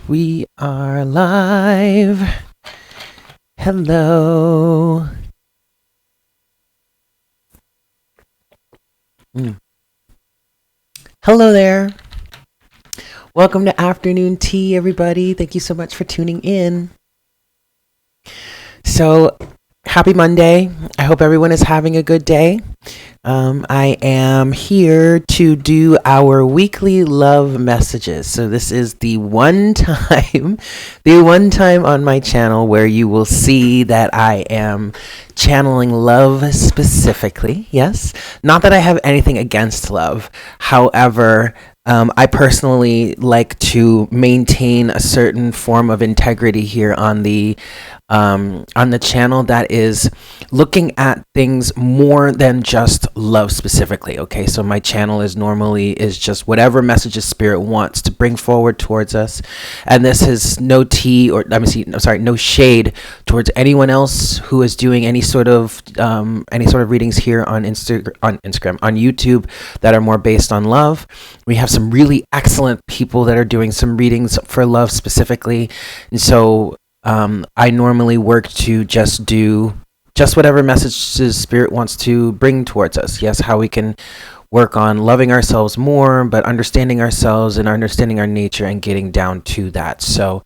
We are live. Hello. Hello there. Welcome to Afternoon Tea, everybody. Thank you so much for tuning in. So, happy Monday. I hope everyone is having a good day. I am here to do our weekly love messages. So this is the one time on my channel where you will see that I am channeling love specifically. Yes, not that I have anything against love. However, I personally like to maintain a certain form of integrity here on the channel that is looking at things more than just love specifically. Okay, so my channel is just whatever messages spirit wants to bring forward towards us, and this is no shade towards anyone else who is doing any sort of readings here on Instagram, on YouTube that are more based on love. We have some really excellent people that are doing some readings for love specifically, and so I normally work to just do whatever messages spirit wants to bring towards us. Yes, how we can work on loving ourselves more, but understanding ourselves and understanding our nature and getting down to that. So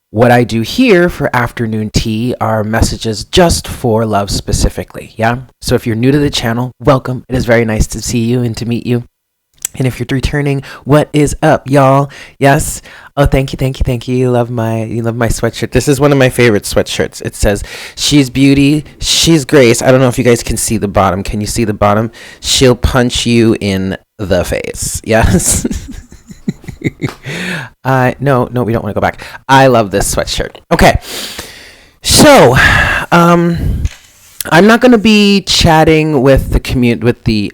what I do here for Afternoon Tea are messages just for love specifically. Yeah. So if you're new to the channel, welcome. It is very nice to see you and to meet you. And if you're returning, what is up, y'all? Yes. Oh, thank you. You love my sweatshirt. This is one of my favorite sweatshirts. It says, "She's beauty, she's grace." I don't know if you guys can see the bottom. Can you see the bottom? "She'll punch you in the face." Yes. No, we don't want to go back. I love this sweatshirt. Okay. So, I'm not going to be chatting with the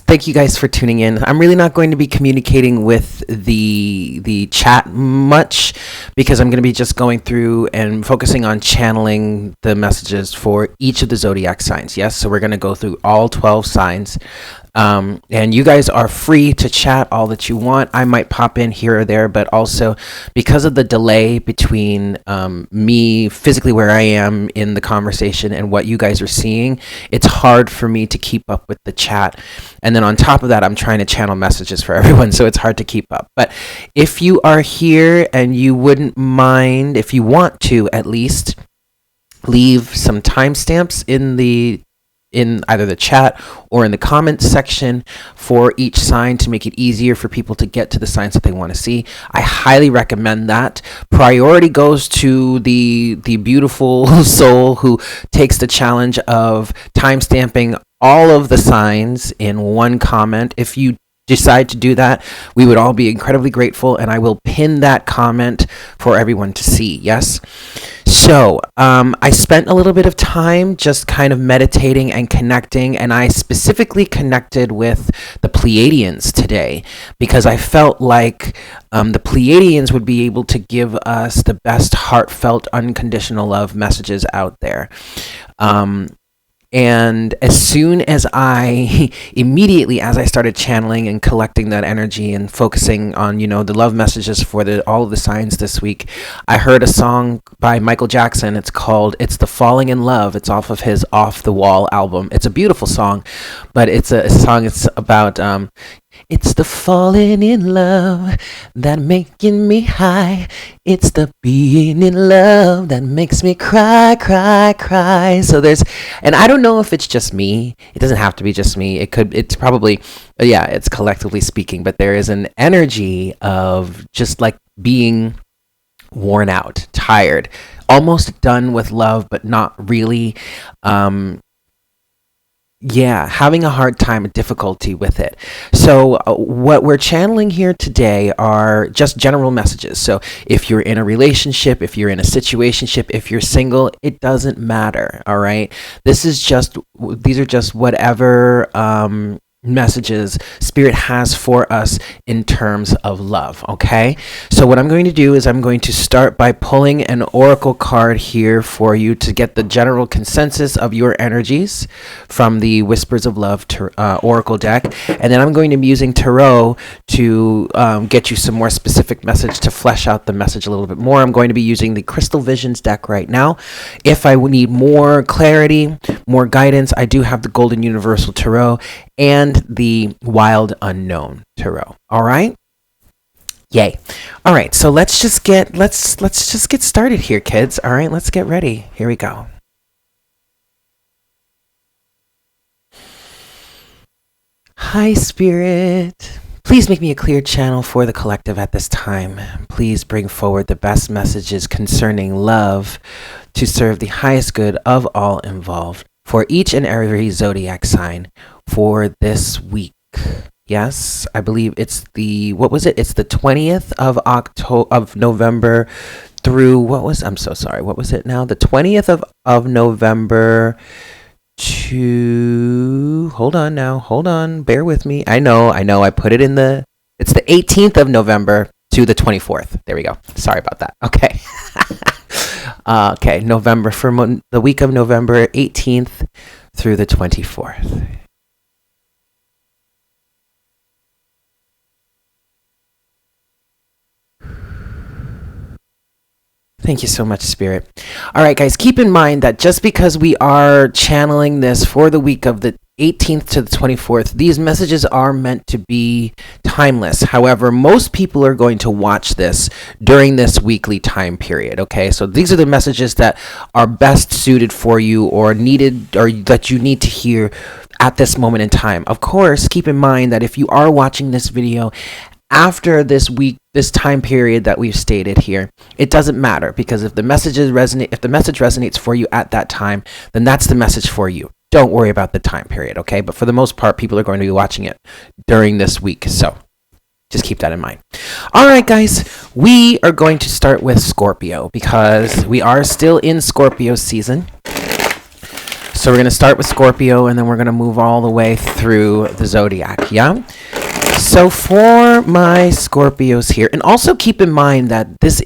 thank you guys for tuning in. I'm really not going to be communicating with the chat much because I'm going to be just going through and focusing on channeling the messages for each of the zodiac signs. Yes, so we're going to go through all 12 signs. And you guys are free to chat all that you want. I might pop in here or there, but also because of the delay between me physically where I am in the conversation and what you guys are seeing, it's hard for me to keep up with the chat. And then on top of that, I'm trying to channel messages for everyone, so it's hard to keep up. But if you are here and you wouldn't mind, if you want to at least leave some timestamps in either the chat or in the comments section for each sign to make it easier for people to get to the signs that they want to see, I highly recommend that. Priority goes to the beautiful soul who takes the challenge of timestamping all of the signs in one comment. If you decide to do that, we would all be incredibly grateful, and I will pin that comment for everyone to see. Yes. So I spent a little bit of time just kind of meditating and connecting, and I specifically connected with the Pleiadians today because I felt like the Pleiadians would be able to give us the best heartfelt, unconditional love messages out there. And as soon as immediately as I started channeling and collecting that energy and focusing on, the love messages for all of the signs this week, I heard a song by Michael Jackson. It's called "It's the Falling in Love." It's off of his Off the Wall album. It's a beautiful song, but it's a song. It's about, it's the falling in love that making me high. It's the being in love that makes me cry, cry, cry. So and I don't know if it's just me. It doesn't have to be just me. It's probably, it's collectively speaking, but there is an energy of just like being worn out, tired, almost done with love, but not really. Having a hard time, a difficulty with it. So what we're channeling here today are just general messages. So if you're in a relationship, if you're in a situationship, if you're single, it doesn't matter. All right. These are just whatever messages Spirit has for us in terms of love. Okay, so what I'm going to do is I'm going to start by pulling an oracle card here for you to get the general consensus of your energies from the Whispers of Love oracle deck, and then I'm going to be using tarot to get you some more specific message to flesh out the message a little bit more. I'm going to be using the Crystal Visions deck right now. If I need more clarity, more guidance, I do have the Golden Universal Tarot and the Wild Unknown Tarot. All right? Yay. All right, so let's just get started here, kids. All right, let's get ready. Here we go. Hi, Spirit. Please make me a clear channel for the collective at this time. Please bring forward the best messages concerning love to serve the highest good of all involved for each and every zodiac sign for this week. Yes, I believe it's the, what was it? It's the 20th of November through, I'm so sorry. What was it now? The 20th of November to, hold on, bear with me. I know, I put it in it's the 18th of November to the 24th. There we go. Sorry about that. Okay. Okay, November, for the week of November 18th through the 24th. Thank you so much, Spirit. All right, guys, keep in mind that just because we are channeling this for the week of the 18th to the 24th, these messages are meant to be timeless. However, most people are going to watch this during this weekly time period, okay? So these are the messages that are best suited for you or needed, or that you need to hear at this moment in time. Of course, keep in mind that if you are watching this video after this week, this time period that we've stated here, it doesn't matter, because if the message resonates for you at that time, then that's the message for you. Don't worry about the time period, okay? But for the most part, people are going to be watching it during this week, so just keep that in mind. All right, guys, we are going to start with Scorpio because we are still in Scorpio season. So we're going to start with Scorpio, and then we're going to move all the way through the Zodiac, yeah? So for my Scorpios here, and also keep in mind that this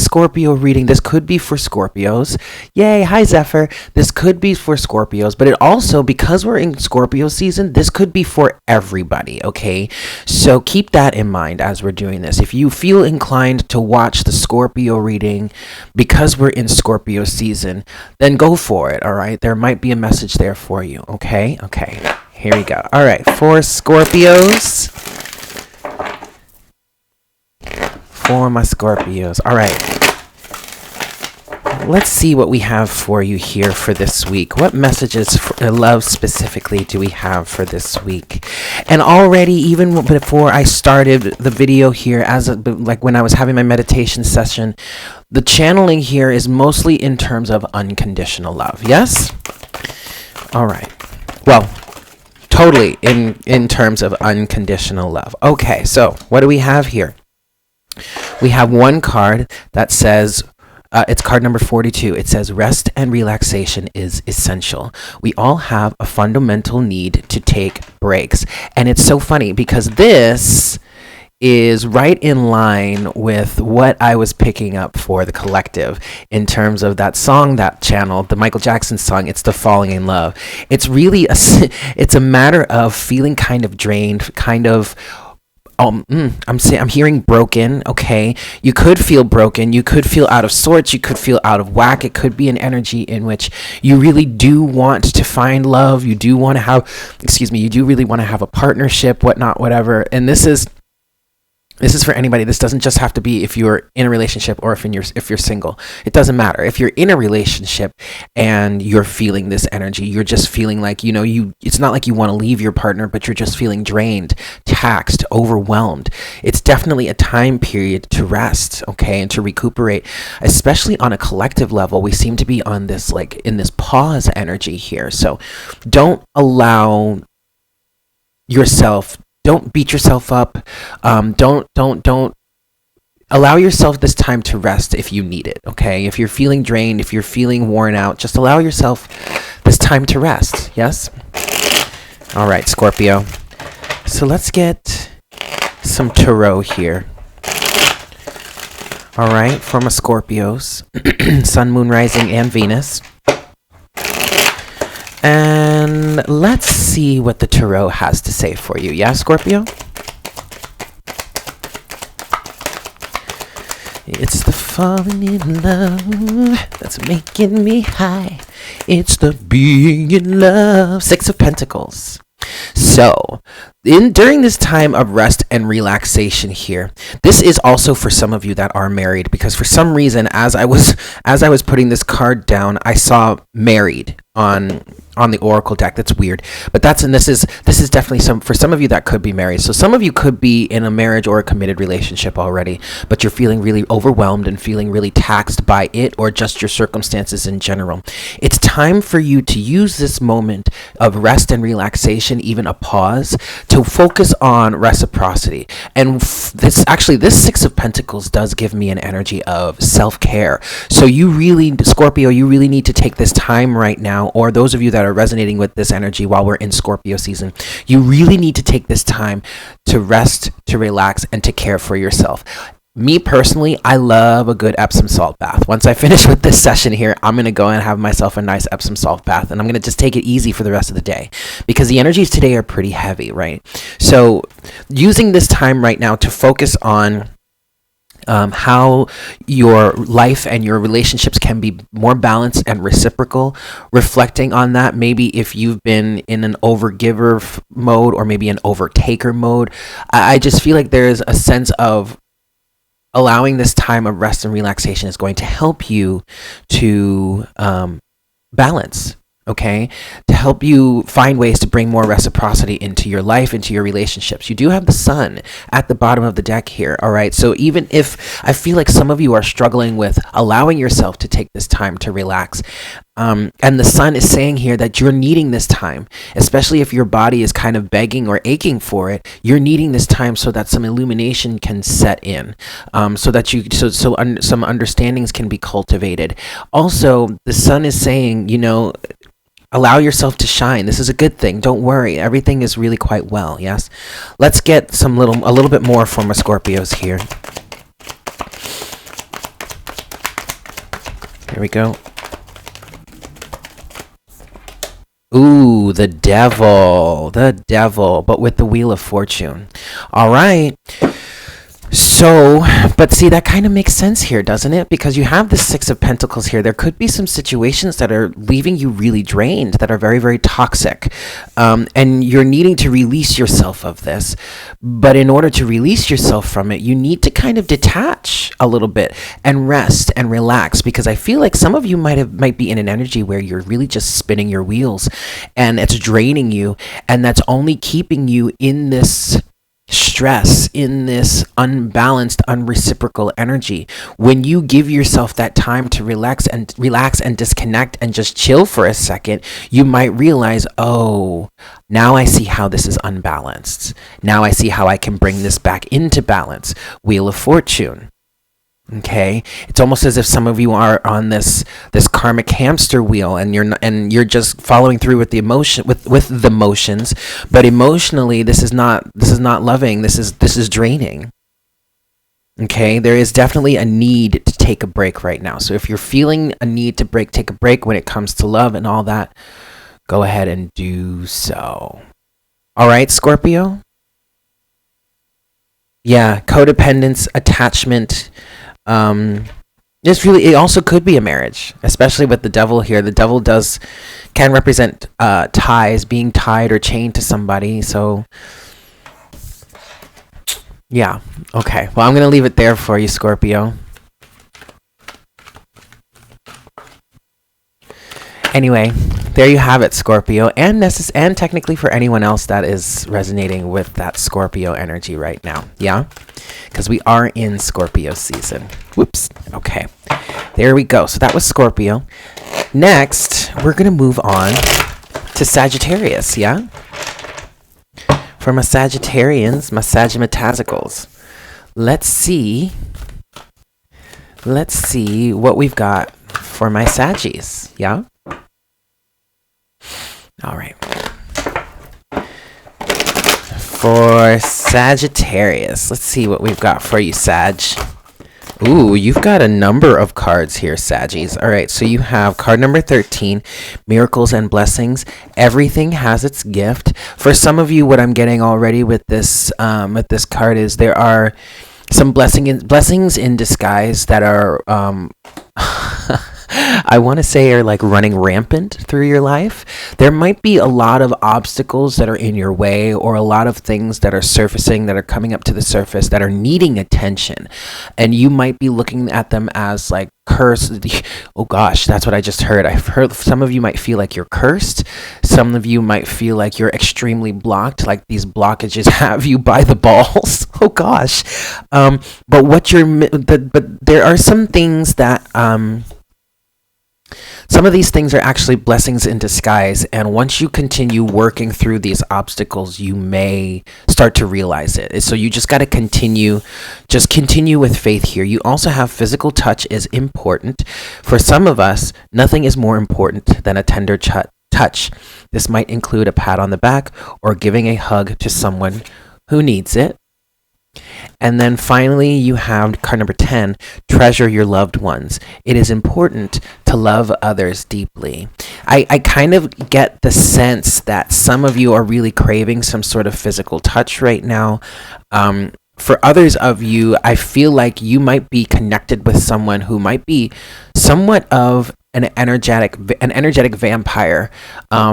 Scorpio reading, this could be for Scorpios. Yay, hi Zephyr. This could be for Scorpios, but it also, because we're in Scorpio season, this could be for everybody, okay? So keep that in mind as we're doing this. If you feel inclined to watch the Scorpio reading because we're in Scorpio season, then go for it, all right? There might be a message there for you, okay? Okay, here we go. All right, for Scorpios. For my Scorpios. All right. Let's see what we have for you here for this week. What messages for love specifically do we have for this week? And already, even before I started the video here, like when I was having my meditation session, the channeling here is mostly in terms of unconditional love. Yes? All right. Well, totally in terms of unconditional love. Okay, so what do we have here? We have one card that says, it's card number 42. It says, rest and relaxation is essential. We all have a fundamental need to take breaks. And it's so funny because this is right in line with what I was picking up for the collective in terms of that song, that channel, the Michael Jackson song, It's the Falling in Love. It's really it's a matter of feeling kind of drained, kind of, I'm hearing broken, okay? You could feel broken. You could feel out of sorts. You could feel out of whack. It could be an energy in which you really do want to find love. You do want to have, you do really want to have a partnership, whatnot, whatever. And this is for anybody. This doesn't just have to be if you're in a relationship or if you're single. It doesn't matter. If you're in a relationship and you're feeling this energy, you're just feeling like, it's not like you want to leave your partner, but you're just feeling drained, taxed, overwhelmed. It's definitely a time period to rest, okay, and to recuperate, especially on a collective level. We seem to be on this, like, in this pause energy here. So don't allow yourself, don't beat yourself up. Don't allow yourself this time to rest if you need it, okay? If you're feeling drained, if you're feeling worn out, just allow yourself this time to rest, yes? All right, Scorpio. So let's get some tarot here. All right, for my Scorpios, Sun, Moon, Rising, and Venus. And let's see what the tarot has to say for you. Yeah, Scorpio? It's the falling in love that's making me high. It's the being in love. Six of Pentacles. So, during this time of rest and relaxation here, this is also for some of you that are married, because for some reason, as I was putting this card down, I saw married on the oracle deck. That's weird, but this is definitely for some of you that could be married. So some of you could be in a marriage or a committed relationship already, but you're feeling really overwhelmed and feeling really taxed by it or just your circumstances in general. It's time for you to use this moment of rest and relaxation, even a pause, to focus on reciprocity. And this Six of Pentacles does give me an energy of self-care. So you really, Scorpio, you really need to take this time right now, or those of you that are resonating with this energy while we're in Scorpio season, you really need to take this time to rest, to relax, and to care for yourself. Me personally, I love a good Epsom salt bath. Once I finish with this session here, I'm going to go and have myself a nice Epsom salt bath, and I'm going to just take it easy for the rest of the day, because the energies today are pretty heavy, right? So using this time right now to focus on how your life and your relationships can be more balanced and reciprocal, reflecting on that. Maybe if you've been in an overgiver mode or maybe an overtaker mode, I just feel like there's a sense of allowing this time of rest and relaxation is going to help you to balance. Okay, to help you find ways to bring more reciprocity into your life, into your relationships. You do have the Sun at the bottom of the deck here, all right? So even if I feel like some of you are struggling with allowing yourself to take this time to relax, and the Sun is saying here that you're needing this time, especially if your body is kind of begging or aching for it, you're needing this time so that some illumination can set in, so that some understandings can be cultivated. Also, the Sun is saying, allow yourself to shine. This is a good thing. Don't worry. Everything is really quite well. Yes. Let's get a little bit more for my Scorpios here. Here we go. Ooh, the devil, but with the Wheel of Fortune. All right. So, but see, that kind of makes sense here, doesn't it? Because you have the Six of Pentacles here. There could be some situations that are leaving you really drained, that are very, very toxic. And you're needing to release yourself of this. But in order to release yourself from it, you need to kind of detach a little bit and rest and relax. Because I feel like some of you might be in an energy where you're really just spinning your wheels and it's draining you. And that's only keeping you in this stress, in this unbalanced, unreciprocal energy. When you give yourself that time to relax and disconnect and just chill for a second, you might realize, oh, now I see how this is unbalanced. Now I see how I can bring this back into balance. Wheel of Fortune. Okay, it's almost as if some of you are on this karmic hamster wheel, and you're just following through with the emotion with the motions, but emotionally this is not loving. This is draining. Okay, there is definitely a need to take a break right now. So if you're feeling a need to take a break when it comes to love and all that, go ahead and do so. All right, Scorpio. Yeah, codependence, attachment. It also could be a marriage, especially with the devil here. The devil can represent ties, being tied or chained to somebody. So yeah, okay. Well, I'm gonna leave it there for you, Scorpio. Anyway, there you have it, Scorpio, and technically for anyone else that is resonating with that Scorpio energy right now. Yeah, because we are in Scorpio season. Whoops. Okay, there we go. So that was Scorpio. Next, we're gonna move on to Sagittarius. Yeah, for my Sagittarians, my Sagimatazicals. Let's see what we've got for my Saggies. Yeah. All right. For Sagittarius, let's see what we've got for you, Sag. Ooh, you've got a number of cards here, Saggies. All right, so you have card number 13, Miracles and Blessings. Everything has its gift. For some of you, what I'm getting already with this card is there are some blessings in disguise that are I want to say are like running rampant through your life. There might be a lot of obstacles that are in your way, or a lot of things that are surfacing, that are coming up to the surface, that are needing attention. And you might be looking at them as like cursed. Oh gosh, that's what I just heard. I've heard some of you might feel like you're cursed. Some of you might feel like you're extremely blocked, like these blockages have you by the balls. Oh gosh. But there are some things that some of these things are actually blessings in disguise, and once you continue working through these obstacles, you may start to realize it. So you just got to continue with faith here. You also have physical touch is important. For some of us, nothing is more important than a tender touch. This might include a pat on the back or giving a hug to someone who needs it. And then finally, you have card number 10, treasure your loved ones. It is important to love others deeply. I kind of get the sense that some of you are really craving some sort of physical touch right now. For others of you, I feel like you might be connected with someone who might be somewhat of an energetic vampire,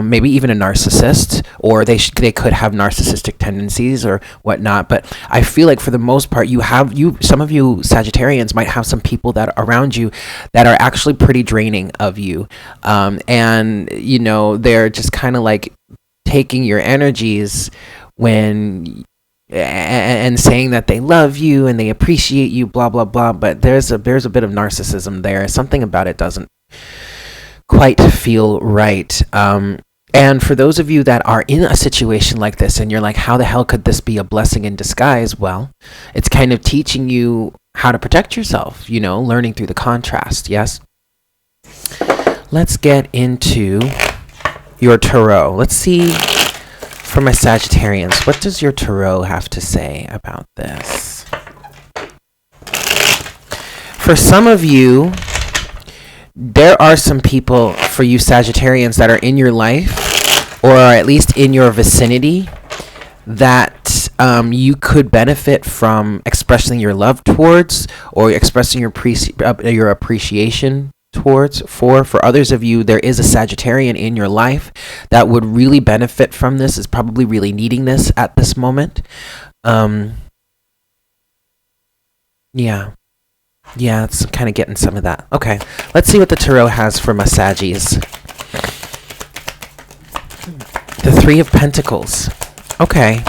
maybe even a narcissist, or they could have narcissistic tendencies or whatnot. But I feel like for the most part, some of you Sagittarians might have some people that are around you that are actually pretty draining of you, and they're just kind of like taking your energies and saying that they love you and they appreciate you, blah blah blah. But there's a bit of narcissism there. Something about it doesn't quite feel right. And for those of you that are in a situation like this and you're like, how the hell could this be a blessing in disguise? Well, it's kind of teaching you how to protect yourself, learning through the contrast. Yes. Let's get into your tarot. Let's see, for my Sagittarians, what does your tarot have to say about this? For some of you, there are some people, for you Sagittarians, that are in your life, or at least in your vicinity, that you could benefit from expressing your love towards, or expressing your appreciation towards. For others of you, there is a Sagittarian in your life that would really benefit from this, is probably really needing this at this moment. Yeah, it's kind of getting some of that. Okay, let's see what the tarot has for my Saggies. The Three of Pentacles. Okay.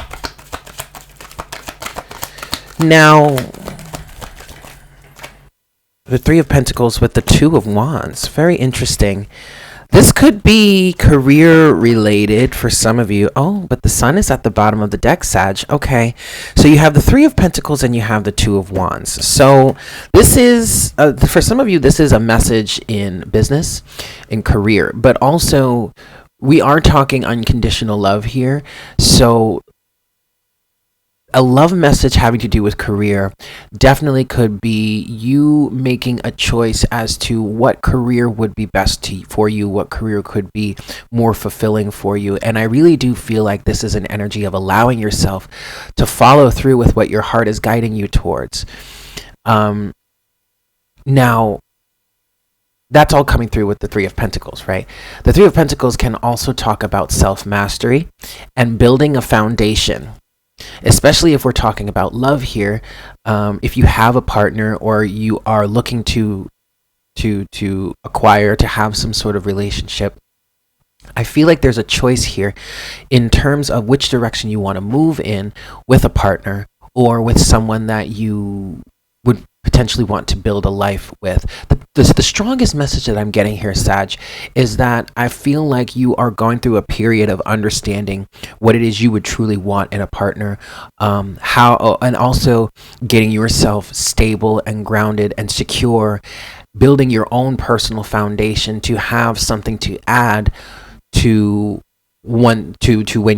Now, the Three of Pentacles with the Two of Wands. Very interesting. This could be career related for some of you. Oh, but the Sun is at the bottom of the deck, Sag. Okay. So you have the Three of Pentacles and you have the Two of Wands. So this is, for some of you, this is a message in business, in career, but also we are talking unconditional love here. So a love message having to do with career definitely could be you making a choice as to what career would be best for you, what career could be more fulfilling for you. And I really do feel like this is an energy of allowing yourself to follow through with what your heart is guiding you towards. Now, that's all coming through with the Three of Pentacles, right? The Three of Pentacles can also talk about self-mastery and building a foundation. Especially if we're talking about love here, if you have a partner or you are looking to acquire, to have some sort of relationship, I feel like there's a choice here in terms of which direction you want to move in with a partner or with someone that you would potentially want to build a life with. The strongest message that I'm getting here, Sag, is that I feel like you are going through a period of understanding what it is you would truly want in a partner, and also getting yourself stable and grounded and secure, building your own personal foundation to have something to add to when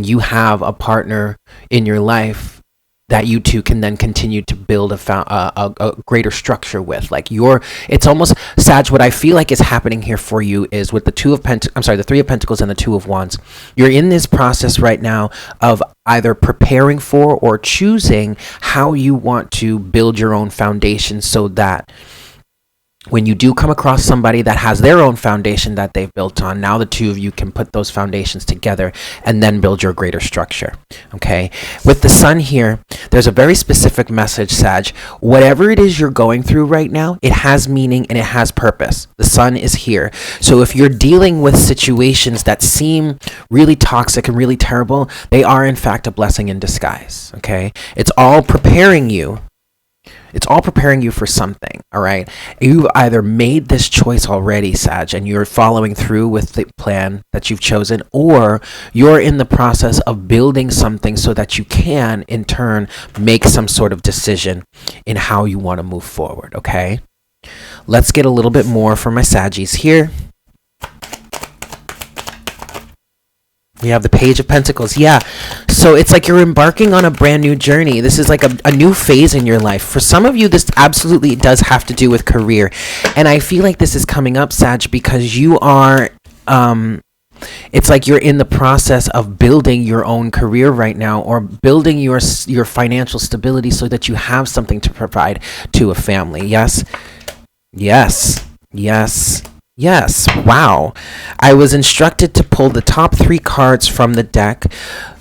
you have a partner in your life that you two can then continue to build a greater structure with. Like it's almost, Sag, what I feel like is happening here for you is with the the Three of Pentacles and the Two of Wands, you're in this process right now of either preparing for or choosing how you want to build your own foundation, so that when you do come across somebody that has their own foundation that they've built on, now the two of you can put those foundations together and then build your greater structure. Okay? With the Sun here, there's a very specific message, Sag. Whatever it is you're going through right now, it has meaning and it has purpose. The Sun is here. So if you're dealing with situations that seem really toxic and really terrible, they are in fact a blessing in disguise. Okay? It's all preparing you. It's all preparing you for something, all right? You've either made this choice already, Sag, and you're following through with the plan that you've chosen, or you're in the process of building something so that you can, in turn, make some sort of decision in how you want to move forward, okay? Let's get a little bit more from my Saggies here. We have the Page of Pentacles. Yeah. So it's like you're embarking on a brand new journey. This is like a new phase in your life. For some of you, this absolutely does have to do with career. And I feel like this is coming up, Sag, because you are, it's like you're in the process of building your own career right now, or building your financial stability so that you have something to provide to a family. Yes. Yes. Yes. Yes. Wow. I was instructed to pull the top 3 cards from the deck,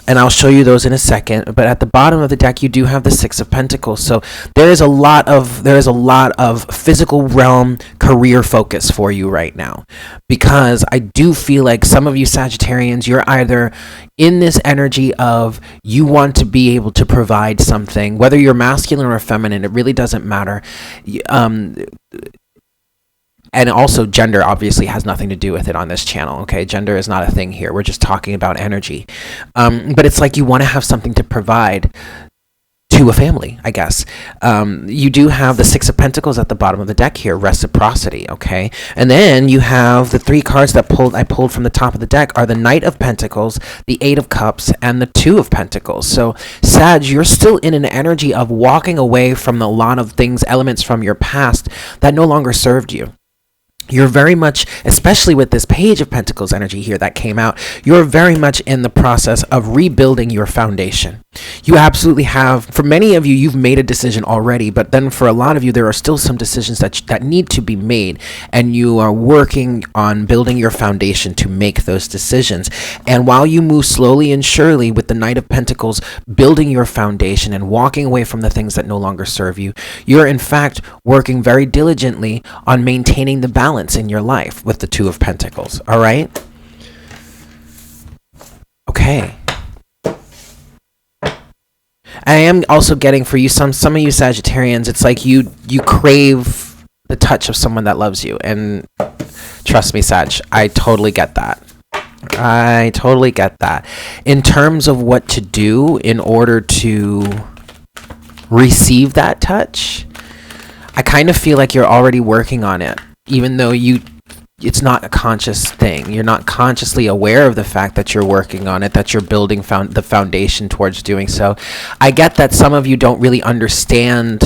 and I'll show you those in a second. But at the bottom of the deck, you do have the 6 of Pentacles. So there is a lot of physical realm career focus for you right now, because I do feel like some of you Sagittarians, you're either in this energy of you want to be able to provide something, whether you're masculine or feminine, it really doesn't matter. And also gender obviously has nothing to do with it on this channel, okay? Gender is not a thing here. We're just talking about energy. But it's like you want to have something to provide to a family, I guess. You do have the 6 of Pentacles at the bottom of the deck here, reciprocity, okay? And then you have the 3 cards that I pulled from the top of the deck are the Knight of Pentacles, the 8 of Cups, and the 2 of Pentacles. So, Sag, you're still in an energy of walking away from a lot of things, elements from your past that no longer served you. You're very much, especially with this Page of Pentacles energy here that came out, you're very much in the process of rebuilding your foundation. You absolutely have. For many of you, you've made a decision already, but then for a lot of you, there are still some decisions that need to be made, and you are working on building your foundation to make those decisions. And while you move slowly and surely with the Knight of Pentacles, building your foundation and walking away from the things that no longer serve you, you're in fact working very diligently on maintaining the balance in your life with the 2 of Pentacles. All right? Okay. I am also getting for you, some of you Sagittarians, it's like you crave the touch of someone that loves you. And trust me, Sag, I totally get that. I totally get that. In terms of what to do in order to receive that touch, I kind of feel like you're already working on it, even though it's not a conscious thing. You're not consciously aware of the fact that you're working on it, that you're building the foundation towards doing so. I get that some of you don't really understand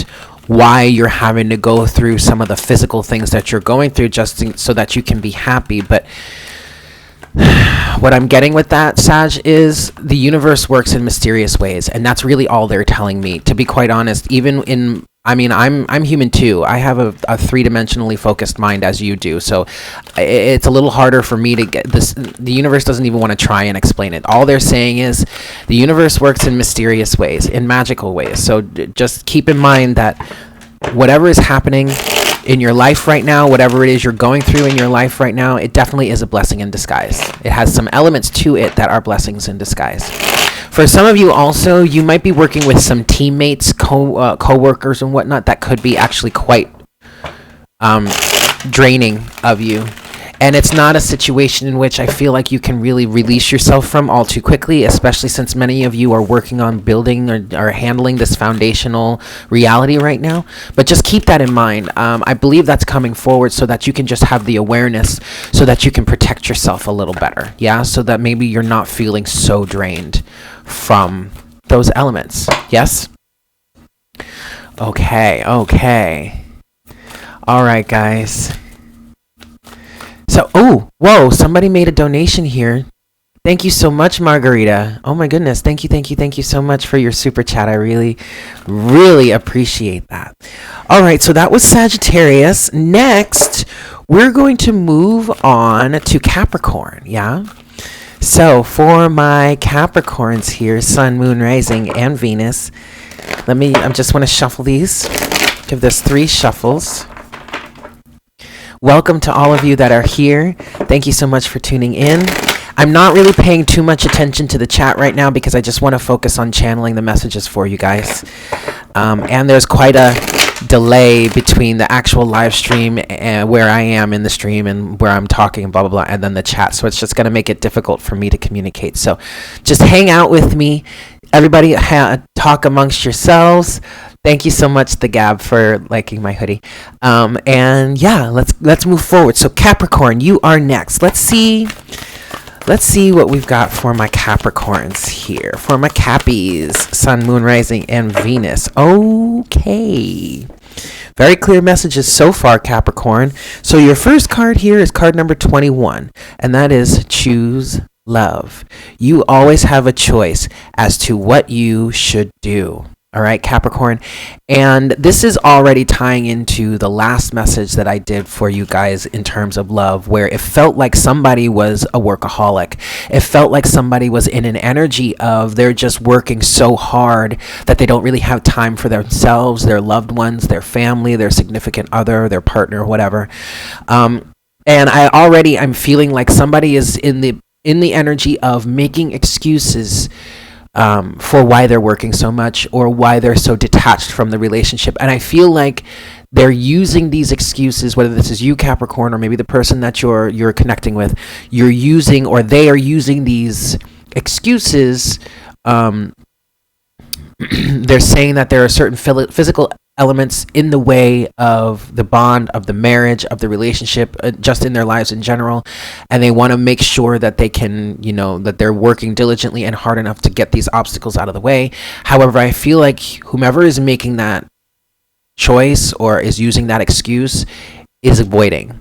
why you're having to go through some of the physical things that you're going through just so that you can be happy. But what I'm getting with that, Sag, is the universe works in mysterious ways, and that's really all they're telling me. To be quite honest, I'm human too. I have a 3-dimensionally focused mind, as you do, so it's a little harder for me to get this. The universe doesn't even want to try and explain it. All they're saying is the universe works in mysterious ways, in magical ways. So just keep in mind that whatever is happening in your life right now, whatever it is you're going through in your life right now, it definitely is a blessing in disguise. It has some elements to it that are blessings in disguise. For some of you also, you might be working with some teammates, co-workers and whatnot that could be actually quite draining of you. And it's not a situation in which I feel like you can really release yourself from all too quickly, especially since many of you are working on building or handling this foundational reality right now. But just keep that in mind. I believe that's coming forward so that you can just have the awareness so that you can protect yourself a little better. Yeah, so that maybe you're not feeling so drained from those elements. Yes? Okay. All right, guys. So, whoa, somebody made a donation here. Thank you so much, Margarita. Oh my goodness. Thank you so much for your super chat. I really, really appreciate that. All right, so that was Sagittarius. Next, we're going to move on to Capricorn, yeah? So, for my Capricorns here, Sun, Moon, Rising, and Venus, I just want to shuffle these. Give this 3 shuffles. Welcome to all of you that are here. Thank you so much for tuning in. I'm not really paying too much attention to the chat right now because I just want to focus on channeling the messages for you guys. And there's quite a delay between the actual live stream and where I am in the stream and where I'm talking, blah, blah, blah, and then the chat. So it's just going to make it difficult for me to communicate. So just hang out with me. Everybody talk amongst yourselves. Thank you so much, The Gab, for liking my hoodie. And yeah, let's move forward. So Capricorn, you are next. Let's see what we've got for my Capricorns here. For my Cappies, Sun, Moon, Rising, and Venus. Okay. Very clear messages so far, Capricorn. So your first card here is card number 21, and that is choose love. You always have a choice as to what you should do. All right, Capricorn. And this is already tying into the last message that I did for you guys in terms of love, where it felt like somebody was a workaholic. It felt like somebody was in an energy of they're just working so hard that they don't really have time for themselves, their loved ones, their family, their significant other, their partner, whatever. And I'm feeling like somebody is in the energy of making excuses for why they're working so much or why they're so detached from the relationship. And I feel like they're using these excuses, whether this is you, Capricorn, or maybe the person that you're connecting with, they are using these excuses. They're saying that there are certain physical elements in the way of the bond, of the marriage, of the relationship, just in their lives in general, and they want to make sure that they can, that they're working diligently and hard enough to get these obstacles out of the way. However, I feel like whomever is making that choice or is using that excuse is avoiding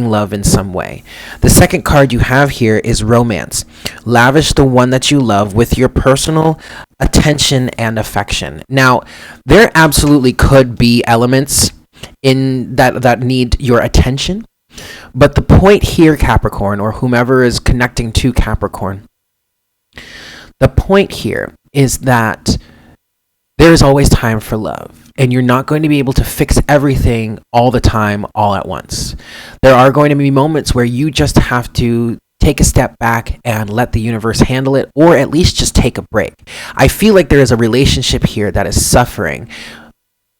love in some way. The second card you have here is romance. Lavish the one that you love with your personal attention and affection. Now, there absolutely could be elements in that need your attention, but the point here, Capricorn, or whomever is connecting to Capricorn, the point here is that there is always time for love. And you're not going to be able to fix everything all the time, all at once. There are going to be moments where you just have to take a step back and let the universe handle it, or at least just take a break. I feel like there is a relationship here that is suffering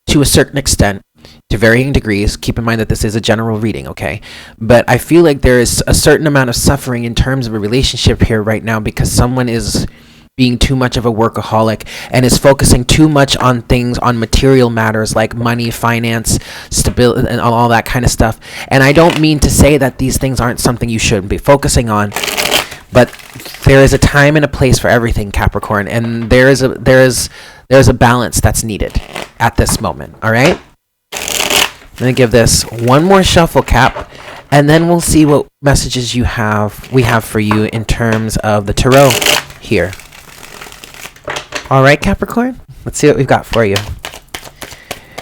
to a certain extent, to varying degrees. Keep in mind that this is a general reading, okay? But I feel like there is a certain amount of suffering in terms of a relationship here right now because someone is being too much of a workaholic and is focusing too much on things, on material matters like money, finance, stability, and all that kind of stuff. And I don't mean to say that these things aren't something you shouldn't be focusing on, but there is a time and a place for everything, Capricorn, and there is a balance that's needed at this moment. All right, I'm gonna give this one more shuffle, Cap, and then we'll see what messages we have for you in terms of the tarot here. All right, Capricorn, let's see what we've got for you.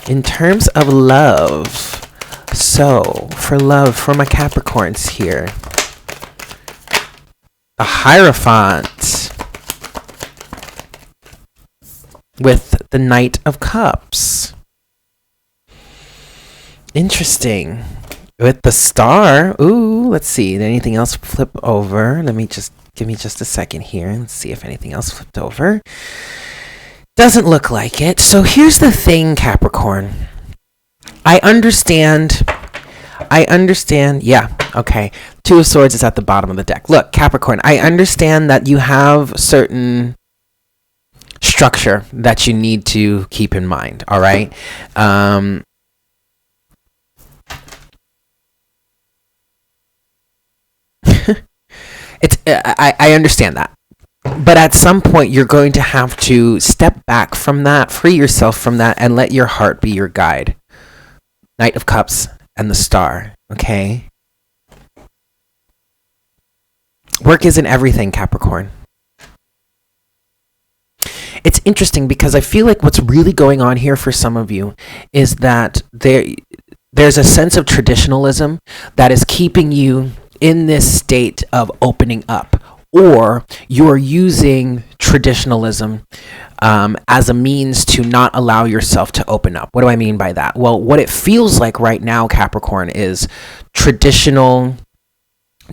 In terms of love, so for love, for my Capricorns here, the Hierophant with the Knight of Cups. Interesting. With the Star, let's see, did anything else flip over? Give me just a second here and see if anything else flipped over. Doesn't look like it. So here's the thing, Capricorn. I understand I understand. Yeah. Okay. Two of Swords is at the bottom of the deck. Look, Capricorn, I understand that you have certain structure that you need to keep in mind. All right. I understand that. But at some point, you're going to have to step back from that, free yourself from that, and let your heart be your guide. Knight of Cups and the Star, okay? Work isn't everything, Capricorn. It's interesting because I feel like what's really going on here for some of you is that there's a sense of traditionalism that is keeping you in this state of opening up, or you're using traditionalism as a means to not allow yourself to open up. What do I mean by that? Well, what it feels like right now, Capricorn, is traditional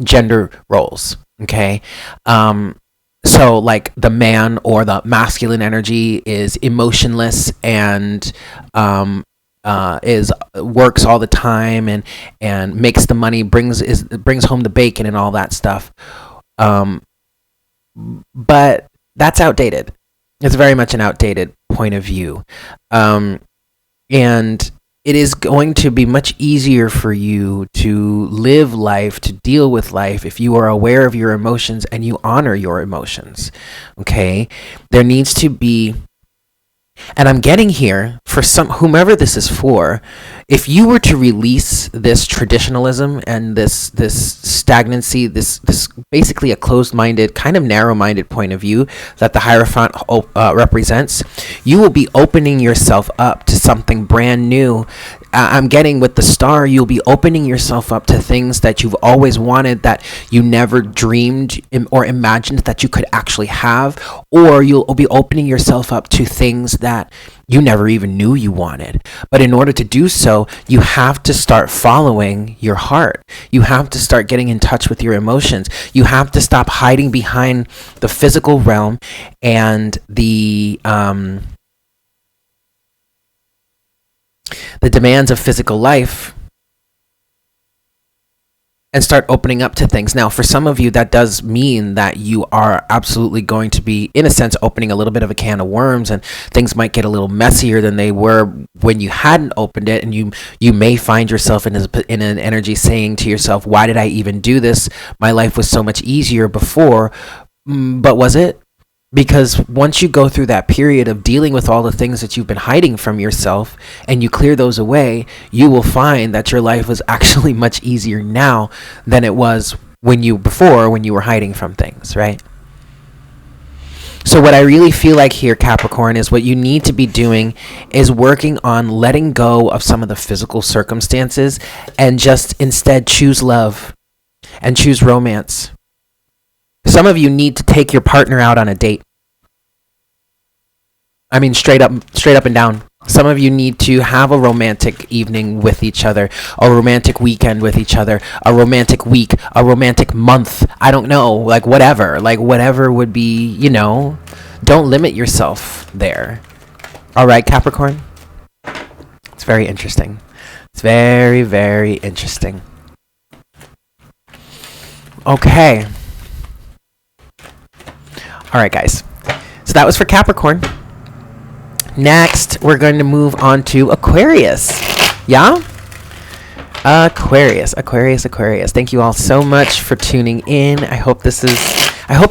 gender roles, okay? So like the man or the masculine energy is emotionless and is works all the time and makes the money, brings home the bacon and all that stuff. But that's outdated. It's very much an outdated point of view. And it is going to be much easier for you to live life, to deal with life, if you are aware of your emotions and you honor your emotions. Okay? There needs to be, and I'm getting here for whomever this is for, if you were to release this traditionalism and this stagnancy, this basically a closed-minded, kind of narrow-minded point of view that the Hierophant represents, you will be opening yourself up to something brand new. I'm getting with the Star, you'll be opening yourself up to things that you've always wanted, that you never dreamed or imagined that you could actually have, or you'll be opening yourself up to things that you never even knew you wanted. But in order to do so, you have to start following your heart. You have to start getting in touch with your emotions. You have to stop hiding behind the physical realm and the demands of physical life, and start opening up to things. Now, for some of you, that does mean that you are absolutely going to be, in a sense, opening a little bit of a can of worms, and things might get a little messier than they were when you hadn't opened it, and you may find yourself in an energy saying to yourself, why did I even do this? My life was so much easier before. But was it? Because once you go through that period of dealing with all the things that you've been hiding from yourself and you clear those away, you will find that your life was actually much easier now than it was when you were hiding from things, right? So what I really feel like here, Capricorn, is what you need to be doing is working on letting go of some of the physical circumstances and just instead choose love and choose romance. Some of you need to take your partner out on a date. I mean, straight up and down. Some of you need to have a romantic evening with each other, a romantic weekend with each other, a romantic week, a romantic month. I don't know, like whatever would be, don't limit yourself there. All right, Capricorn? It's very interesting. It's very, very interesting. Okay. All right, guys. So that was for Capricorn. Next, we're going to move on to Aquarius. Yeah? Aquarius. Thank you all so much for tuning in. I hope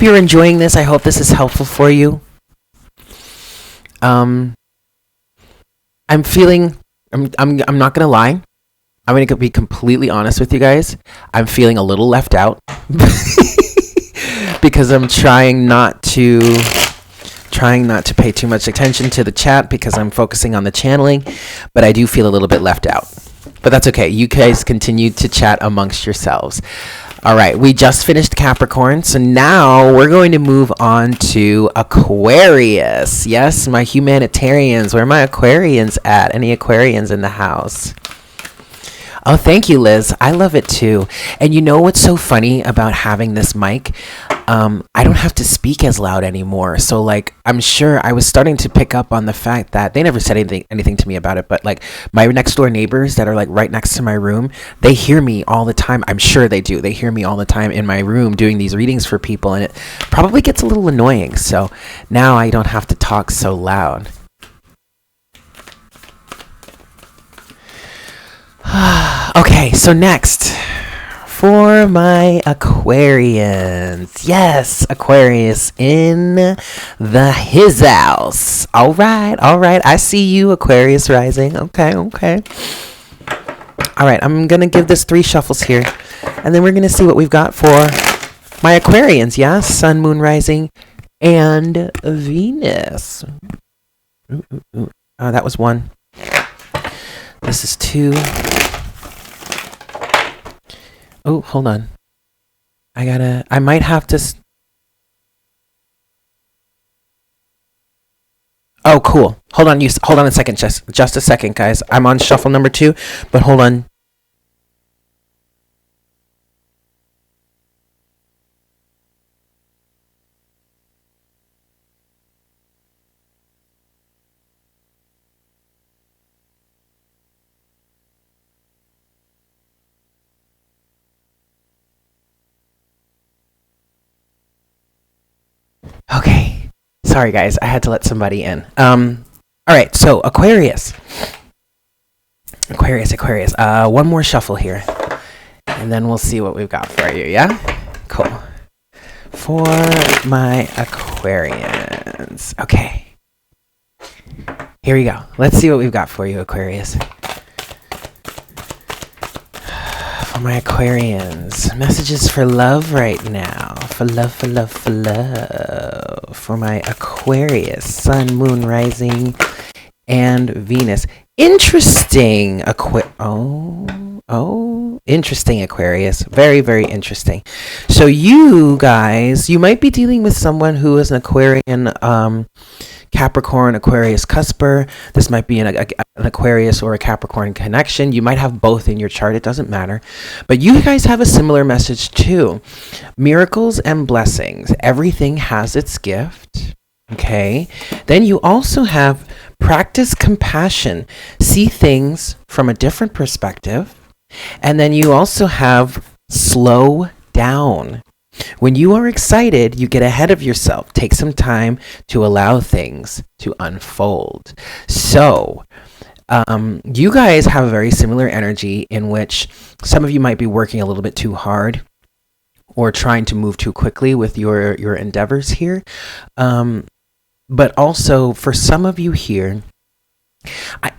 you're enjoying this. I hope this is helpful for you. I'm not going to lie. I'm going to be completely honest with you guys. I'm feeling a little left out. Because I'm trying not to pay too much attention to the chat because I'm focusing on the channeling, but I do feel a little bit left out. But that's okay. You guys continue to chat amongst yourselves. All right, we just finished Capricorn, so now we're going to move on to Aquarius. Yes, my humanitarians. Where are my Aquarians at? Any Aquarians in the house? Oh, thank you, Liz. I love it too. And you know what's so funny about having this mic? I don't have to speak as loud anymore. So, like, I'm sure I was starting to pick up on the fact that they never said anything to me about it, but like my next door neighbors that are like right next to my room, they hear me all the time. I'm sure they do. They hear me all the time in my room doing these readings for people, and it probably gets a little annoying. So now I don't have to talk so loud. Okay, so next for my Aquarians. Yes, Aquarius in his house. All right. I see you, Aquarius rising. Okay. All right, I'm going to give this 3 shuffles here, and then we're going to see what we've got for my Aquarians. Yeah, Sun, Moon, Rising, and Venus. That was 1. This is 2. Oh, hold on. I might have to. Oh, cool. Hold on a second, just a second, guys. I'm on shuffle number 2, but hold on. Okay. Sorry, guys. I had to let somebody in. All right. So Aquarius. One more shuffle here, and then we'll see what we've got for you. Yeah. Cool. For my Aquarians. Okay. Here we go. Let's see what we've got for you, Aquarius. For my Aquarians, messages for love right now. For love. For my Aquarius, Sun, Moon, Rising, and Venus. Interesting. Interesting, Aquarius. Very, very interesting. So you guys, you might be dealing with someone who is an Aquarian, Capricorn, Aquarius cusper. This might be an Aquarius or a Capricorn connection. You might have both in your chart. It doesn't matter. But you guys have a similar message too. Miracles and blessings. Everything has its gift. Okay. Then you also have practice compassion. See things from a different perspective. And then you also have slow down. When you are excited, you get ahead of yourself. Take some time to allow things to unfold. So, you guys have a very similar energy in which some of you might be working a little bit too hard or trying to move too quickly with your endeavors here. But also for some of you here, I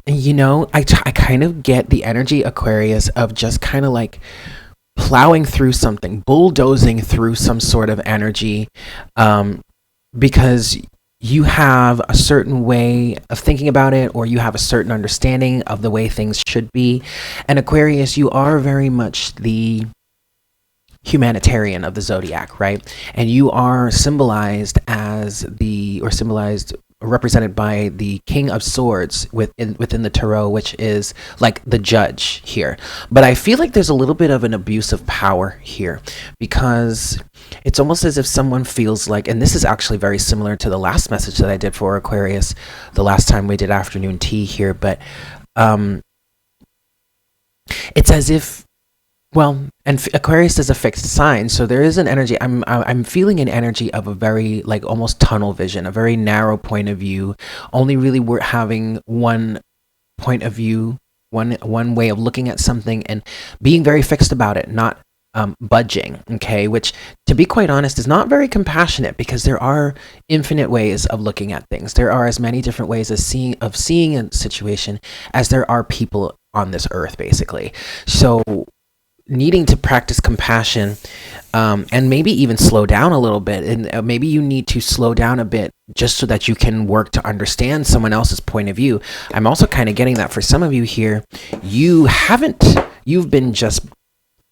kind of get the energy, Aquarius, of just kind of like plowing through something, bulldozing through some sort of energy, because you have a certain way of thinking about it, or you have a certain understanding of the way things should be. And Aquarius, you are very much the humanitarian of the Zodiac, right? And you are symbolized represented by the King of Swords within the Tarot, which is like the judge here. But I feel like there's a little bit of an abuse of power here, because it's almost as if someone feels like, and this is actually very similar to the last message that I did for Aquarius the last time we did afternoon tea here, but it's as if, well, and Aquarius is a fixed sign, so there is an energy. I'm feeling an energy of a very like almost tunnel vision, a very narrow point of view. Only really we're having one point of view, one way of looking at something, and being very fixed about it, not budging. Okay, which, to be quite honest, is not very compassionate, because there are infinite ways of looking at things. There are as many different ways of seeing a situation as there are people on this earth, basically. So needing to practice compassion, and maybe even slow down a little bit, and maybe you need to slow down a bit just so that you can work to understand someone else's point of view. I'm also kind of getting that for some of you here, you've been just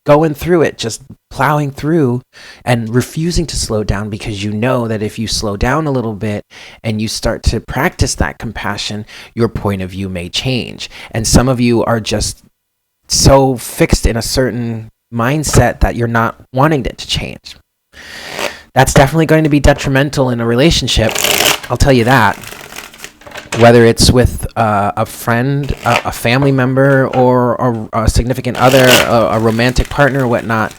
going through it, just plowing through and refusing to slow down, because you know that if you slow down a little bit and you start to practice that compassion, your point of view may change. And some of you are just so fixed in a certain mindset that you're not wanting it to change. That's definitely going to be detrimental in a relationship. I'll tell you that. Whether it's with a friend, a family member, or a significant other, a romantic partner or whatnot,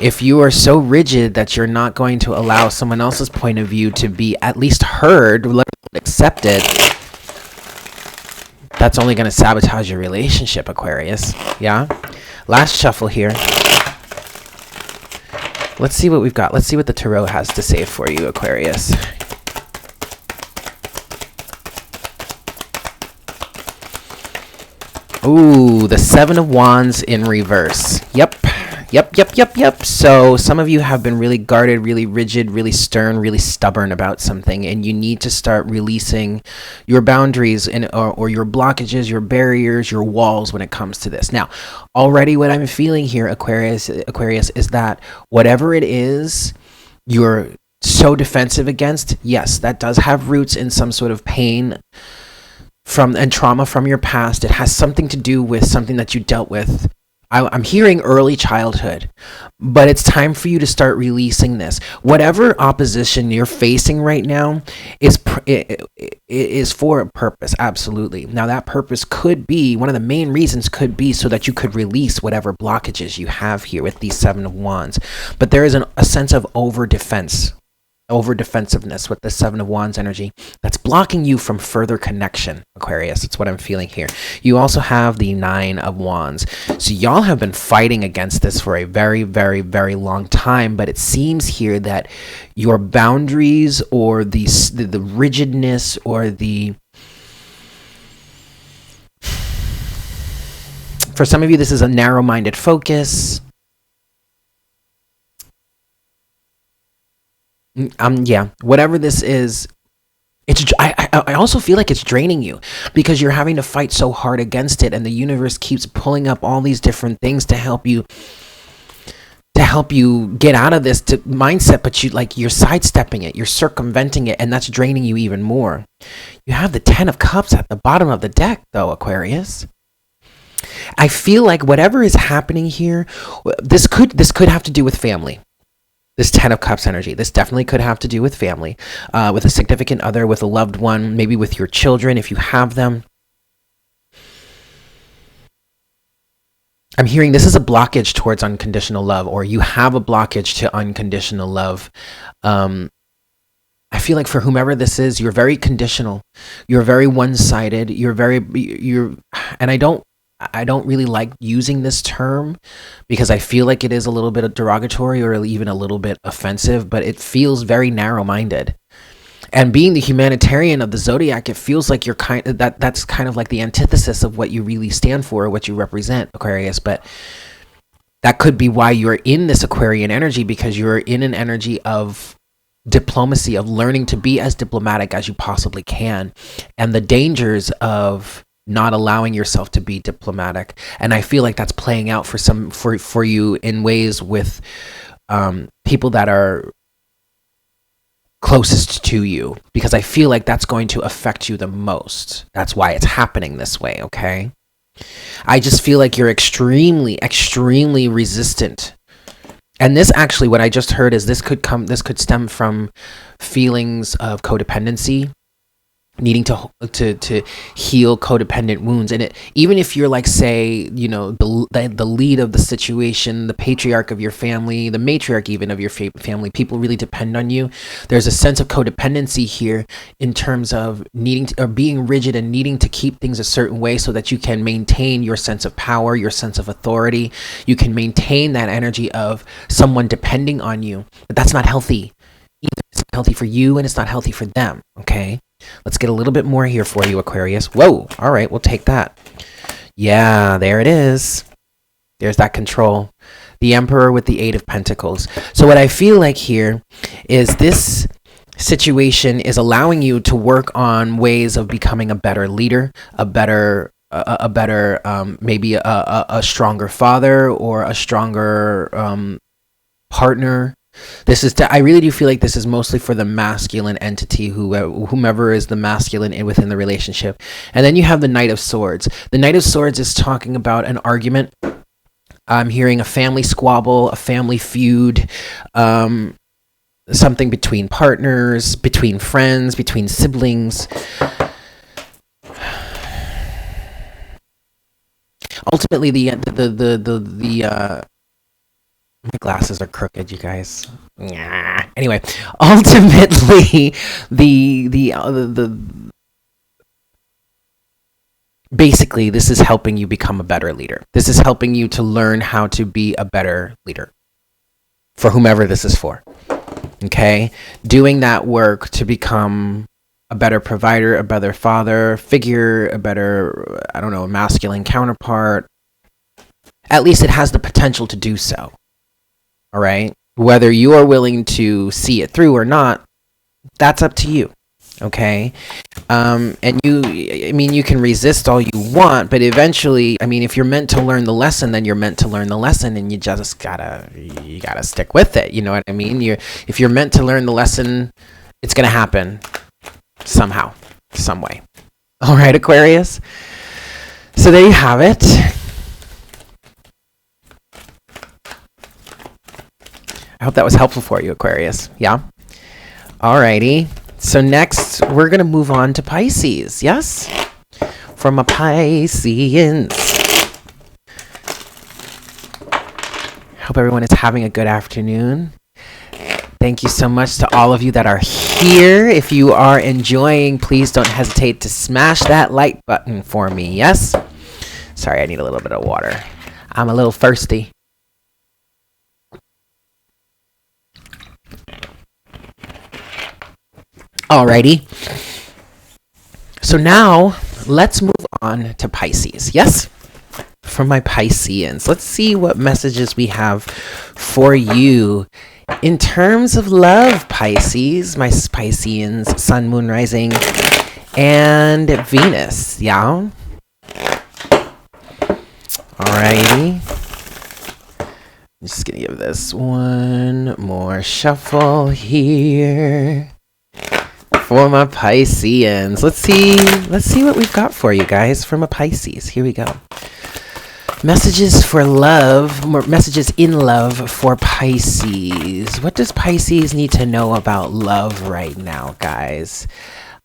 if you are so rigid that you're not going to allow someone else's point of view to be at least heard, let alone accepted, that's only going to sabotage your relationship, Aquarius. Yeah? Last shuffle here. Let's see what we've got. Let's see what the Tarot has to say for you, Aquarius. Ooh, the Seven of Wands in reverse. Yep. So some of you have been really guarded, really rigid, really stern, really stubborn about something, and you need to start releasing your boundaries or your blockages, your barriers, your walls when it comes to this. Now, already what I'm feeling here, Aquarius, is that whatever it is you're so defensive against, yes, that does have roots in some sort of pain and trauma from your past. It has something to do with something that you dealt with. I'm hearing early childhood, but it's time for you to start releasing this. Whatever opposition you're facing right now is for a purpose, absolutely. Now, that purpose could be, one of the main reasons could be so that you could release whatever blockages you have here with these Seven of Wands. But there is a sense of over defensiveness with the Seven of Wands energy that's blocking you from further connection, Aquarius. That's what I'm feeling here. You also have the Nine of Wands. So y'all have been fighting against this for a very, very, very long time, but it seems here that your boundaries or the rigidness or for some of you, this is a narrow-minded focus. Whatever this is, I also feel like it's draining you because you're having to fight so hard against it, and the universe keeps pulling up all these different things to help you get out of this mindset, but you're sidestepping it, you're circumventing it, and that's draining you even more. You have the Ten of Cups at the bottom of the deck, though, Aquarius. I feel like whatever is happening here, this could have to do with family. This Ten of Cups energy. This definitely could have to do with family, with a significant other, with a loved one, maybe with your children if you have them. I'm hearing this is a blockage towards unconditional love, or you have a blockage to unconditional love. I feel like for whomever this is, you're very conditional. You're very one-sided. And I don't really like using this term because I feel like it is a little bit derogatory or even a little bit offensive, but it feels very narrow-minded. And being the humanitarian of the Zodiac, it feels like that's kind of like the antithesis of what you really stand for or what you represent, Aquarius. But that could be why you're in this Aquarian energy, because you're in an energy of diplomacy, of learning to be as diplomatic as you possibly can, and the dangers of not allowing yourself to be diplomatic. And I feel like that's playing out for you in ways with people that are closest to you, because I feel like that's going to affect you the most. That's why it's happening this way, okay? I just feel like you're extremely, extremely resistant. And this actually, what I just heard is this could stem from feelings of codependency, needing to heal codependent wounds. And even if you're like, say, the lead of the situation, the patriarch of your family, the matriarch even of your family, people really depend on you. There's a sense of codependency here in terms of being rigid and needing to keep things a certain way so that you can maintain your sense of power, your sense of authority. You can maintain that energy of someone depending on you, but that's not healthy. It's not healthy for you, and it's not healthy for them. Okay. Let's get a little bit more here for you, Aquarius. Whoa. All right. We'll take that. Yeah, there it is. There's that control. The Emperor with the Eight of Pentacles. So what I feel like here is this situation is allowing you to work on ways of becoming a better leader, maybe a stronger father or a stronger partner. I really do feel like this is mostly for the masculine entity, whomever is the masculine within the relationship. And then you have the Knight of Swords. The Knight of Swords is talking about an argument. I'm hearing a family squabble, a family feud, something between partners, between friends, between siblings. Ultimately, my glasses are crooked, you guys. Anyway, ultimately, basically, this is helping you become a better leader. This is helping you to learn how to be a better leader for whomever this is for. Okay? Doing that work to become a better provider, a better father figure, a better, masculine counterpart. At least it has the potential to do so. All right? Whether you are willing to see it through or not, that's up to you. Okay? And you can resist all you want, but eventually, if you're meant to learn the lesson, then you're meant to learn the lesson, and you just gotta stick with it. You know what I mean? If you're meant to learn the lesson, it's gonna happen somehow, some way. All right, Aquarius. So there you have it. I hope that was helpful for you, Aquarius. Yeah? Alrighty. So next, we're going to move on to Pisces. Yes? From a Pisceans. Hope everyone is having a good afternoon. Thank you so much to all of you that are here. If you are enjoying, please don't hesitate to smash that like button for me. Yes? Sorry, I need a little bit of water. I'm a little thirsty. Alrighty. So now let's move on to Pisces. Yes? From my Pisceans. Let's see what messages we have for you in terms of love, Pisces. My Pisceans, Sun, Moon, Rising, and Venus. Yeah? Alrighty. I'm just going to give this one more shuffle here. For my Pisceans. Let's see what we've got for you guys from a Pisces. Here we go. Messages for love, more messages in love for Pisces. What does Pisces need to know about love right now, guys?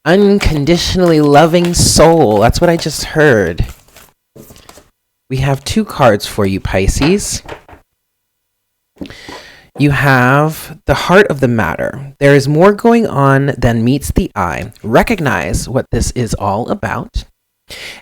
Unconditionally loving soul. That's what I just heard. We have 2 cards for you, Pisces. You have the heart of the matter. There is more going on than meets the eye. Recognize what this is all about.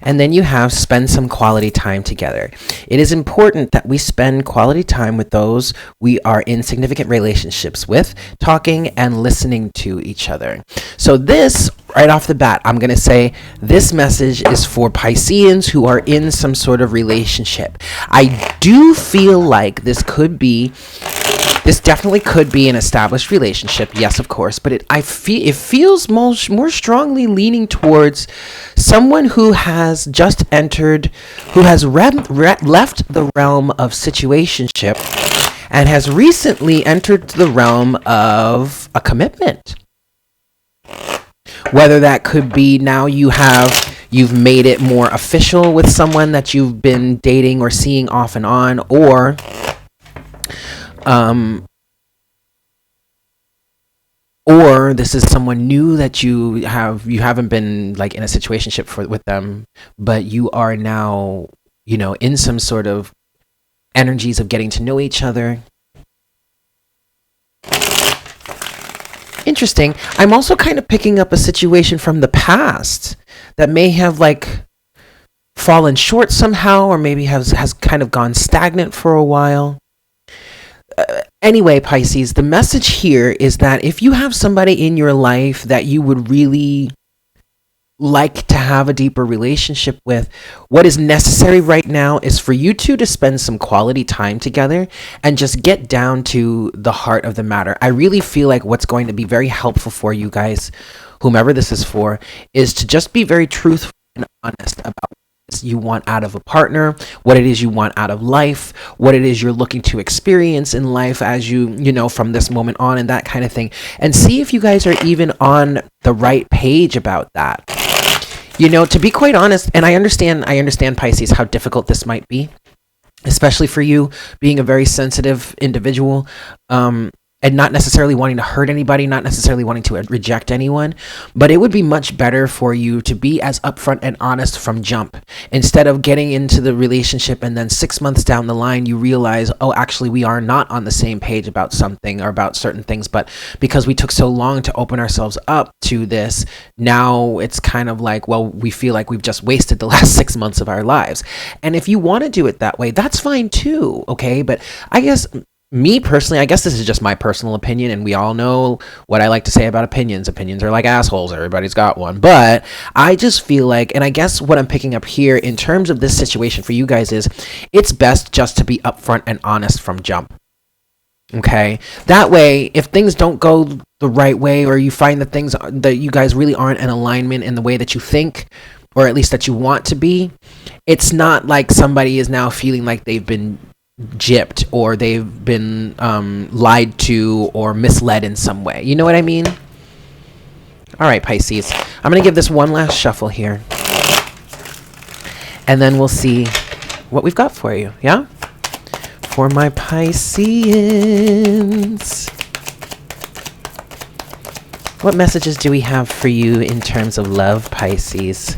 And then you have spend some quality time together. It is important that we spend quality time with those we are in significant relationships with, talking and listening to each other. So this, right off the bat, I'm going to say this message is for Pisceans who are in some sort of relationship. I do feel like this definitely could be an established relationship, yes, of course, but it feels more strongly leaning towards someone who has just entered, who has left the realm of situationship and has recently entered the realm of a commitment. Whether that could be now you've made it more official with someone that you've been dating or seeing off and on, or or this is someone new that you haven't been like in a situationship with them, but you are now, in some sort of energies of getting to know each other. Interesting. I'm also kind of picking up a situation from the past that may have like fallen short somehow, or maybe has kind of gone stagnant for a while. Anyway, Pisces, the message here is that if you have somebody in your life that you would really like to have a deeper relationship with, what is necessary right now is for you two to spend some quality time together and just get down to the heart of the matter. I really feel like what's going to be very helpful for you guys, whomever this is for, is to just be very truthful and honest about what you want out of a partner, what it is you want out of life, what it is you're looking to experience in life as you know, from this moment on, and that kind of thing. And see if you guys are even on the right page about that. You know, to be quite honest, and I understand Pisces, how difficult this might be, especially for you being a very sensitive individual, and not necessarily wanting to hurt anybody, not necessarily wanting to reject anyone, but it would be much better for you to be as upfront and honest from jump, instead of getting into the relationship and then 6 months down the line you realize, oh, actually we are not on the same page about something or about certain things, but because we took so long to open ourselves up to this, now it's kind of like, well, we feel like we've just wasted the last 6 months of our lives. And if you want to do it that way, that's fine too, okay? But I guess me personally, I guess this is just my personal opinion, and we all know what I like to say about opinions. Opinions are like assholes. Everybody's got one. But I just feel like, and I guess what I'm picking up here in terms of this situation for you guys is, it's best just to be upfront and honest from jump. Okay? That way, if things don't go the right way, or you find that things that you guys really aren't in alignment in the way that you think, or at least that you want to be, it's not like somebody is now feeling like they've been gypped, or they've been lied to or misled in some way. You know what I mean? All right, Pisces. I'm going to give this one last shuffle here, and then we'll see what we've got for you. Yeah? For my Pisceans. What messages do we have for you in terms of love, Pisces?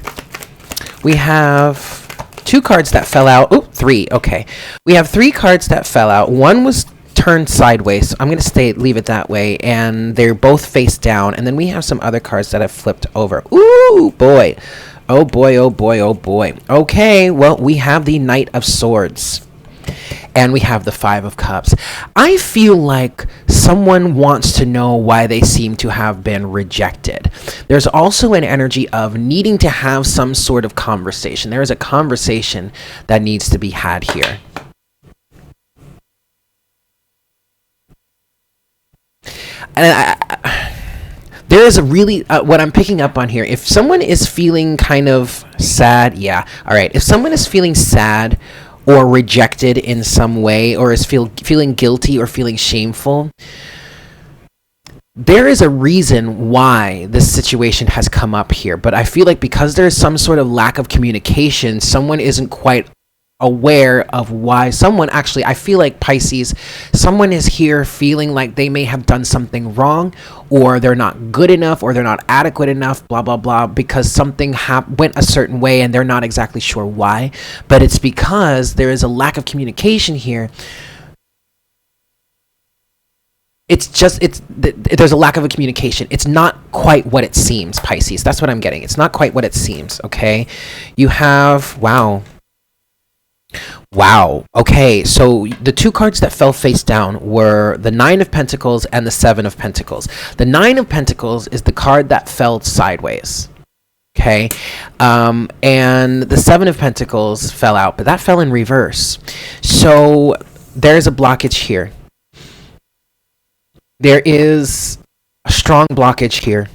We have 2 cards that fell out. Oh, 3. Okay. We have 3 cards that fell out. One was turned sideways, so I'm going to leave it that way. And they're both face down. And then we have some other cards that have flipped over. Ooh, boy. Oh, boy, oh, boy, oh, boy. Okay, well, we have the Knight of Swords. And we have the 5 of Cups. I feel like someone wants to know why they seem to have been rejected. There's also an energy of needing to have some sort of conversation. There is a conversation that needs to be had here. And there is a really, what I'm picking up on here, if someone is feeling kind of sad, yeah, all right. If someone is feeling sad or rejected in some way, or is feeling guilty or feeling shameful, there is a reason why this situation has come up here. But I feel like because there's some sort of lack of communication, someone isn't quite aware of why. I feel like Pisces, someone is here feeling like they may have done something wrong, or they're not good enough, or they're not adequate enough, blah, blah, blah, because something went a certain way and they're not exactly sure why. But it's because there is a lack of communication here. There's a lack of a communication. It's not quite what it seems, Pisces. That's what I'm getting. It's not quite what it seems, okay? You have, wow. Okay, so the 2 cards that fell face down were the 9 of Pentacles and the 7 of Pentacles. The 9 of Pentacles is the card that fell sideways. Okay, and the 7 of Pentacles fell out, but that fell in reverse. So there's a blockage here. There is a strong blockage here.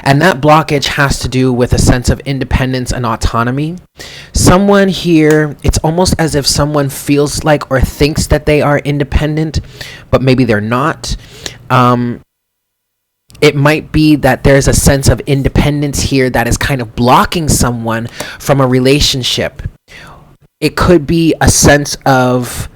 And that blockage has to do with a sense of independence and autonomy. Someone here, it's almost as if someone feels like or thinks that they are independent, but maybe they're not. It might be that there's a sense of independence here that is kind of blocking someone from a relationship. It could be a sense of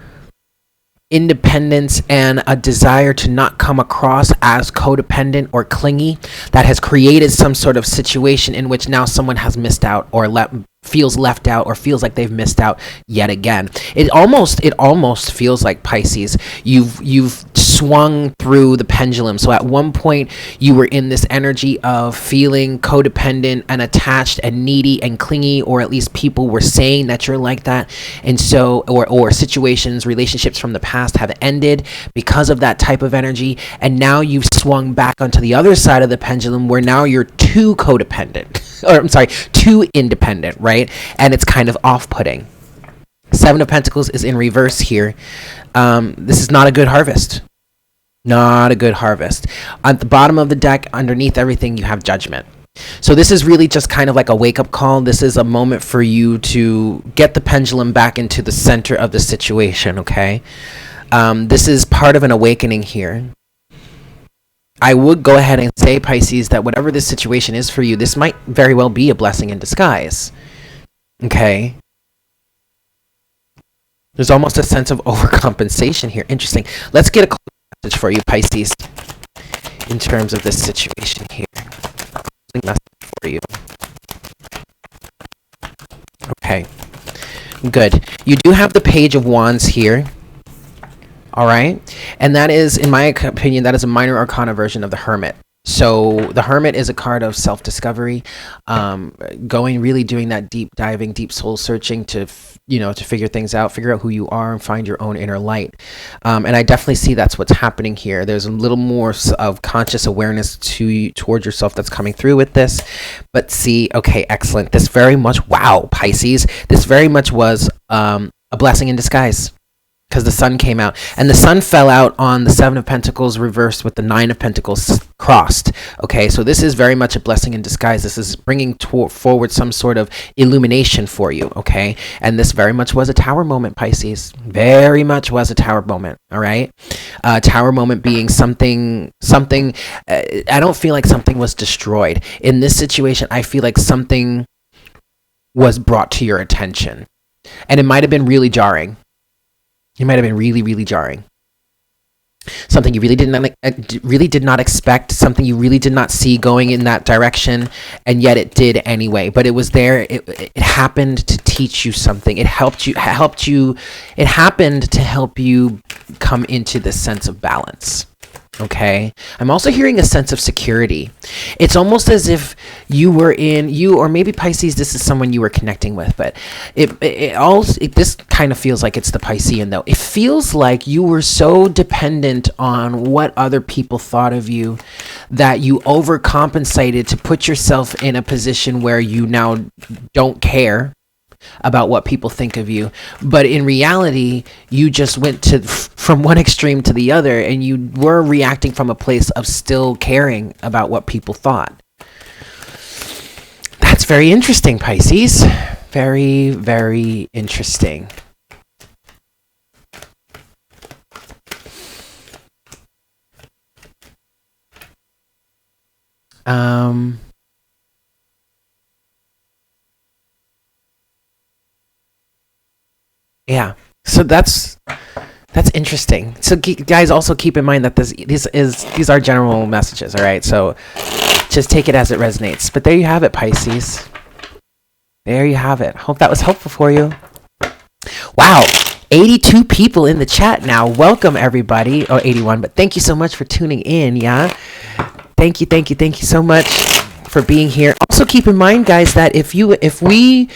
independence and a desire to not come across as codependent or clingy that has created some sort of situation in which now someone has missed out, or feels left out, or feels like they've missed out yet again. It almost feels like, Pisces, you've swung through the pendulum. So at one point you were in this energy of feeling codependent and attached and needy and clingy, or at least people were saying that you're like that, and so or situations, relationships from the past have ended because of that type of energy, and now you've swung back onto the other side of the pendulum where now you're too codependent or I'm sorry, too independent, right? And it's kind of off-putting. 7 of Pentacles is in reverse here. This is not a good harvest. Not a good harvest. At the bottom of the deck, underneath everything, you have Judgment. So this is really just kind of like a wake-up call. This is a moment for you to get the pendulum back into the center of the situation, okay? This is part of an awakening here. I would go ahead and say, Pisces, that whatever this situation is for you, this might very well be a blessing in disguise, okay? There's almost a sense of overcompensation here. Interesting. Let's get a closing message for you, Pisces, in terms of this situation here. Closing message for you. Okay. Good. You do have the Page of Wands here. All right. And that is, in my opinion, that is a minor arcana version of the Hermit. So the Hermit is a card of self-discovery, really doing that deep diving, deep soul searching to figure things out, figure out who you are and find your own inner light. And I definitely see that's what's happening here. There's a little more of conscious awareness towards yourself that's coming through with this. But see, okay, excellent. This very much, wow, Pisces, this very much was a blessing in disguise. Because the sun came out, and the sun fell out on the Seven of Pentacles reversed with the Nine of Pentacles crossed. Okay, so this is very much a blessing in disguise. This is bringing forward some sort of illumination for you. Okay, and this very much was a Tower moment, Pisces. Very much was a Tower moment. All right, Tower moment being something. I don't feel like something was destroyed in this situation. I feel like something was brought to your attention, and it might have been really jarring. It might have been really, really jarring. Something you really did not expect, something you really did not see going in that direction, and yet it did anyway. But it was there. It happened to teach you something. It happened to help you come into this sense of balance. Okay. I'm also hearing a sense of security. It's almost as if or maybe Pisces, this is someone you were connecting with, but this kind of feels like it's the Piscean though. It feels like you were so dependent on what other people thought of you that you overcompensated to put yourself in a position where you now don't care about what people think of you, but in reality you just went from one extreme to the other, and you were reacting from a place of still caring about what people thought. That's very interesting, Pisces. Very, very interesting. Yeah, so that's interesting. So guys, also keep in mind that these are general messages, all right? So just take it as it resonates. But there you have it, Pisces. There you have it. Hope that was helpful for you. Wow, 82 people in the chat now. Welcome everybody. Oh, 81, but thank you so much for tuning in, yeah? Thank you so much for being here. Also keep in mind, guys, that if we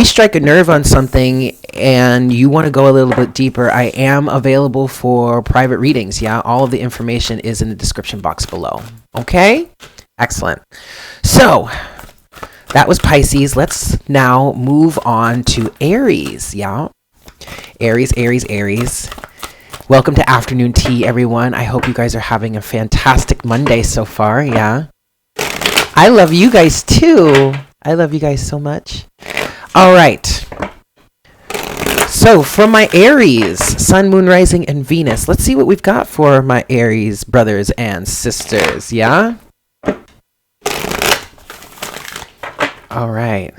strike a nerve on something and you want to go a little bit deeper, I am available for private readings. Yeah, all of the information is in the description box below. Okay, excellent. So that was Pisces. Let's now move on to Aries. Yeah, Aries. Welcome to afternoon tea, everyone. I hope you guys are having a fantastic Monday so far. Yeah, I love you guys too. I love you guys so much. All right. So for my Aries, Sun, Moon, Rising, and Venus, let's see what we've got for my Aries brothers and sisters. Yeah? All right.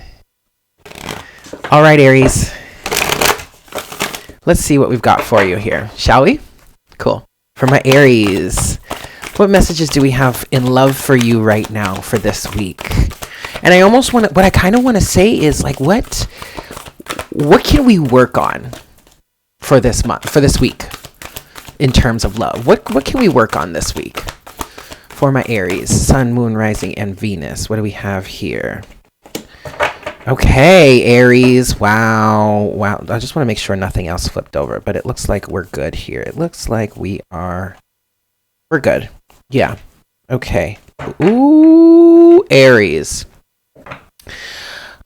All right, Aries. Let's see what we've got for you here, shall we? Cool. For my Aries, what messages do we have in love for you right now for this week? And what I kind of want to say is, like, what can we work on for this month, for this week, in terms of love? What can we work on this week for my Aries, Sun, Moon, Rising, and Venus? What do we have here? Okay, Aries. Wow. I just want to make sure nothing else flipped over, but it looks like we're good here. It looks like we're good. Yeah. Okay. Ooh, Aries.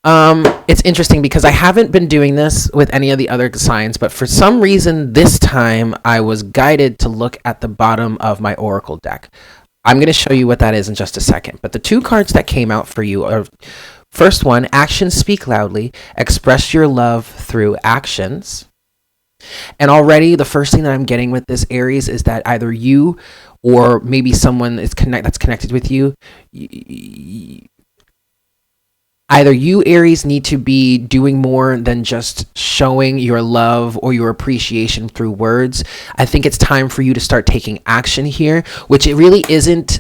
It's interesting because I haven't been doing this with any of the other signs, but for some reason this time I was guided to look at the bottom of my oracle deck. I'm going to show you what that is in just a second. But the two cards that came out for you are, first one, actions speak loudly. Express your love through actions. And already the first thing that I'm getting with this, Aries, is that either you or maybe someone is that's connected with you, either you, Aries, need to be doing more than just showing your love or your appreciation through words. I think it's time for you to start taking action here, which it really isn't,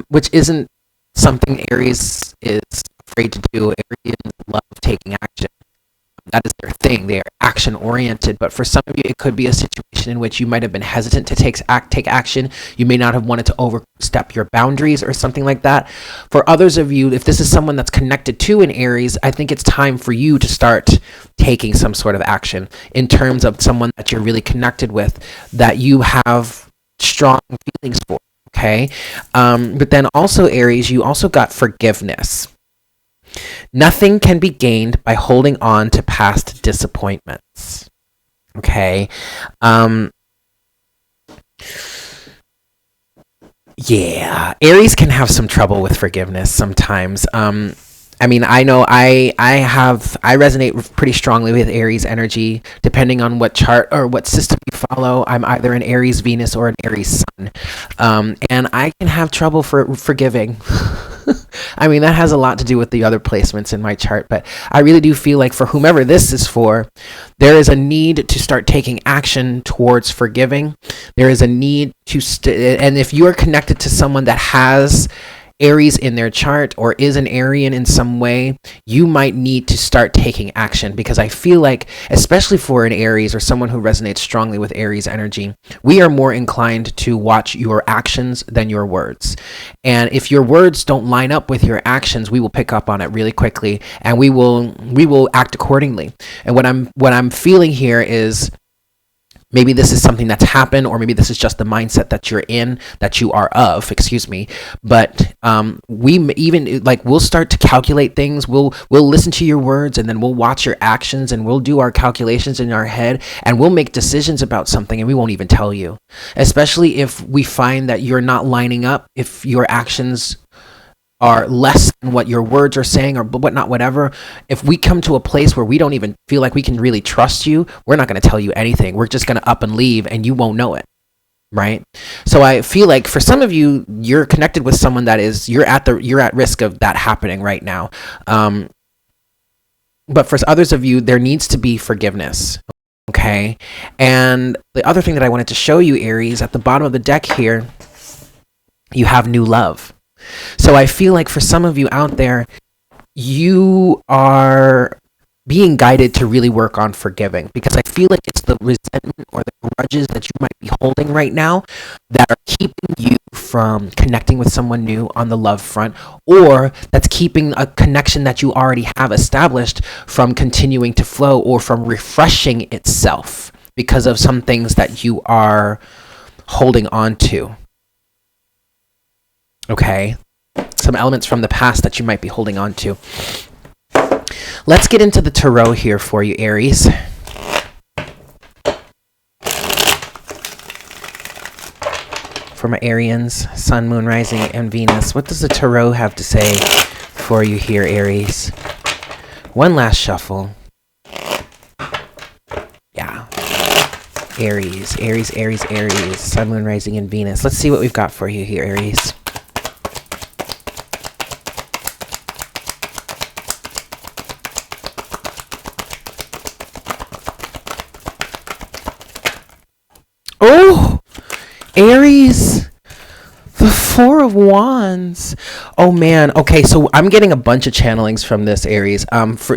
which isn't something Aries is afraid to do. Aries love taking action. That is their thing. They are action oriented. But for some of you, it could be a situation in which you might have been hesitant to take action. You may not have wanted to overstep your boundaries or something like that. For others of you, if this is someone that's connected to an Aries, I think it's time for you to start taking some sort of action in terms of someone that you're really connected with, that you have strong feelings for. Okay. But then also, Aries, you also got forgiveness. Nothing can be gained by holding on to past disappointments. Okay. Yeah, Aries can have some trouble with forgiveness sometimes. I mean, I know I resonate pretty strongly with Aries energy. Depending on what chart or what system you follow, I'm either an Aries Venus or an Aries Sun, and I can have trouble for forgiving. I mean, that has a lot to do with the other placements in my chart, but I really do feel like for whomever this is for, there is a need to start taking action towards forgiving. There is a need to, and if you are connected to someone that has Aries in their chart or is an Arian in some way, you might need to start taking action, because I feel like, especially for an Aries or someone who resonates strongly with Aries energy, we are more inclined to watch your actions than your words. And if your words don't line up with your actions, we will pick up on it really quickly, and we will act accordingly. And what I'm feeling here is, maybe this is something that's happened, or maybe this is just the mindset that you're in, that you are of, excuse me. But we'll start to calculate things. We'll listen to your words, and then we'll watch your actions, and we'll do our calculations in our head, and we'll make decisions about something, and we won't even tell you. Especially if we find that you're not lining up, if your actions are less than what your words are saying, or whatnot, whatever. If we come to a place where we don't even feel like we can really trust you, we're not going to tell you anything. We're just going to up and leave, and you won't know it, right? So I feel like for some of you, you're connected with someone that is, you're at risk of that happening right now. But for others of you, there needs to be forgiveness. Okay. And the other thing that I wanted to show you, Aries, at the bottom of the deck here, you have new love. So I feel like for some of you out there, you are being guided to really work on forgiving, because I feel like it's the resentment or the grudges that you might be holding right now that are keeping you from connecting with someone new on the love front, or that's keeping a connection that you already have established from continuing to flow, or from refreshing itself because of some things that you are holding on to. Okay, some elements from the past that you might be holding on to. Let's get into the tarot here for you, Aries. For my Arians, Sun, Moon, Rising, and Venus, what does the tarot have to say for you here, Aries? One last shuffle. Yeah. Aries, Aries, Aries, Aries, Sun, Moon, Rising, and Venus. Let's see what we've got for you here, Aries. Oh, Aries, the Four of Wands. Oh man. Okay, so I'm getting a bunch of channelings from this, Aries.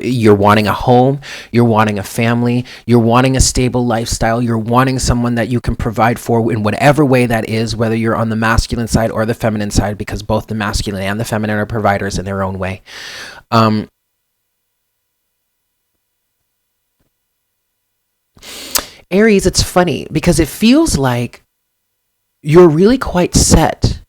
You're wanting a home, you're wanting a family, you're wanting a stable lifestyle, you're wanting someone that you can provide for in whatever way that is, whether you're on the masculine side or the feminine side, because both the masculine and the feminine are providers in their own way. Aries, it's funny because it feels like you're really quite set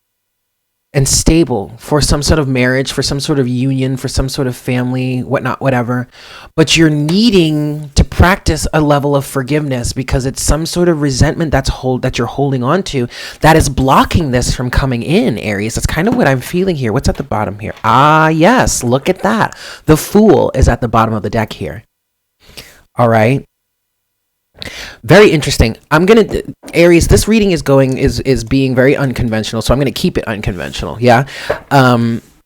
and stable for some sort of marriage, for some sort of union, for some sort of family, whatnot, whatever. But you're needing to practice a level of forgiveness, because it's some sort of resentment that you're holding on to that is blocking this from coming in, Aries. That's kind of what I'm feeling here. What's at the bottom here? Ah, yes, look at that. The Fool is at the bottom of the deck here. All right. Very interesting. Aries, this reading is being very unconventional, so I'm gonna keep it unconventional. Yeah.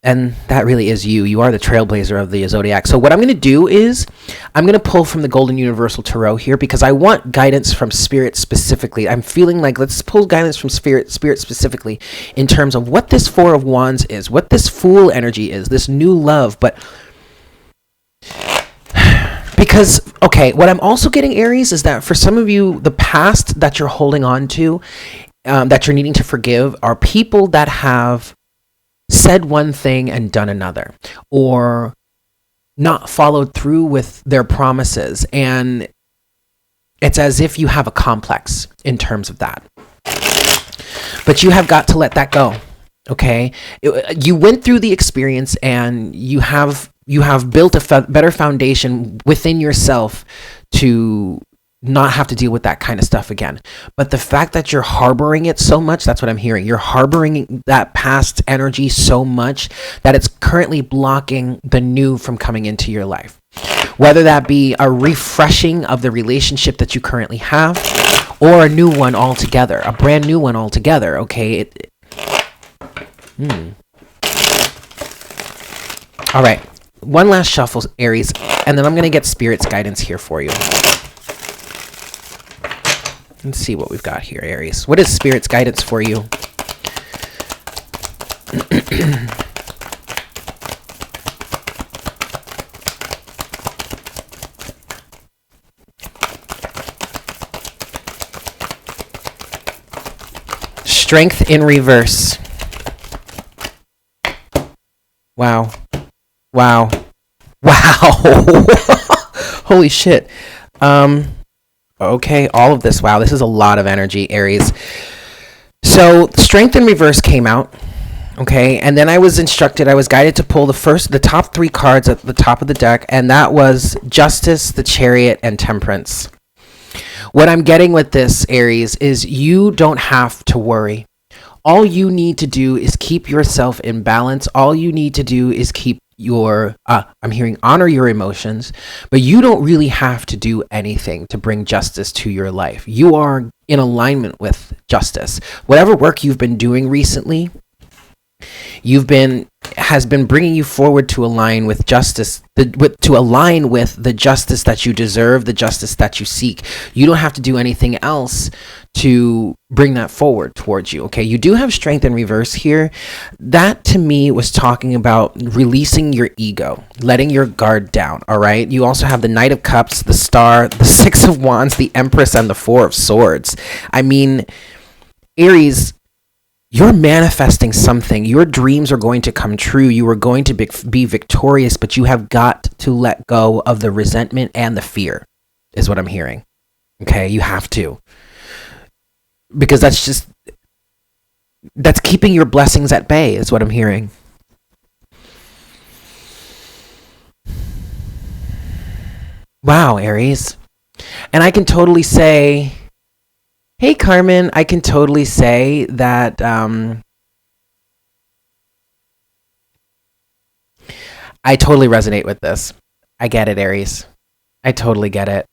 And that really is you. You are the trailblazer of the Zodiac. So what I'm going to do is I'm going to pull from the Golden Universal Tarot here, because I want guidance from Spirit specifically. I'm feeling like let's pull guidance from Spirit specifically in terms of what this Four of Wands is, what this Fool energy is, this new love. But because, okay, what I'm also getting, Aries, is that for some of you, the past that you're holding on to, that you're needing to forgive, are people that have said one thing and done another, or not followed through with their promises, and it's as if you have a complex in terms of that. But you have got to let that go. Okay, you went through the experience, and you have built a better foundation within yourself to not have to deal with that kind of stuff again. But the fact that you're harboring it so much, that's what I'm hearing. You're harboring that past energy so much that it's currently blocking the new from coming into your life. Whether that be a refreshing of the relationship that you currently have, or a new one altogether, a brand new one altogether. Okay. All right. One last shuffle, Aries, and then I'm going to get Spirit's guidance here for you. Let's see what we've got here, Aries. What is Spirit's guidance for you? Strength in reverse. Wow. Wow. Wow. Holy shit. Okay, all of this. Wow, this is a lot of energy, Aries. So, Strength in reverse came out. Okay, and then I was guided to pull the top 3 cards at the top of the deck, and that was Justice, the Chariot, and Temperance. What I'm getting with this, Aries, is you don't have to worry. All you need to do is keep yourself in balance. All you need to do is keep honor your emotions, but you don't really have to do anything to bring justice to your life. You are in alignment with justice. Whatever work you've been doing recently, has been bringing you forward to align with justice, to align with the justice that you deserve, the justice that you seek. You don't have to do anything else to bring that forward towards you. Okay, you do have Strength in reverse here. That to me was talking about releasing your ego, letting your guard down. All right, you also have the Knight of Cups, the Star, the Six of Wands, the Empress, and the Four of Swords. I mean, Aries, you're manifesting something. Your dreams are going to come true. You are going to be victorious, but you have got to let go of the resentment and the fear, is what I'm hearing. Okay, you have to. Because that's keeping your blessings at bay, is what I'm hearing. Wow, Aries. And I can totally say, hey, Carmen, I can totally say that I totally resonate with this. I get it, Aries. I totally get it.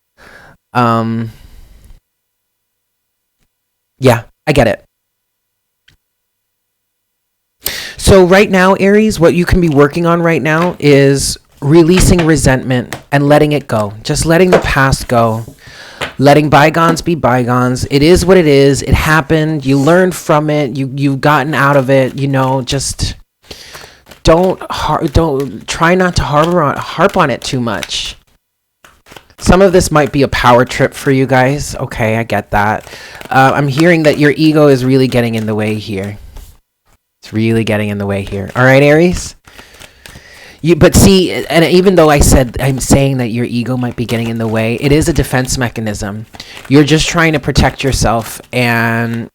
Yeah, I get it. So right now, Aries, what you can be working on right now is releasing resentment and letting it go. Just letting the past go. Letting bygones be bygones. It is what it is. It happened. You learned from it. You've gotten out of it. Just don't try not to harp on it too much. Some of this might be a power trip for you guys. Okay, I get that. I'm hearing that your ego is really getting in the way here. It's really getting in the way here. All right, Aries? But see, and even though I'm saying that your ego might be getting in the way, it is a defense mechanism. You're just trying to protect yourself and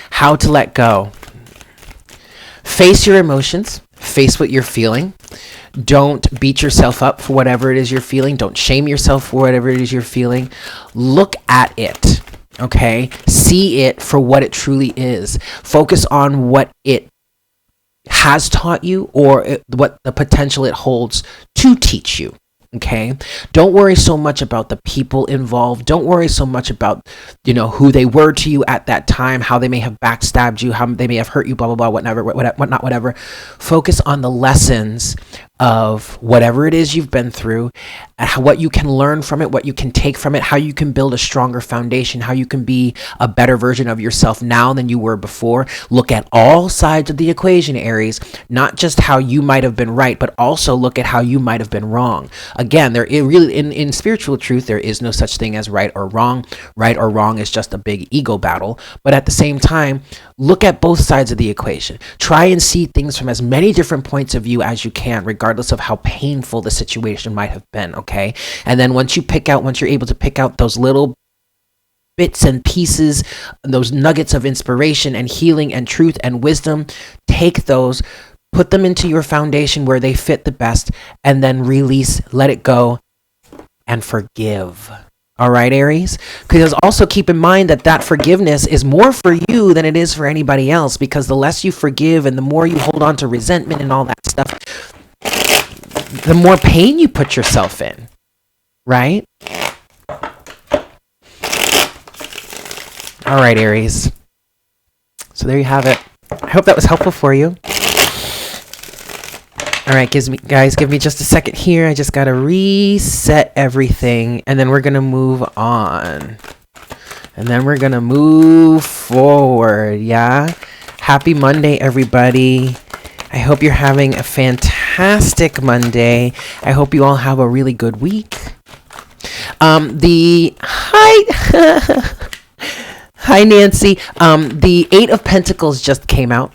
how to let go. Face your emotions. Face what you're feeling. Don't beat yourself up for whatever it is you're feeling. Don't shame yourself for whatever it is you're feeling. Look at it, okay? See it for what it truly is. Focus on what it has taught you, or what the potential it holds to teach you. Okay. Don't worry so much about the people involved. Don't worry so much about, who they were to you at that time, how they may have backstabbed you, how they may have hurt you, blah, blah, blah, whatever. Focus on the lessons of whatever it is you've been through, and what you can learn from it, what you can take from it, how you can build a stronger foundation, how you can be a better version of yourself now than you were before. Look at all sides of the equation, Aries, not just how you might have been right, but also look at how you might have been wrong. Again, in spiritual truth, there is no such thing as right or wrong. Right or wrong is just a big ego battle. But at the same time, look at both sides of the equation. Try and see things from as many different points of view as you can, regardless of how painful the situation might have been, okay? And then once you're able to pick out those little bits and pieces, those nuggets of inspiration and healing and truth and wisdom, take those, put them into your foundation where they fit the best, and then release, let it go, and forgive. All right, Aries? Because also keep in mind that forgiveness is more for you than it is for anybody else, because the less you forgive and the more you hold on to resentment and all that stuff, the more pain you put yourself in, right? All right, Aries. So there you have it. I hope that was helpful for you. All right, guys, give me just a second here. I just got to reset everything, and then we're going to move on. And then we're going to move forward, yeah? Happy Monday, everybody. I hope you're having a fantastic Monday. I hope you all have a really good week. Hi, Nancy. The 8 of Pentacles just came out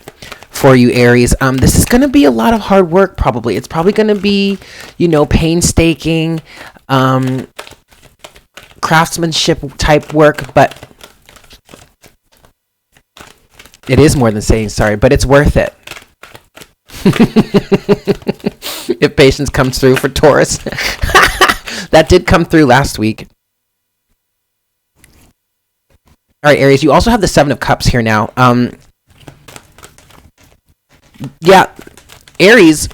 for you, Aries. This is going to be a lot of hard work, probably. It's probably going to be, painstaking, craftsmanship type work, but it is more than saying sorry, but it's worth it. If patience comes through for Taurus. That did come through last week. All right, Aries, you also have the 7 of Cups here now. Yeah, Aries,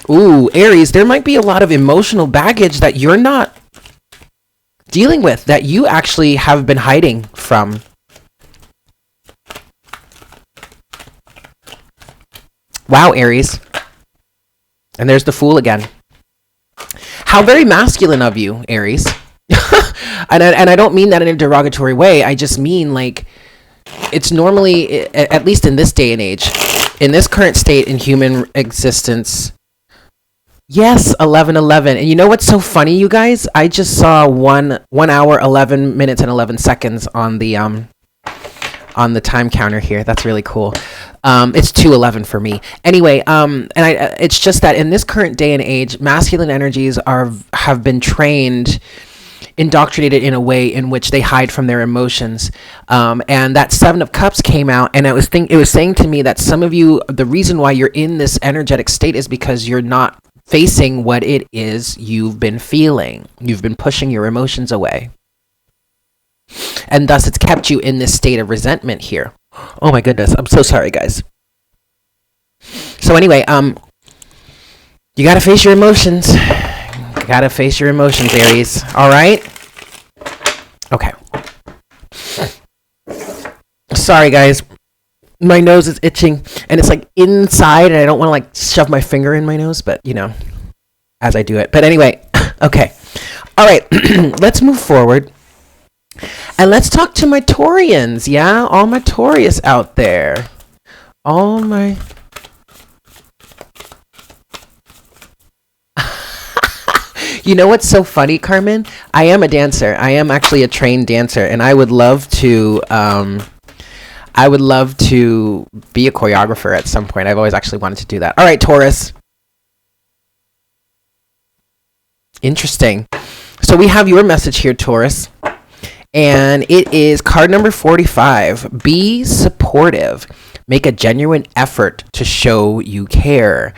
there might be a lot of emotional baggage that you're not dealing with, that you actually have been hiding from. Wow, Aries. And there's the Fool again. How very masculine of you, Aries. And I don't mean that in a derogatory way. I just mean, like, it's normally, at least in this day and age, in this current state in human existence. Yes, 11:11. And you know what's so funny, you guys? I just saw 1 hour, 11 minutes, and 11 seconds on the time counter here. That's really cool. It's 2:11 for me. Anyway, it's just that in this current day and age, masculine energies have been indoctrinated in a way in which they hide from their emotions. And that 7 of Cups came out, and it was saying to me that some of you, the reason why you're in this energetic state is because you're not facing what it is you've been feeling. You've been pushing your emotions away. And thus it's kept you in this state of resentment here. Oh my goodness, I'm so sorry, guys. So anyway, you gotta face your emotions. Gotta face your emotions, Aries. All right? Okay. Sorry, guys. My nose is itching, and it's like inside, and I don't want to like shove my finger in my nose, but as I do it. But anyway, okay. All right. Let's move forward. And let's talk to my Taurians, yeah? All my Taurus out there. All my... You know what's so funny, Carmen? I am a dancer. I am actually a trained dancer, and I would love to be a choreographer at some point. I've always actually wanted to do that. All right, Taurus. Interesting. So we have your message here, Taurus. And it is card number 45. Be supportive. Make a genuine effort to show you care.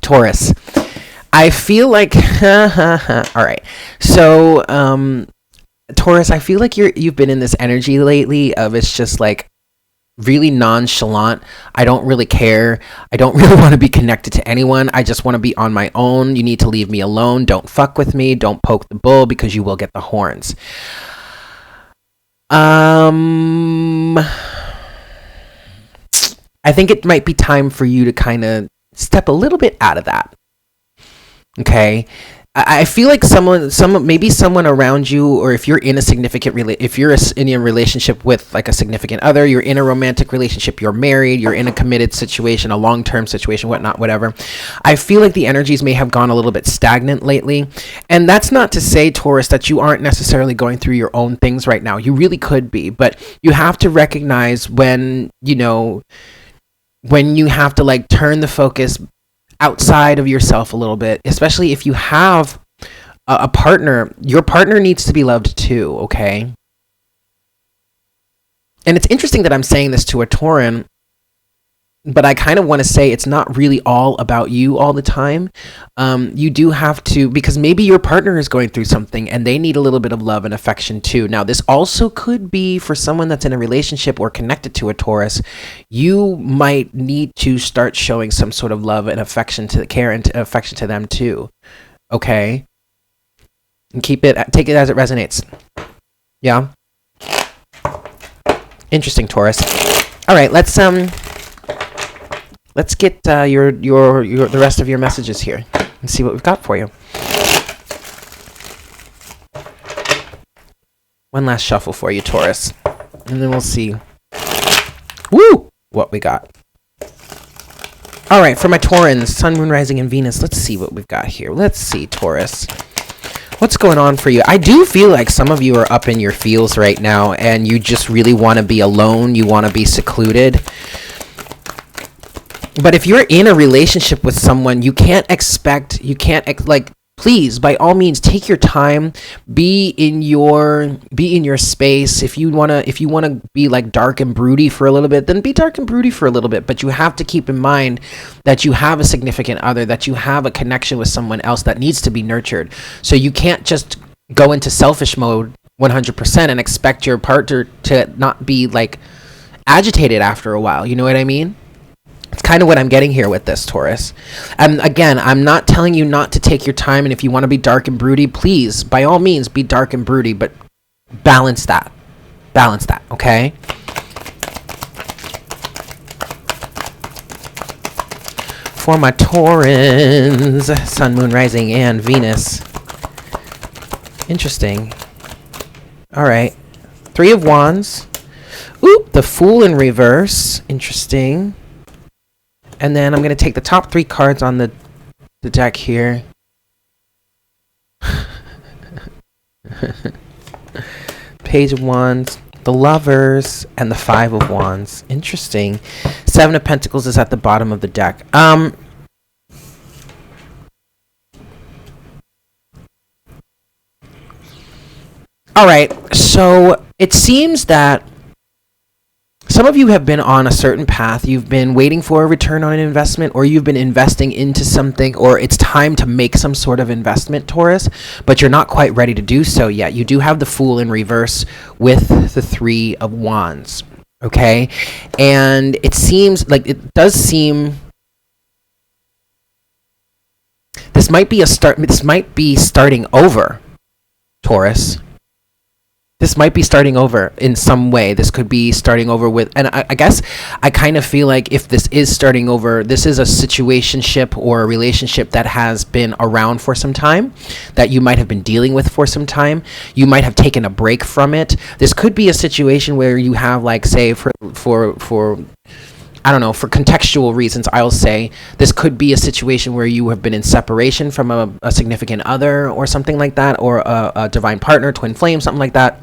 Taurus. I feel like all right. So Taurus, I feel like you've been in this energy lately of it's just like really nonchalant. I don't really care. I don't really want to be connected to anyone. I just want to be on my own. You need to leave me alone. Don't fuck with me. Don't poke the bull because you will get the horns. I think it might be time for you to kind of step a little bit out of that. Okay. I feel like maybe someone around you, or if you're in a significant in a relationship with like a significant other, you're in a romantic relationship, you're married, you're in a committed situation, a long-term situation, whatnot, whatever. I feel like the energies may have gone a little bit stagnant lately. And that's not to say, Taurus, that you aren't necessarily going through your own things right now. You really could be, but you have to recognize when you have to like turn the focus outside of yourself a little bit, especially if you have a partner. Your partner needs to be loved too, okay? And it's interesting that I'm saying this to a Tauran, but I kind of want to say it's not really all about you all the time. You do have to, because maybe your partner is going through something and they need a little bit of love and affection too. Now, this also could be for someone that's in a relationship or connected to a Taurus. You might need to start showing some sort of love and affection to care and affection to them too. Okay? And take it as it resonates. Yeah? Interesting, Taurus. All right, let's get the rest of your messages here and see what we've got for you. One last shuffle for you, Taurus, and then we'll see what we got. All right, for my Taurans, Sun, Moon, Rising, and Venus, let's see what we've got here. Let's see, Taurus. What's going on for you? I do feel like some of you are up in your feels right now, and you just really want to be alone. You want to be secluded. But if you're in a relationship with someone, please, by all means, take your time, be in your space. If you want to be like dark and broody for a little bit, then be dark and broody for a little bit. But you have to keep in mind that you have a significant other, that you have a connection with someone else that needs to be nurtured. So you can't just go into selfish mode 100% and expect your partner to not be like agitated after a while. You know what I mean? It's kind of what I'm getting here with this, Taurus. And again, I'm not telling you not to take your time, and if you want to be dark and broody, please, by all means, be dark and broody, but balance that. Balance that, okay? For my Taurans, Sun, Moon, Rising, and Venus. Interesting. All right. 3 of Wands. Oop, the Fool in reverse. Interesting. And then I'm going to take the top 3 cards on the deck here. Page of Wands, the Lovers, and the 5 of Wands. Interesting. 7 of Pentacles is at the bottom of the deck. All right. So it seems that some of you have been on a certain path. You've been waiting for a return on an investment, or you've been investing into something, or it's time to make some sort of investment, Taurus, but you're not quite ready to do so yet. You do have the Fool in reverse with the 3 of Wands, okay? And it seems like this might be starting over, Taurus. This might be starting over in some way. This could be starting over with, and I guess I kind of feel like if this is starting over, this is a situationship or a relationship that has been around for some time, that you might have been dealing with for some time. You might have taken a break from it. This could be a situation where you have, like, say, for I don't know, for contextual reasons, I'll say this could be a situation where you have been in separation from a significant other or something like that, or a divine partner, twin flame, something like that.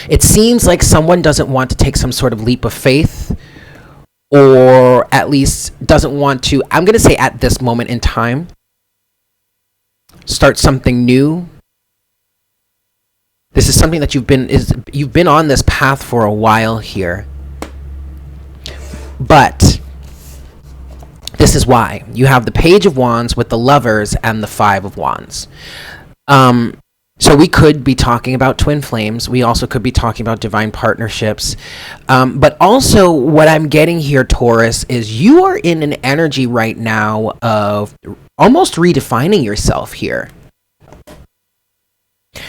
It seems like someone doesn't want to take some sort of leap of faith, or at least doesn't want to, I'm going to say at this moment in time, start something new. This is something that you've been on this path for a while here. But this is why. You have the Page of Wands with the Lovers and the Five of Wands. So we could be talking about twin flames. We also could be talking about divine partnerships. But also what I'm getting here, Taurus, is you are in an energy right now of almost redefining yourself here.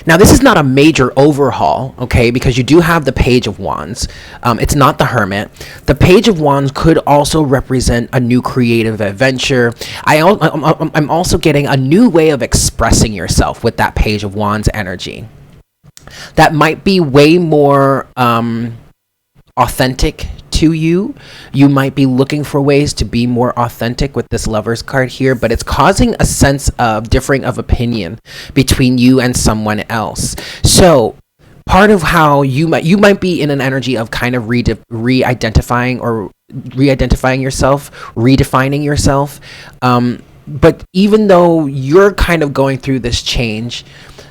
Now, this is not a major overhaul, okay, because you do have the Page of Wands. It's not the Hermit. The Page of Wands could also represent a new creative adventure. I'm also getting a new way of expressing yourself with that Page of Wands energy. That might be way more authentic to you. You might be looking for ways to be more authentic with this Lovers card here, but it's causing a sense of differing of opinion between you and someone else. So part of how you might be in an energy of kind of re-identifying yourself, redefining yourself. But even though you're kind of going through this change,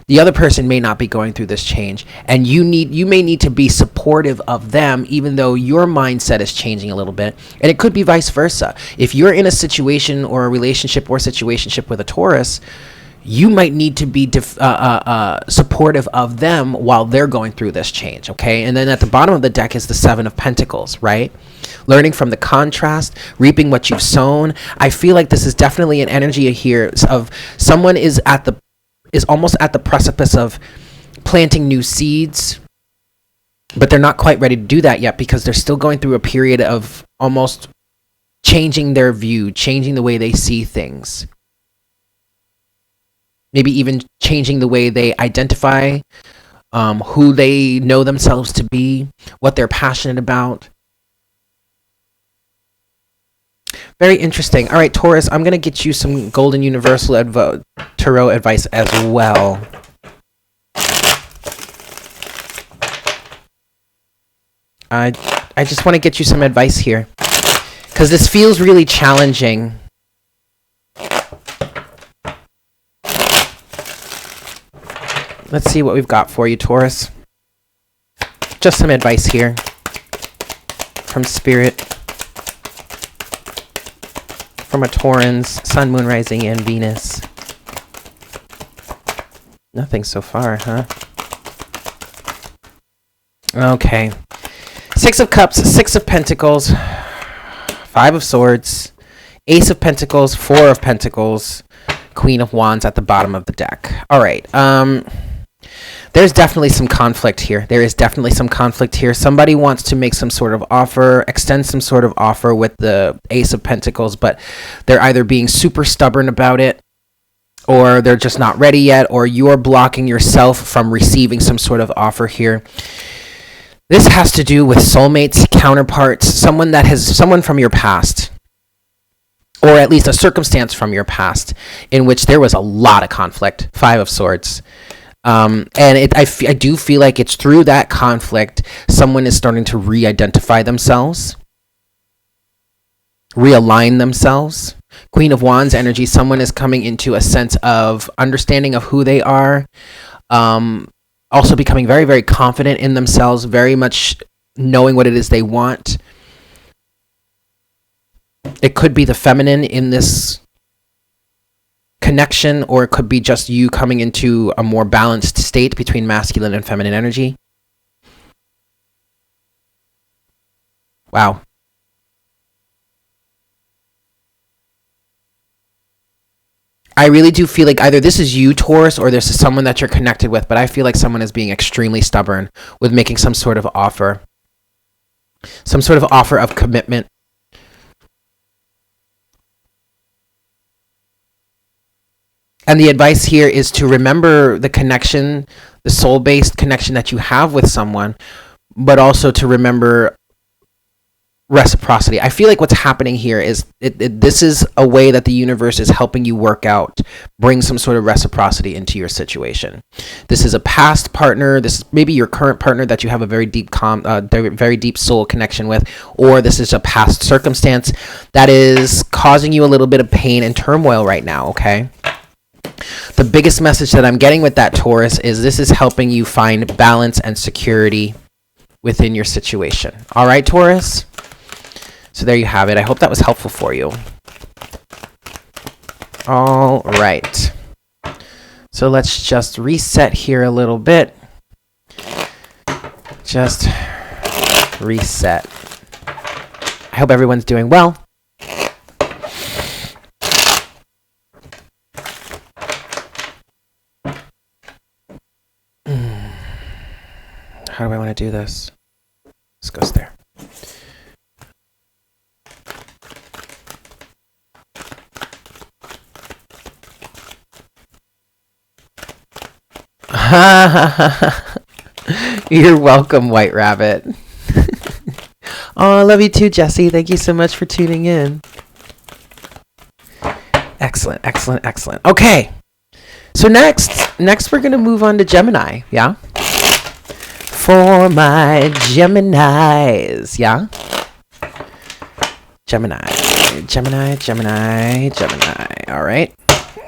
the other person may not be going through this change, and you may need to be supportive of them, even though your mindset is changing a little bit. And it could be vice versa. If you're in a situation or a relationship or situationship with a Taurus, you might need to be supportive of them while they're going through this change, okay? And then at the bottom of the deck is the Seven of Pentacles, right? Learning from the contrast, reaping what you've sown. I feel like this is definitely an energy here of someone is almost at the precipice of planting new seeds, but they're not quite ready to do that yet because they're still going through a period of almost changing their view, changing the way they see things. Maybe even changing the way they identify, who they know themselves to be, what they're passionate about. Very interesting. All right, Taurus, I'm going to get you some Golden Universal Tarot advice as well. I just want to get you some advice here because this feels really challenging. Let's see what we've got for you, Taurus. Just some advice here from Spirit. From a Taurans, Sun, Moon, Rising, and Venus. Nothing so far, huh? Okay. Six of Cups, Six of Pentacles, Five of Swords, Ace of Pentacles, Four of Pentacles, Queen of Wands at the bottom of the deck. All right. There's definitely some conflict here. There is definitely some conflict here. Somebody wants to make some sort of offer, extend some sort of offer with the Ace of Pentacles, but they're either being super stubborn about it, or they're just not ready yet, or you're blocking yourself from receiving some sort of offer here. This has to do with soulmates, counterparts, someone from your past, or at least a circumstance from your past in which there was a lot of conflict. Five of Swords. And I do feel like it's through that conflict, someone is starting to re-identify themselves, realign themselves. Queen of Wands energy, someone is coming into a sense of understanding of who they are, also becoming very, very confident in themselves, very much knowing what it is they want. It could be the feminine in this connection, or it could be just you coming into a more balanced state between masculine and feminine energy. Wow. I really do feel like either this is you, Taurus, or this is someone that you're connected with, but I feel like someone is being extremely stubborn with making some sort of offer. Some sort of offer of commitment. And the advice here is to remember the connection, the soul-based connection that you have with someone, but also to remember reciprocity. I feel like what's happening here is this is a way that the universe is helping you work out, bring some sort of reciprocity into your situation. This is a past partner. This is maybe your current partner that you have a very deep very deep soul connection with, or this is a past circumstance that is causing you a little bit of pain and turmoil right now, okay? The biggest message that I'm getting with that, Taurus, is this is helping you find balance and security within your situation. All right, Taurus? So there you have it. I hope that was helpful for you. All right. So let's just reset here a little bit. Just reset. I hope everyone's doing well. How do I want to do this? This goes there. You're welcome, White Rabbit. Oh, I love you too, Jesse. Thank you so much for tuning in. Excellent, excellent, excellent. Okay. So next we're going to move on to Gemini, yeah? For my Geminis, yeah? Gemini. All right.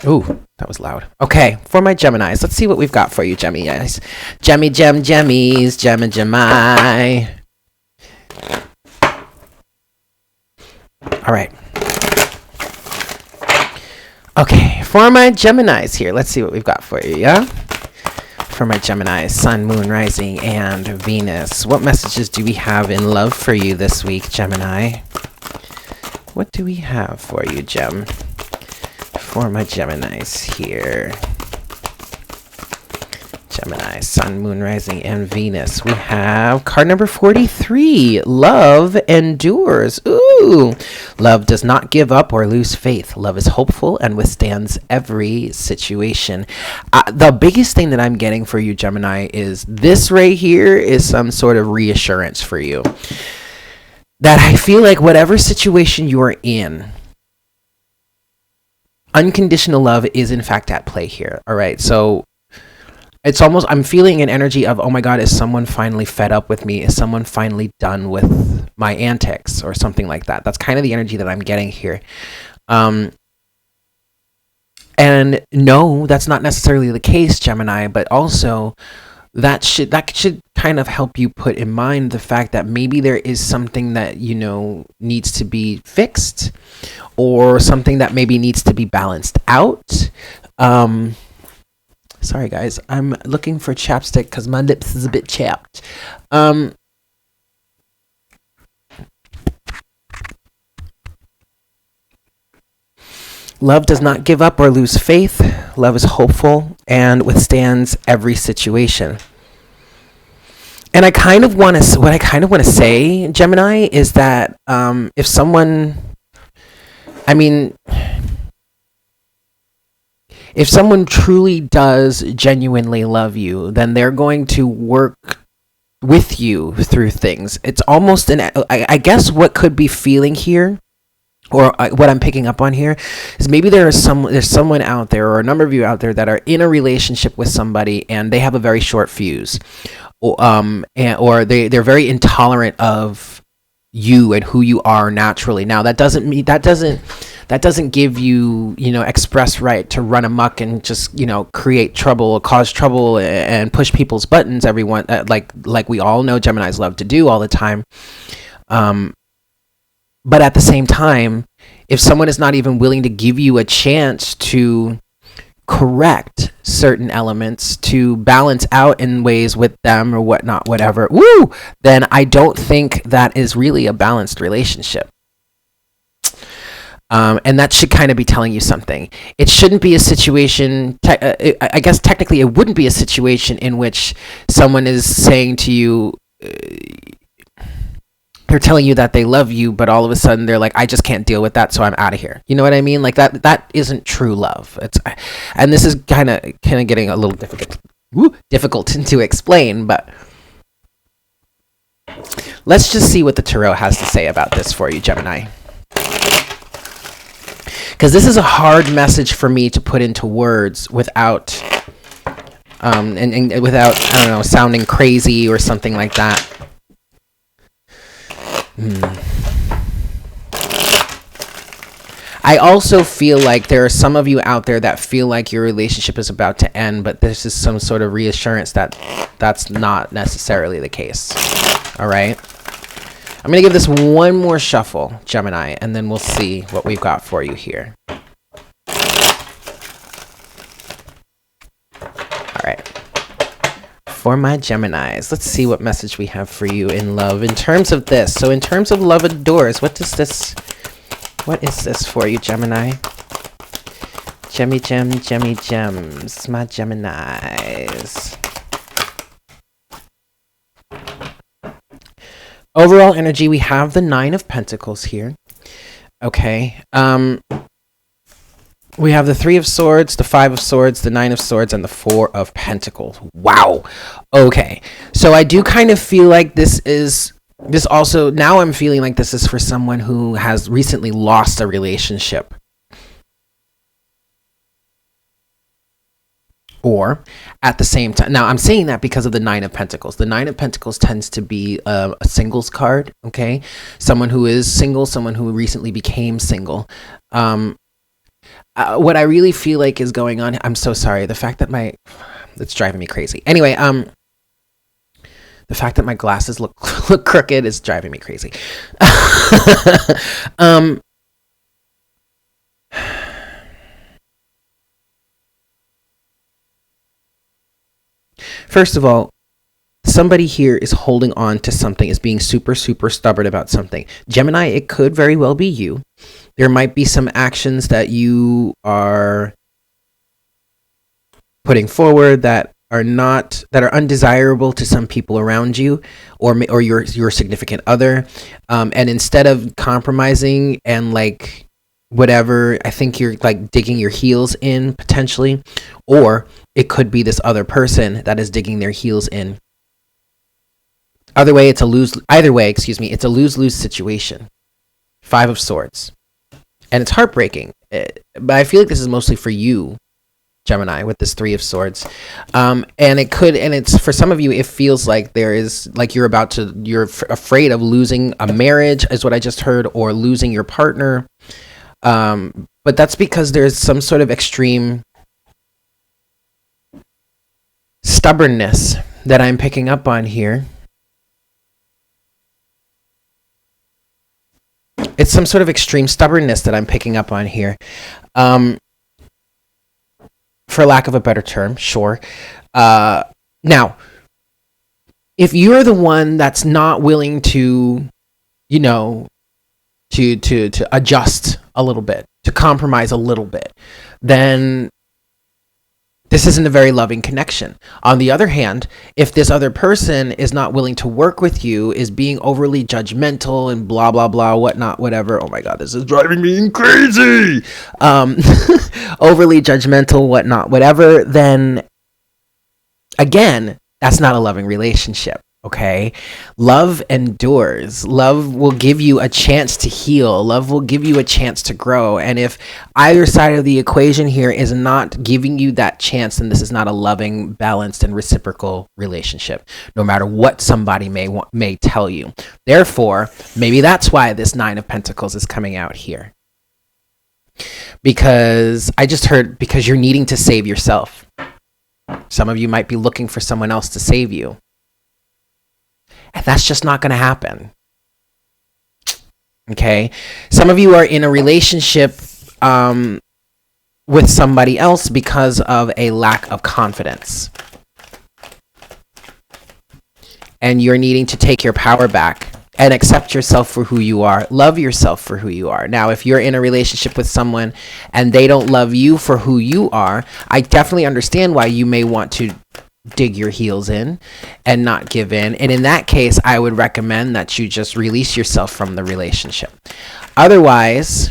Ooh, that was loud. Okay, for my Geminis, let's see what we've got for you, Geminis. Gemini. All right. Okay, for my Geminis here, let's see what we've got for you, yeah? For my Geminis, Sun, Moon, Rising, and Venus. What messages do we have in love for you this week, Gemini? What do we have for you, Gem? For my Geminis here. Gemini, Sun, Moon, Rising, and Venus. We have card number 43. Love endures. Ooh. Love does not give up or lose faith. Love is hopeful and withstands every situation. The biggest thing that I'm getting for you, Gemini, is this right here is some sort of reassurance for you. That I feel like whatever situation you are in, unconditional love is in fact at play here. All right. So it's almost, I'm feeling an energy of, oh my God, is someone finally fed up with me? Is someone finally done with my antics or something like that? That's kind of the energy that I'm getting here. And no, that's not necessarily the case, Gemini, but also that should kind of help you put in mind the fact that maybe there is something that, you know, needs to be fixed, or something that maybe needs to be balanced out. Sorry guys, I'm looking for chapstick because my lips is a bit chapped. Love does not give up or lose faith. Love is hopeful and withstands every situation. And I kind of want to say, Gemini, is that if someone, if someone truly does genuinely love you, then they're going to work with you through things. It's almost I guess what could be feeling here, or what I'm picking up on here, is maybe there's someone out there, or a number of you out there, that are in a relationship with somebody and they have a very short fuse, or they're very intolerant of you and who you are naturally. Now that doesn't give you, express right to run amok and just, create trouble or cause trouble and push people's buttons. Everyone, like we all know Geminis love to do all the time. But at the same time, if someone is not even willing to give you a chance to correct certain elements, to balance out in ways with them or whatnot, whatever, then I don't think that is really a balanced relationship. And that should kind of be telling you something. It shouldn't be a situation, I guess technically it wouldn't be a situation in which someone is saying to you, they're telling you that they love you, but all of a sudden they're like, I just can't deal with that, so I'm out of here. You know what I mean? Like that isn't true love. And this is kind of getting a little difficult to explain, but Let's just see what the Tarot has to say about this for you, Gemini. Because this is a hard message for me to put into words without, and without, I don't know, sounding crazy or something like that. I also feel like there are some of you out there that feel like your relationship is about to end, but this is some sort of reassurance that that's not necessarily the case. All right. I'm going to give this one more shuffle, Gemini, and then we'll see what we've got for you here. All right. For my Geminis, let's see what message we have for you in love in terms of this. So in terms of love adores, what is this for you, Gemini? Gems, my Geminis. Overall energy, we have the 9 of Pentacles here. Okay. We have the 3 of Swords, the 5 of Swords, the 9 of Swords, and the 4 of Pentacles. Wow. Okay. So I do kind of feel like this also, now I'm feeling like this is for someone who has recently lost a relationship. Or at the same time, now I'm saying that because of the 9 of Pentacles. The 9 of Pentacles tends to be a singles card, okay? Someone who is single, someone who recently became single. What I really feel like is going on, I'm so sorry, the fact that it's driving me crazy. Anyway, the fact that my glasses look crooked is driving me crazy. First of all, somebody here is holding on to something, is being super, super stubborn about something. Gemini, it could very well be you. There might be some actions that you are putting forward that are undesirable to some people around you, or your significant other. And instead of compromising and like whatever, I think you're like digging your heels in potentially, or it could be this other person that is digging their heels in. Either way, it's a lose-lose situation. 5 of Swords. And it's heartbreaking. But I feel like this is mostly for you, Gemini, with this 3 of Swords. And it's for some of you, it feels like you're afraid of losing a marriage, is what I just heard, or losing your partner. But that's because there's some sort of extreme stubbornness that I'm picking up on here. It's some sort of extreme stubbornness that I'm picking up on here. For lack of a better term, sure. Now, if you're the one that's not willing to, to adjust a little bit, to compromise a little bit, then this isn't a very loving connection. On the other hand, if this other person is not willing to work with you, is being overly judgmental and blah, blah, blah, whatnot, whatever. Oh my God, this is driving me crazy. Overly judgmental, whatnot, whatever. Then again, that's not a loving relationship. Okay. Love endures. Love will give you a chance to heal. Love will give you a chance to grow. And if either side of the equation here is not giving you that chance, then this is not a loving, balanced, and reciprocal relationship, no matter what somebody may tell you. Therefore, maybe that's why this 9 of Pentacles is coming out here. Because I just heard, because you're needing to save yourself. Some of you might be looking for someone else to save you. And that's just not going to happen. Okay. Some of you are in a relationship with somebody else because of a lack of confidence. And you're needing to take your power back and accept yourself for who you are. Love yourself for who you are. Now, if you're in a relationship with someone and they don't love you for who you are, I definitely understand why you may want to dig your heels in and not give in. And in that case, I would recommend that you just release yourself from the relationship. Otherwise,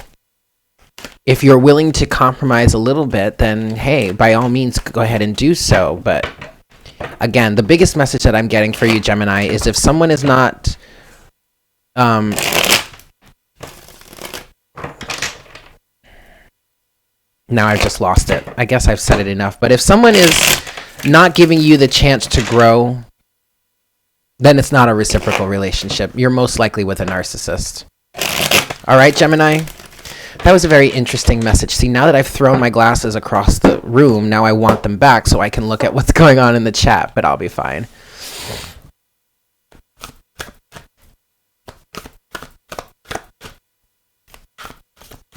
if you're willing to compromise a little bit, then hey, by all means, go ahead and do so. But Again, the biggest message that I'm getting for you, Gemini, is if someone is not now I've just lost it. I guess I've said it enough. But if someone is not giving you the chance to grow, then it's not a reciprocal relationship. You're most likely with a narcissist. All right, Gemini? That was a very interesting message. See, now that I've thrown my glasses across the room, now I want them back so I can look at what's going on in the chat, but I'll be fine.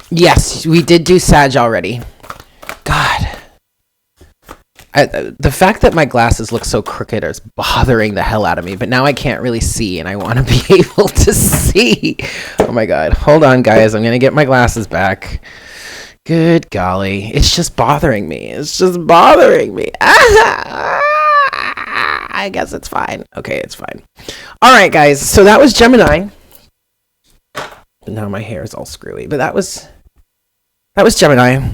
Yes, we did do Sag already. God. The fact that my glasses look so crooked is bothering the hell out of me, but now I can't really see, and I want to be able to see. Oh my God. Hold on, guys. I'm going to get my glasses back. Good golly. It's just bothering me. It's just bothering me. I guess it's fine. Okay, it's fine. All right, guys. So that was Gemini. Now my hair is all screwy, but that was Gemini.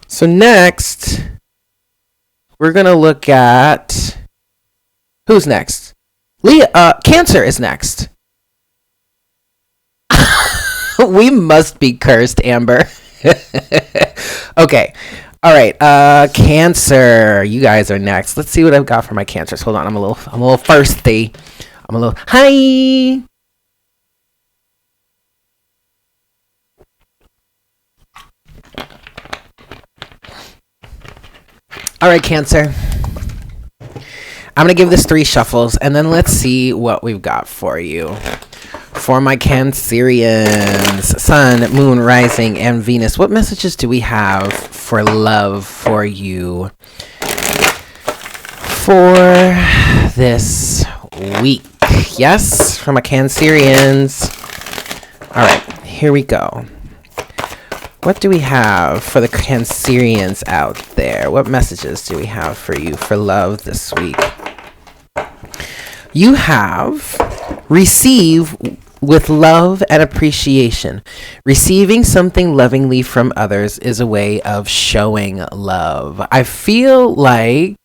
So next, we're going to look at who's next? Cancer is next. We must be cursed, Amber. Okay. All right. Cancer. You guys are next. Let's see what I've got for my Cancers. Hold on. I'm a little thirsty. Hi. All right, Cancer. I'm going to give this 3 shuffles, and then let's see what we've got for you. For my Cancerians, Sun, Moon, Rising, and Venus, what messages do we have for love for you for this week? Yes, for my Cancerians. All right, here we go. What do we have for the Cancerians out there? What messages do we have for you for love this week? You have receive with love and appreciation. Receiving something lovingly from others is a way of showing love. I feel like,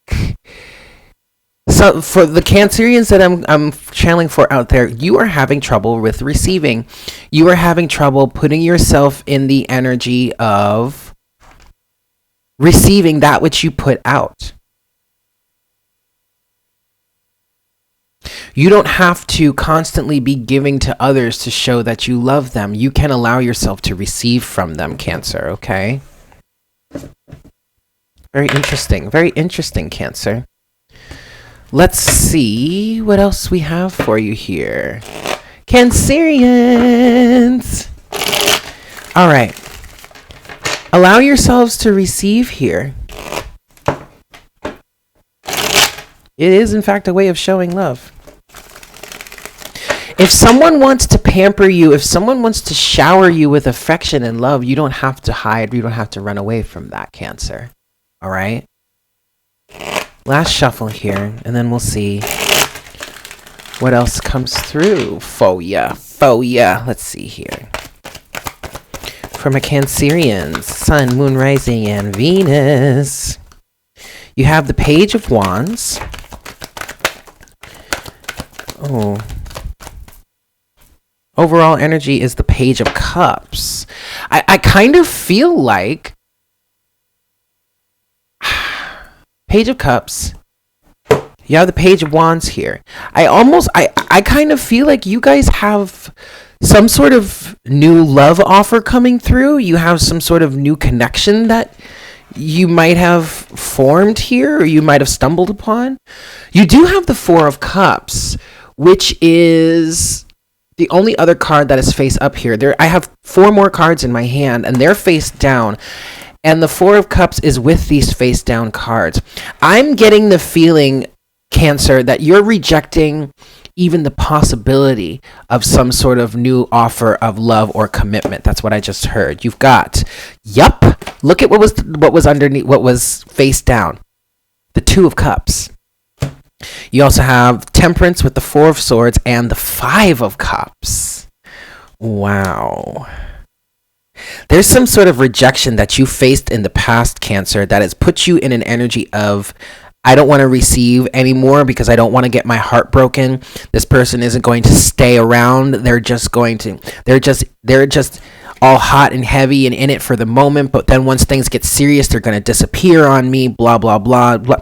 so for the Cancerians that I'm channeling for out there, you are having trouble with receiving. You are having trouble putting yourself in the energy of receiving that which you put out. You don't have to constantly be giving to others to show that you love them. You can allow yourself to receive from them, Cancer, okay? Very interesting, Cancer. Let's see what else we have for you here. Cancerians! All right. Allow yourselves to receive here. It is, in fact, a way of showing love. If someone wants to pamper you, if someone wants to shower you with affection and love, you don't have to hide. You don't have to run away from that, Cancer. All right? Last shuffle here, and then we'll see what else comes through for ya. Let's see here. For my Cancerians, Sun, Moon, Rising, and Venus, you have the Page of Wands. Oh. Overall energy is the Page of Cups. I kind of feel like Page of Cups. You have the Page of Wands here. I kind of feel like you guys have some sort of new love offer coming through. You have some sort of new connection that you might have formed here, or you might have stumbled upon. You do have the Four of Cups, which is the only other card that is face up here. I have 4 more cards in my hand, and they're face down. And the Four of Cups is with these face down cards. I'm getting the feeling, Cancer, that you're rejecting even the possibility of some sort of new offer of love or commitment. That's what I just heard. You've got, yup, look at what was underneath, what was face down. The Two of Cups. You also have Temperance with the Four of Swords and the Five of Cups. Wow. There's some sort of rejection that you faced in the past, Cancer, that has put you in an energy of I don't want to receive anymore because I don't want to get my heart broken. This person isn't going to stay around. They're just all hot and heavy and in it for the moment, but then once things get serious, they're going to disappear on me, blah, blah, blah, blah.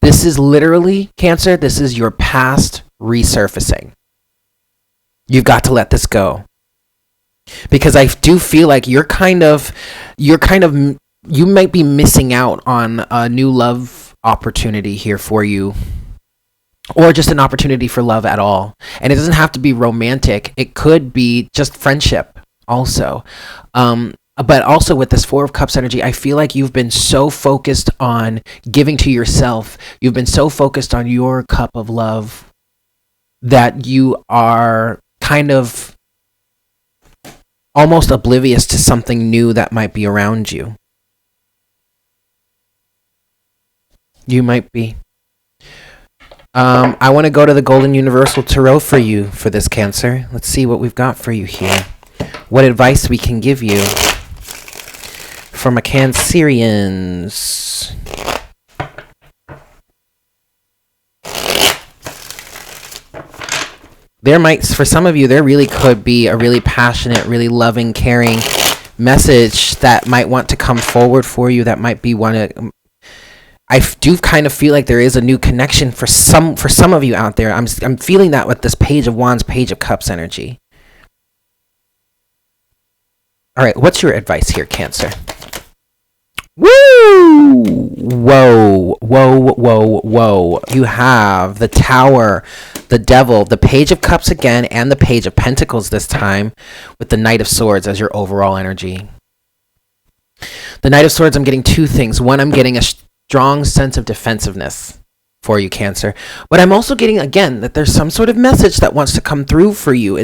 This is literally, Cancer, this is your past resurfacing. You've got to let this go. Because I do feel like you might be missing out on a new love opportunity here for you, or just an opportunity for love at all. And it doesn't have to be romantic. It could be just friendship also. But also with this Four of Cups energy, I feel like you've been so focused on giving to yourself. You've been so focused on your cup of love that you are kind of almost oblivious to something new that might be around you. You might be. I want to go to the Golden Universal Tarot for you for this, Cancer. Let's see what we've got for you here. What advice we can give you from a Cancerians. For some of you, there really could be a really passionate, really loving, caring message that might want to come forward for you. That might be I do kind of feel like there is a new connection for some of you out there. I'm feeling that with this Page of Wands, Page of Cups energy. All right, what's your advice here, Cancer? Woo! Whoa, whoa, whoa, whoa. You have the Tower, the Devil, the Page of Cups again, and the Page of Pentacles this time, with the Knight of Swords as your overall energy. The Knight of Swords, I'm getting two things. One, I'm getting a strong sense of defensiveness for you, Cancer. But I'm also getting, again, that there's some sort of message that wants to come through for you.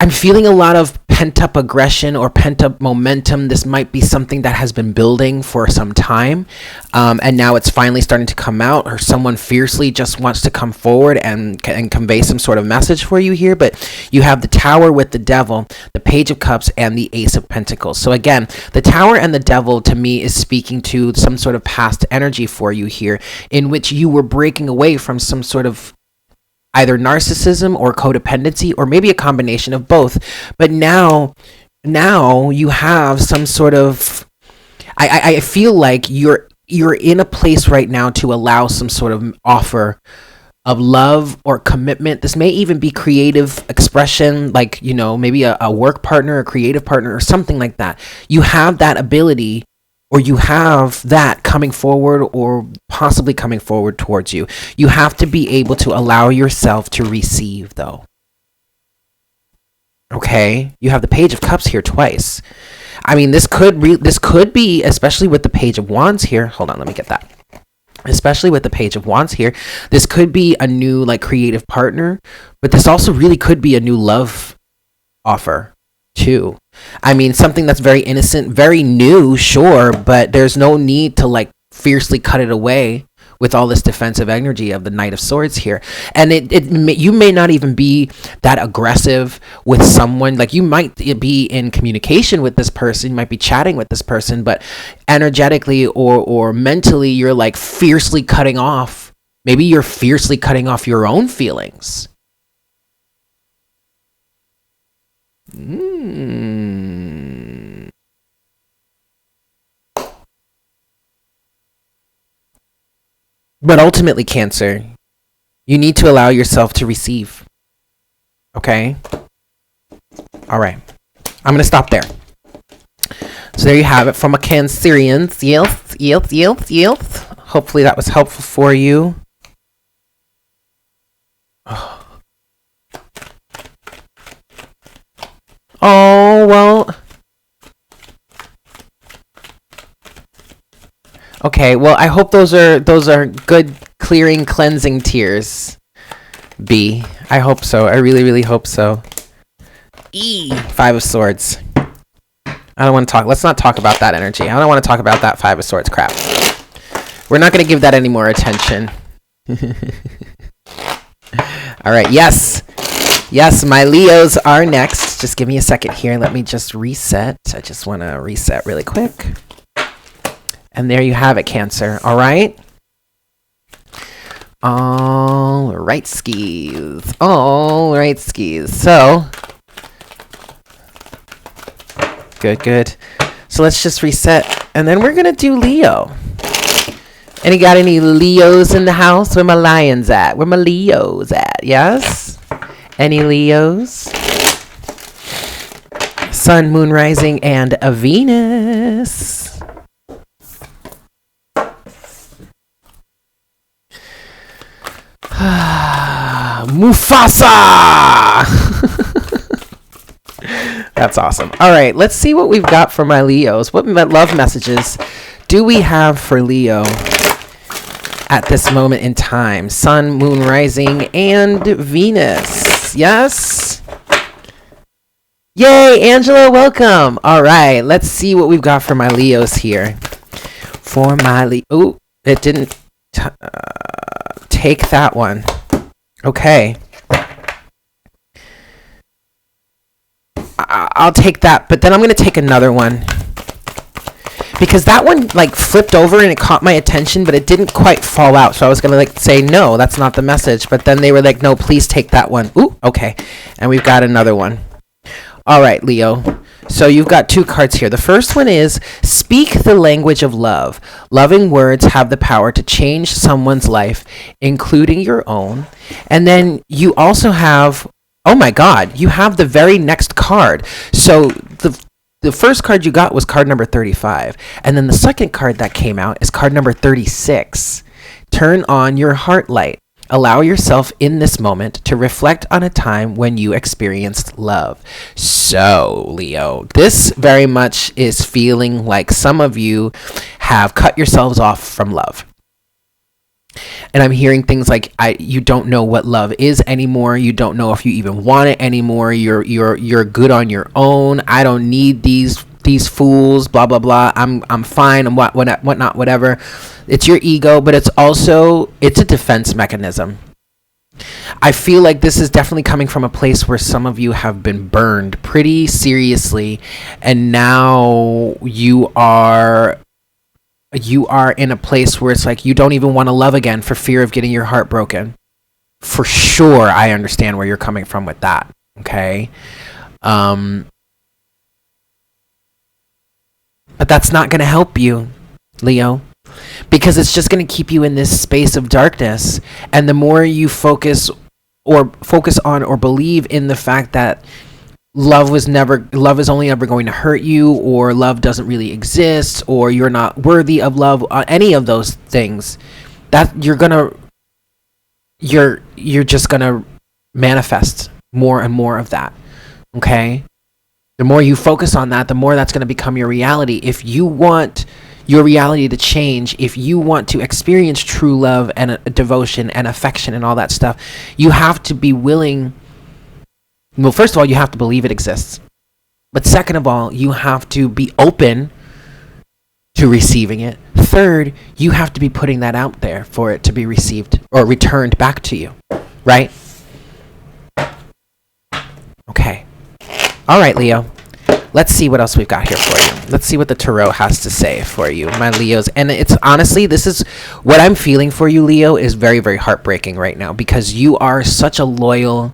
I'm feeling a lot of pent-up aggression or pent-up momentum. This might be something that has been building for some time, and now it's finally starting to come out, or someone fiercely just wants to come forward and convey some sort of message for you here. But you have the Tower with the Devil, the Page of Cups, and the Ace of Pentacles. So again, the Tower and the Devil to me is speaking to some sort of past energy for you here, in which you were breaking away from some sort of either narcissism or codependency, or maybe a combination of both. But now you have some sort of, I feel like you're in a place right now to allow some sort of offer of love or commitment. This may even be creative expression, like, maybe a work partner, a creative partner, or something like that. You have that ability, or you have that coming forward, or possibly coming forward towards you. You have to be able to allow yourself to receive, though. Okay? You have the Page of Cups here twice. I mean, this could be, especially with the Page of Wands here. Hold on, let me get that. Especially with the Page of Wands here, this could be a new, creative partner, but this also really could be a new love offer too. I mean, something that's very innocent, very new, sure, but there's no need to fiercely cut it away with all this defensive energy of the Knight of Swords here. And you may not even be that aggressive with someone. You might be in communication with this person, you might be chatting with this person, but energetically or mentally, you're fiercely cutting off. Maybe you're fiercely cutting off your own feelings. But ultimately, Cancer, you need to allow yourself to receive. Okay? All right. I'm going to stop there. So there you have it from a Cancerian. Yes. Hopefully that was helpful for you. Oh, well. Okay, well, I hope those are good, clearing, cleansing tears, B. I hope so. I really, really hope so. Five of Swords. I don't want to talk. Let's not talk about that energy. I don't want to talk about that Five of Swords crap. We're not going to give that any more attention. All right, yes. Yes, my Leos are next. Just give me a second here. Let me just reset. I just want to reset really quick. And there you have it, Cancer. All right. All right, skis. All right, skis. So, good. So let's just reset. And then we're going to do Leo. And you got any Leos in the house? Where my lions at? Where my Leos at? Yes? Any Leos? Sun, moon, rising, and a Venus. Mufasa! That's awesome. All right, let's see what we've got for my Leos. What love messages do we have for Leo at this moment in time? Sun, moon, rising, and Venus. Yes? Yay, Angela, welcome. All right, let's see what we've got for my Leos here. For my Leo. Oh, it didn't take that one. Okay. I'll take that, but then I'm going to take another one. Because that one, like, flipped over and it caught my attention, but it didn't quite fall out. So I was going to, like, say, no, that's not the message. But then they were like, no, please take that one. Ooh, okay. And we've got another one. All right, Leo. So you've got two cards here. The first one is speak the language of love. Loving words have the power to change someone's life, including your own. And then you also have, oh my God, you have the very next card. So the first card you got was card number 35. And then the second card that came out is card number 36. Turn on your heart light. Allow yourself in this moment to reflect on a time when you experienced love. So, Leo, this very much is feeling like some of you have cut yourselves off from love. And I'm hearing things like you don't know what love is anymore. You don't know if you even want it anymore. You're good on your own. I don't need these fools, blah blah blah. I'm fine and whatnot, whatever. It's your ego, but it's a defense mechanism. I feel like this is definitely coming from a place where some of you have been burned pretty seriously, and now you are in a place where it's like you don't even want to love again for fear of getting your heart broken. For sure, I understand where you're coming from with that. Okay. But that's not going to help you, Leo, because it's just going to keep you in this space of darkness. And the more you focus on or believe in the fact that love is only ever going to hurt you, or love doesn't really exist, or you're not worthy of love, any of those things, that you're just gonna manifest more and more of that. Okay? The more you focus on that, the more that's going to become your reality. If you want your reality to change, if you want to experience true love and devotion and affection and all that stuff, you have to be willing. Well, first of all, you have to believe it exists. But second of all, you have to be open to receiving it. Third, you have to be putting that out there for it to be received or returned back to you. Right? Okay. All right, Leo. Let's see what else we've got here for you. Let's see what the tarot has to say for you, my Leos. And it's honestly, this is what I'm feeling for you, Leo, is very, very heartbreaking right now, because you are such a loyal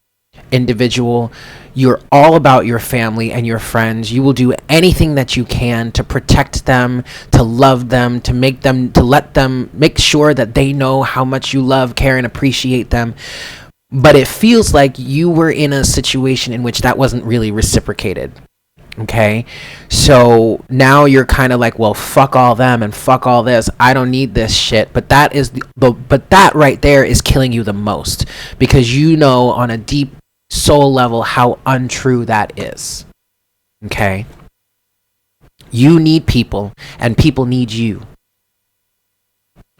individual. You're all about your family and your friends. You will do anything that you can to protect them, to love them, to let them make sure that they know how much you love, care, and appreciate them. But it feels like you were in a situation in which that wasn't really reciprocated. Okay? So now you're kind of like, well, fuck all them and fuck all this. I don't need this shit. But that right there is killing you the most, because you know on a deep soul level how untrue that is. Okay? You need people, and people need you.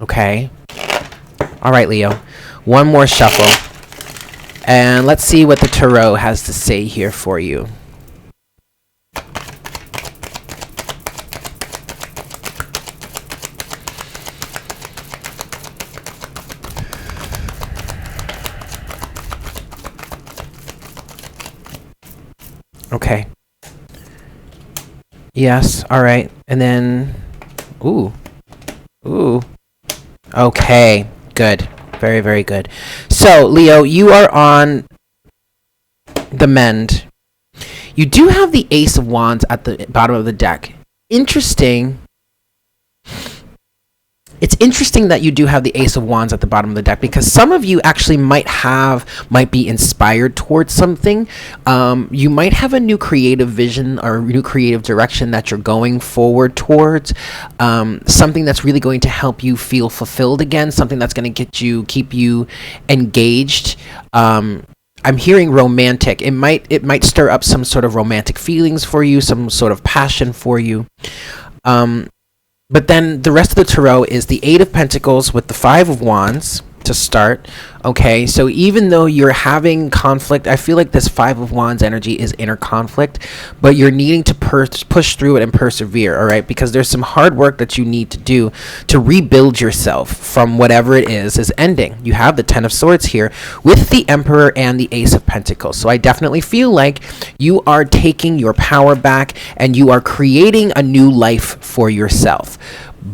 Okay? All right, Leo. One more shuffle. And let's see what the tarot has to say here for you. Okay. Yes, all right. And then, ooh, Ooh. Okay. Good. Very, very good. So, Leo, you are on the mend. You do have the Ace of Wands at the bottom of the deck. Interesting. It's interesting that you do have the Ace of Wands at the bottom of the deck, because some of you actually might be inspired towards something. You might have a new creative vision or a new creative direction that you're going forward towards. Something that's really going to help you feel fulfilled again. Something that's going to keep you engaged. I'm hearing romantic. It might stir up some sort of romantic feelings for you, some sort of passion for you. But then the rest of the tarot is the Eight of Pentacles with the Five of Wands to start. Okay, so even though you're having conflict, I feel like this Five of Wands energy is inner conflict, but you're needing to push through it and persevere, all right? Because there's some hard work that you need to do to rebuild yourself from whatever it is ending. You have the Ten of Swords here with the Emperor and the Ace of Pentacles. So I definitely feel like you are taking your power back and you are creating a new life for yourself.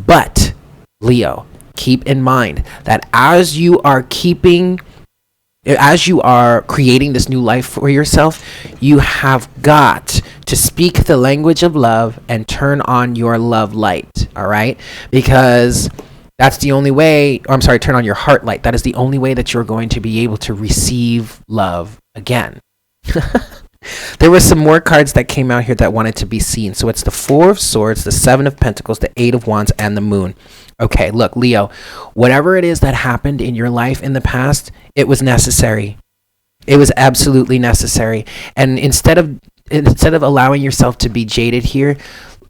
But, Leo, keep in mind that as you are creating this new life for yourself, you have got to speak the language of love and turn on your love light, all right? Because that's the only way, turn on your heart light. That is the only way that you're going to be able to receive love again. There were some more cards that came out here that wanted to be seen. So it's the Four of Swords, the Seven of Pentacles, the Eight of Wands, and the Moon. Okay, look, Leo, whatever it is that happened in your life in the past, it was necessary. It was absolutely necessary. And instead of allowing yourself to be jaded here,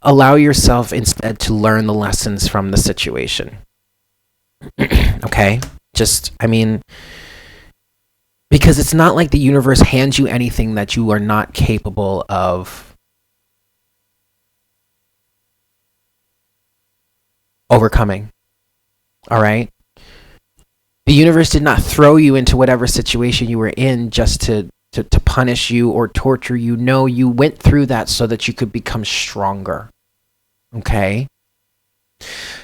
allow yourself instead to learn the lessons from the situation. Okay? Because it's not like the universe hands you anything that you are not capable of overcoming. All right? The universe did not throw you into whatever situation you were in just to punish you or torture you. No, you went through that so that you could become stronger. Okay?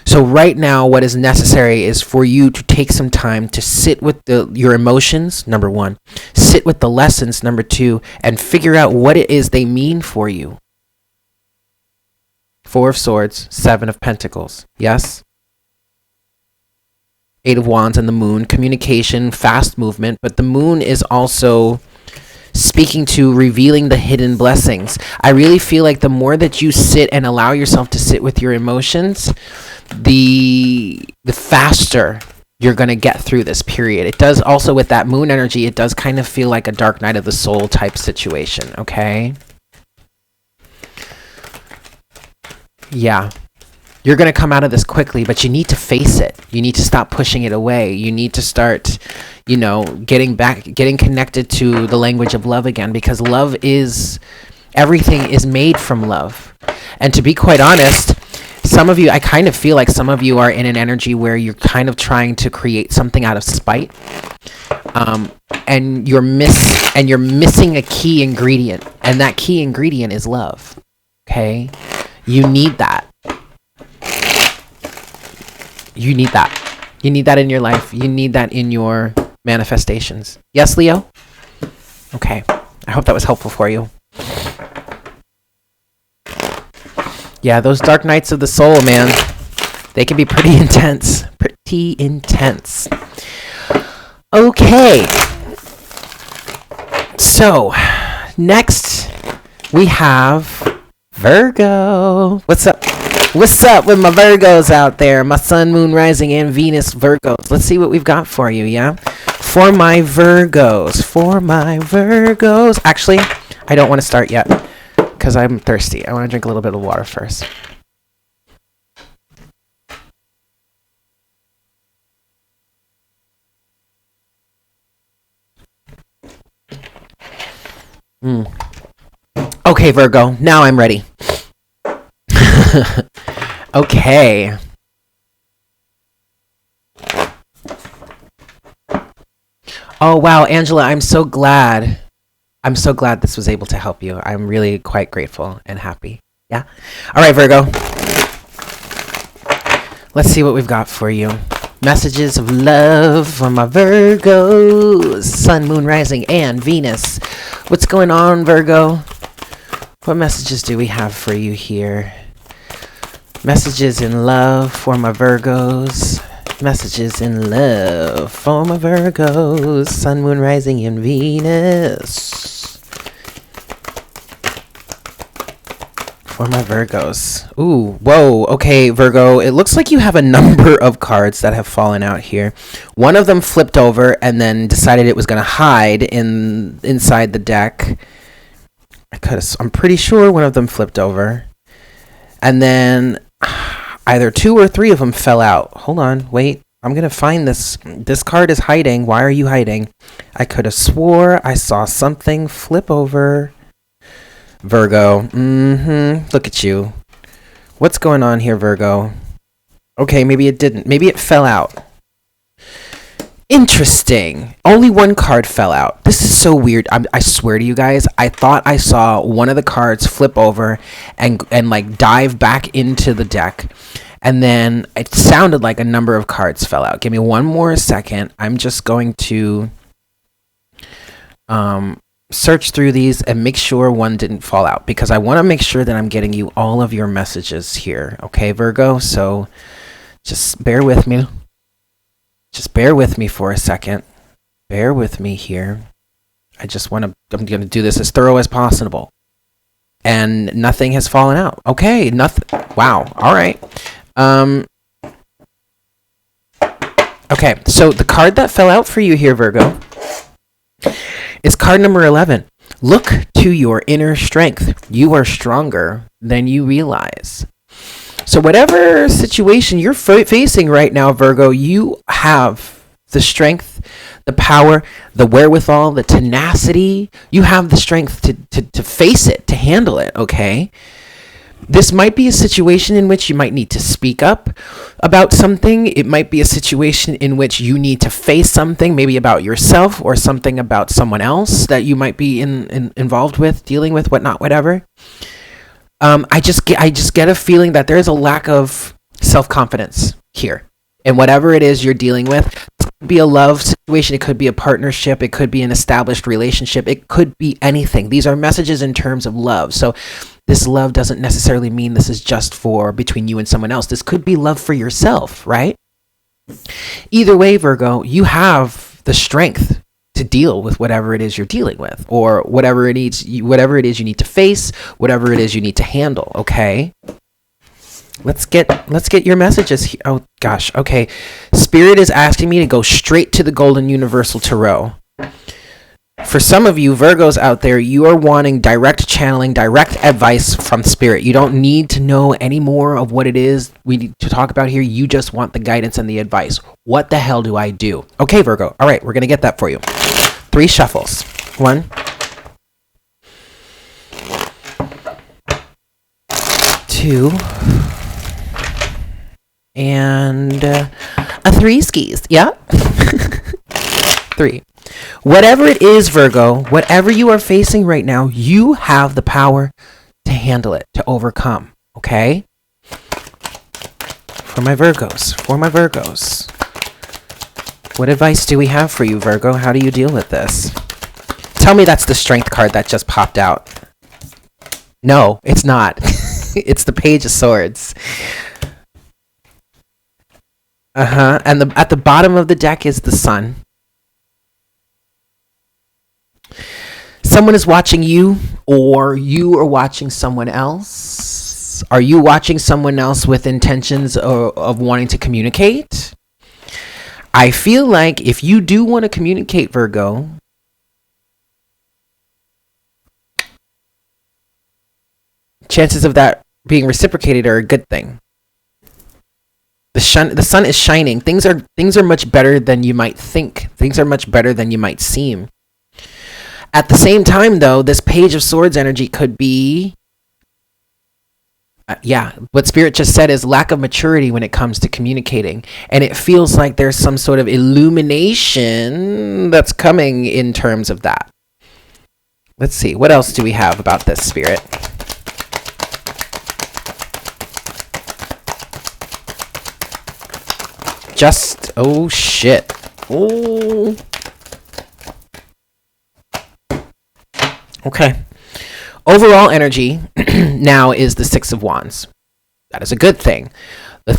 So right now, what is necessary is for you to take some time to sit with your emotions, number one, sit with the lessons, number two, and figure out what it is they mean for you. Four of Swords, Seven of Pentacles, yes? Eight of Wands and the Moon, communication, fast movement, but the Moon is also speaking to revealing the hidden blessings. I really feel like the more that you sit and allow yourself to sit with your emotions, the faster you're going to get through this period. It does also, with that Moon energy, it does kind of feel like a dark night of the soul type situation, okay? Yeah. You're going to come out of this quickly, but you need to face it. You need to stop pushing it away. You need to start, getting connected to the language of love again, because everything is made from love. And to be quite honest, I kind of feel like some of you are in an energy where you're kind of trying to create something out of spite. And you're missing a key ingredient, and that key ingredient is love. Okay? You need that. You need that. You need that in your life. You need that in your manifestations. Yes, Leo? Okay. I hope that was helpful for you. Yeah, those dark nights of the soul, man, they can be pretty intense. Pretty intense. Okay. So, next we have Virgo. What's up? What's up with my Virgos out there? My Sun, Moon, Rising, and Venus Virgos. Let's see what we've got for you, yeah? For my Virgos. Actually, I don't want to start yet because I'm thirsty. I want to drink a little bit of water first. Okay, Virgo. Now I'm ready. Okay. Oh, wow, Angela, I'm so glad this was able to help you. I'm really quite grateful and happy. Yeah? All right, Virgo. Let's see what we've got for you. Messages of love for my Virgos. Sun, Moon, Rising, and Venus. What's going on, Virgo? What messages do we have for you here? Messages in love for my Virgos. Messages in love for my Virgos. Sun, Moon, Rising, and Venus. For my Virgos. Ooh, whoa. Okay, Virgo. It looks like you have a number of cards that have fallen out here. One of them flipped over and then decided it was going to hide inside the deck. I'm pretty sure one of them flipped over. And then either 2 or 3 of them fell out. Hold on. Wait. I'm going to find this. This card is hiding. Why are you hiding? I could have swore I saw something flip over. Virgo. Look at you. What's going on here, Virgo? Okay, maybe it didn't. Maybe it fell out. Interesting. Only one card fell out. This is so weird. I swear to you guys, I thought I saw one of the cards flip over and like dive back into the deck. And then it sounded like a number of cards fell out. Give me one more second. I'm just going to search through these and make sure one didn't fall out, because I want to make sure that I'm getting you all of your messages here. Okay, Virgo? So just bear with me. Just bear with me for a second. Bear with me here. I'm going to do this as thorough as possible. And nothing has fallen out. Okay, nothing. Wow. All right. Okay, so the card that fell out for you here, Virgo, is card number 11. Look to your inner strength. You are stronger than you realize. So whatever situation you're facing right now, Virgo, you have the strength, the power, the wherewithal, the tenacity. You have the strength to face it, to handle it, okay? This might be a situation in which you might need to speak up about something. It might be a situation in which you need to face something, maybe about yourself or something about someone else that you might be involved with, dealing with, whatnot, whatever. I just get a feeling that there's a lack of self-confidence here. And whatever it is you're dealing with, it could be a love situation, it could be a partnership, it could be an established relationship, it could be anything. These are messages in terms of love. So this love doesn't necessarily mean this is just for between you and someone else. This could be love for yourself, right? Either way, Virgo, you have the strength to deal with whatever it is you're dealing with, or whatever it is you need to face, whatever it is you need to handle, okay? Let's get your messages here. Oh gosh, okay. Spirit is asking me to go straight to the Golden Universal Tarot. For some of you Virgos out there, you are wanting direct channeling, direct advice from Spirit. You don't need to know any more of what it is we need to talk about here. You just want the guidance and the advice. What the hell do I do? Okay, Virgo. All right, we're going to get that for you. 3 shuffles. 1, 2, and a 3 skis. Yeah. 3. Whatever it is, Virgo, whatever you are facing right now, you have the power to handle it, to overcome, okay? For my Virgos. What advice do we have for you, Virgo? How do you deal with this? Tell me that's the Strength card that just popped out. No, it's not. It's the Page of Swords. And at the bottom of the deck is the Sun. Someone is watching you, or you are watching someone else. Are you watching someone else with intentions of wanting to communicate? I feel like if you do want to communicate, Virgo, chances of that being reciprocated are a good thing. The sun is shining. Things are much better than you might think. Things are much better than you might seem. At the same time, though, this Page of Swords energy could be, what Spirit just said is lack of maturity when it comes to communicating. And it feels like there's some sort of illumination that's coming in terms of that. Let's see. What else do we have about this, Spirit? oh shit. Oh. Okay. Overall energy now is the Six of Wands. That is a good thing. The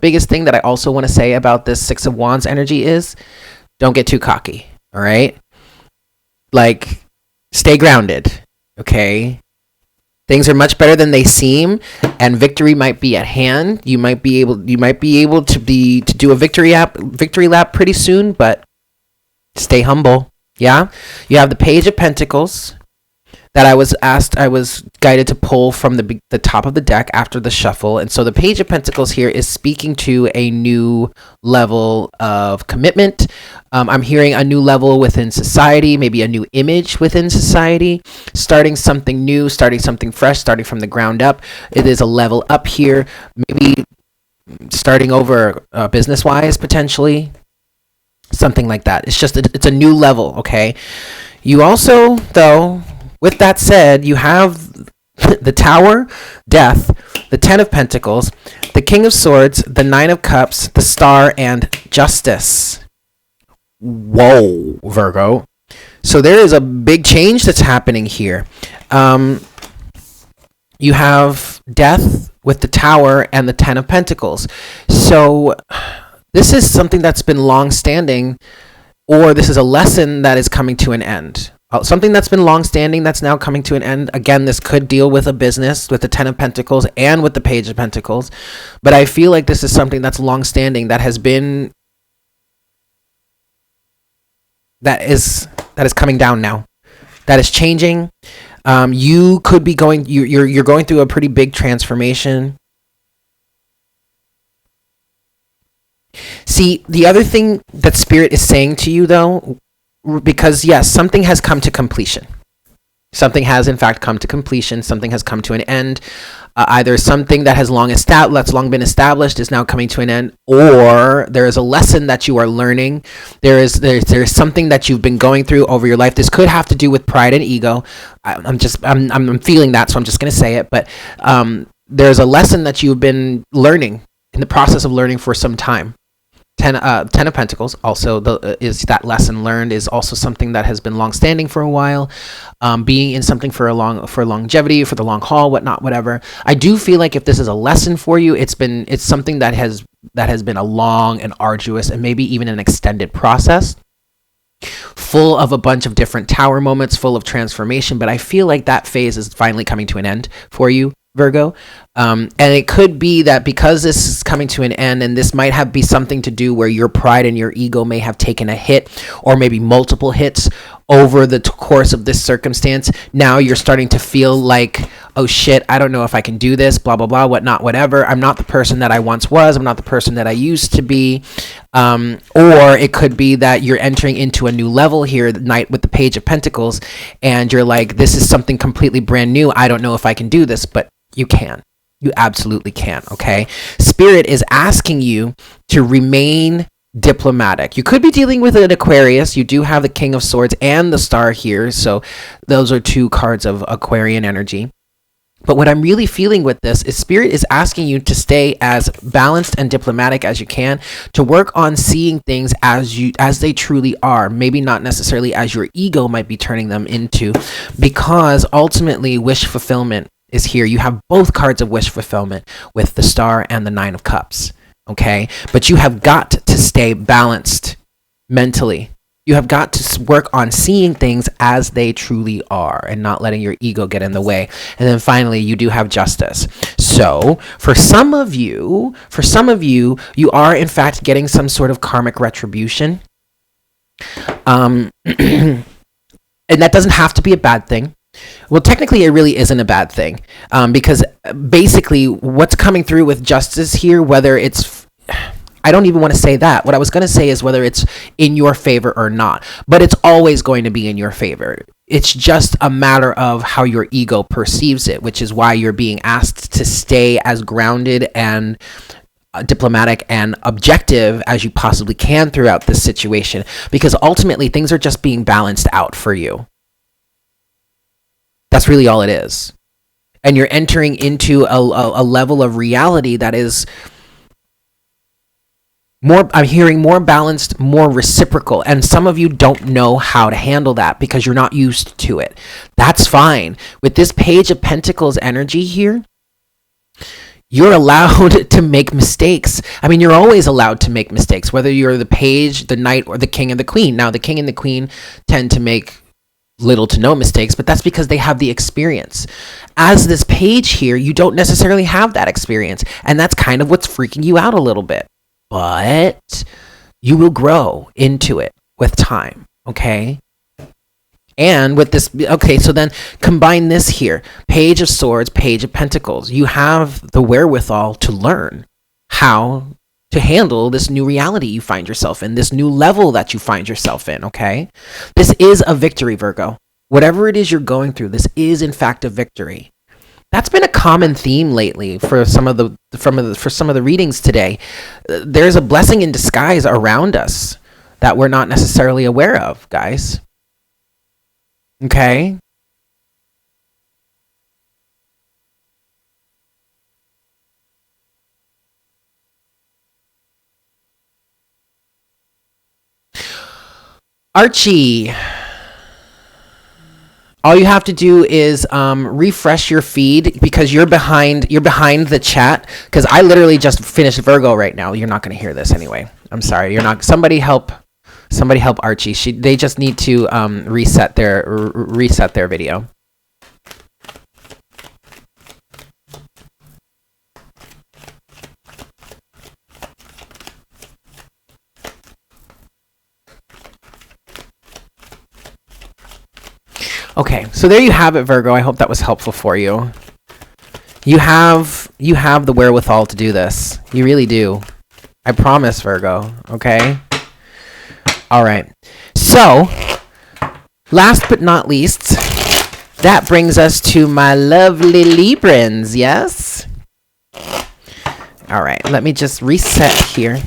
biggest thing that I also want to say about this Six of Wands energy is don't get too cocky. All right. Like, stay grounded. Okay. Things are much better than they seem, and victory might be at hand. You might be able to do a victory lap pretty soon, but stay humble. Yeah. You have the Page of Pentacles that I was guided to pull from the top of the deck after the shuffle. And so the Page of Pentacles here is speaking to a new level of commitment. I'm hearing a new level within society, maybe a new image within society, starting something new, starting something fresh, starting from the ground up. It is a level up here, maybe starting over business-wise, potentially. Something like that. It's a new level, okay? You also, though, with that said, you have the Tower, Death, the Ten of Pentacles, the King of Swords, the Nine of Cups, the Star, and Justice. Whoa, Virgo. So there is a big change that's happening here. You have Death with the Tower and the Ten of Pentacles. So this is something that's been long-standing, or this is a lesson that is coming to an end. Something that's been long-standing that's now coming to an end. Again, this could deal with a business with the Ten of Pentacles and with the Page of Pentacles. But I feel like this is something that's long-standing that is coming down now. That is changing. You could be you're going through a pretty big transformation. See, the other thing that Spirit is saying to you, though, because yes, something has come to completion. Something has in fact come to completion. Something has come to an end. Either something that's long been established is now coming to an end, or there is a lesson that you are learning. There's something that you've been going through over your life. This could have to do with pride and ego. I'm feeling that, so I'm just going to say it. But there's a lesson that you've been learning, in the process of learning for some time. Ten of Pentacles also is that lesson learned, is also something that has been long-standing for a while, being in something for longevity, for the long haul, whatnot, whatever. I do feel like if this is a lesson for you, it's something that has been a long and arduous and maybe even an extended process, full of a bunch of different tower moments, full of transformation. But I feel like that phase is finally coming to an end for you, Virgo. And it could be that because this is coming to an end, and this might be something to do where your pride and your ego may have taken a hit, or maybe multiple hits over the course of this circumstance. Now you're starting to feel like, oh shit, I don't know if I can do this, blah, blah, blah, whatnot, whatever. I'm not the person that I once was. I'm not the person that I used to be. Or it could be that you're entering into a new level here, the night with the Page of Pentacles, and you're like, this is something completely brand new. I don't know if I can do this, but you can. You absolutely can, okay? Spirit is asking you to remain diplomatic. You could be dealing with an Aquarius. You do have the King of Swords and the Star here, so those are two cards of Aquarian energy. But what I'm really feeling with this is Spirit is asking you to stay as balanced and diplomatic as you can, to work on seeing things as they truly are, maybe not necessarily as your ego might be turning them into, because ultimately wish fulfillment is here. You have both cards of wish fulfillment with the Star and the Nine of Cups, okay? But you have got to stay balanced mentally. You have got to work on seeing things as they truly are and not letting your ego get in the way. And then finally, you do have Justice. So for some of you, you are in fact getting some sort of karmic retribution. And that doesn't have to be a bad thing. Well, technically, it really isn't a bad thing, because basically what's coming through with Justice here, whether it's, I don't even want to say that. What I was going to say is whether it's in your favor or not, but it's always going to be in your favor. It's just a matter of how your ego perceives it, which is why you're being asked to stay as grounded and diplomatic and objective as you possibly can throughout this situation, because ultimately things are just being balanced out for you. That's really all it is. And you're entering into a level of reality that is more, I'm hearing more balanced, more reciprocal. And some of you don't know how to handle that because you're not used to it. That's fine. With this Page of Pentacles energy here, you're allowed to make mistakes. I mean, you're always allowed to make mistakes, whether you're the page, the knight, or the king and the queen. Now, the king and the queen tend to make little to no mistakes, but that's because they have the experience. As this page here, you don't necessarily have that experience, and that's kind of what's freaking you out a little bit. But you will grow into it with time, okay? And with this, okay, so then combine this here. Page of Swords, Page of Pentacles. You have the wherewithal to learn how to handle this new reality you find yourself in, this new level that you find yourself in, okay? This is a victory, Virgo. Whatever it is you're going through, this is in fact a victory. That's been a common theme lately for some of the readings today. There's a blessing in disguise around us that we're not necessarily aware of, guys. Okay? Archie, all you have to do is refresh your feed because you're behind the chat, because I literally just finished Virgo right now. You're not going to hear this anyway. I'm sorry. You're not. Somebody help Archie. They just need to reset their video. Okay, so there you have it, Virgo. I hope that was helpful for you. You have the wherewithal to do this. You really do. I promise, Virgo. Okay? All right. So, last but not least, that brings us to my lovely Librans, yes? All right, let me just reset here.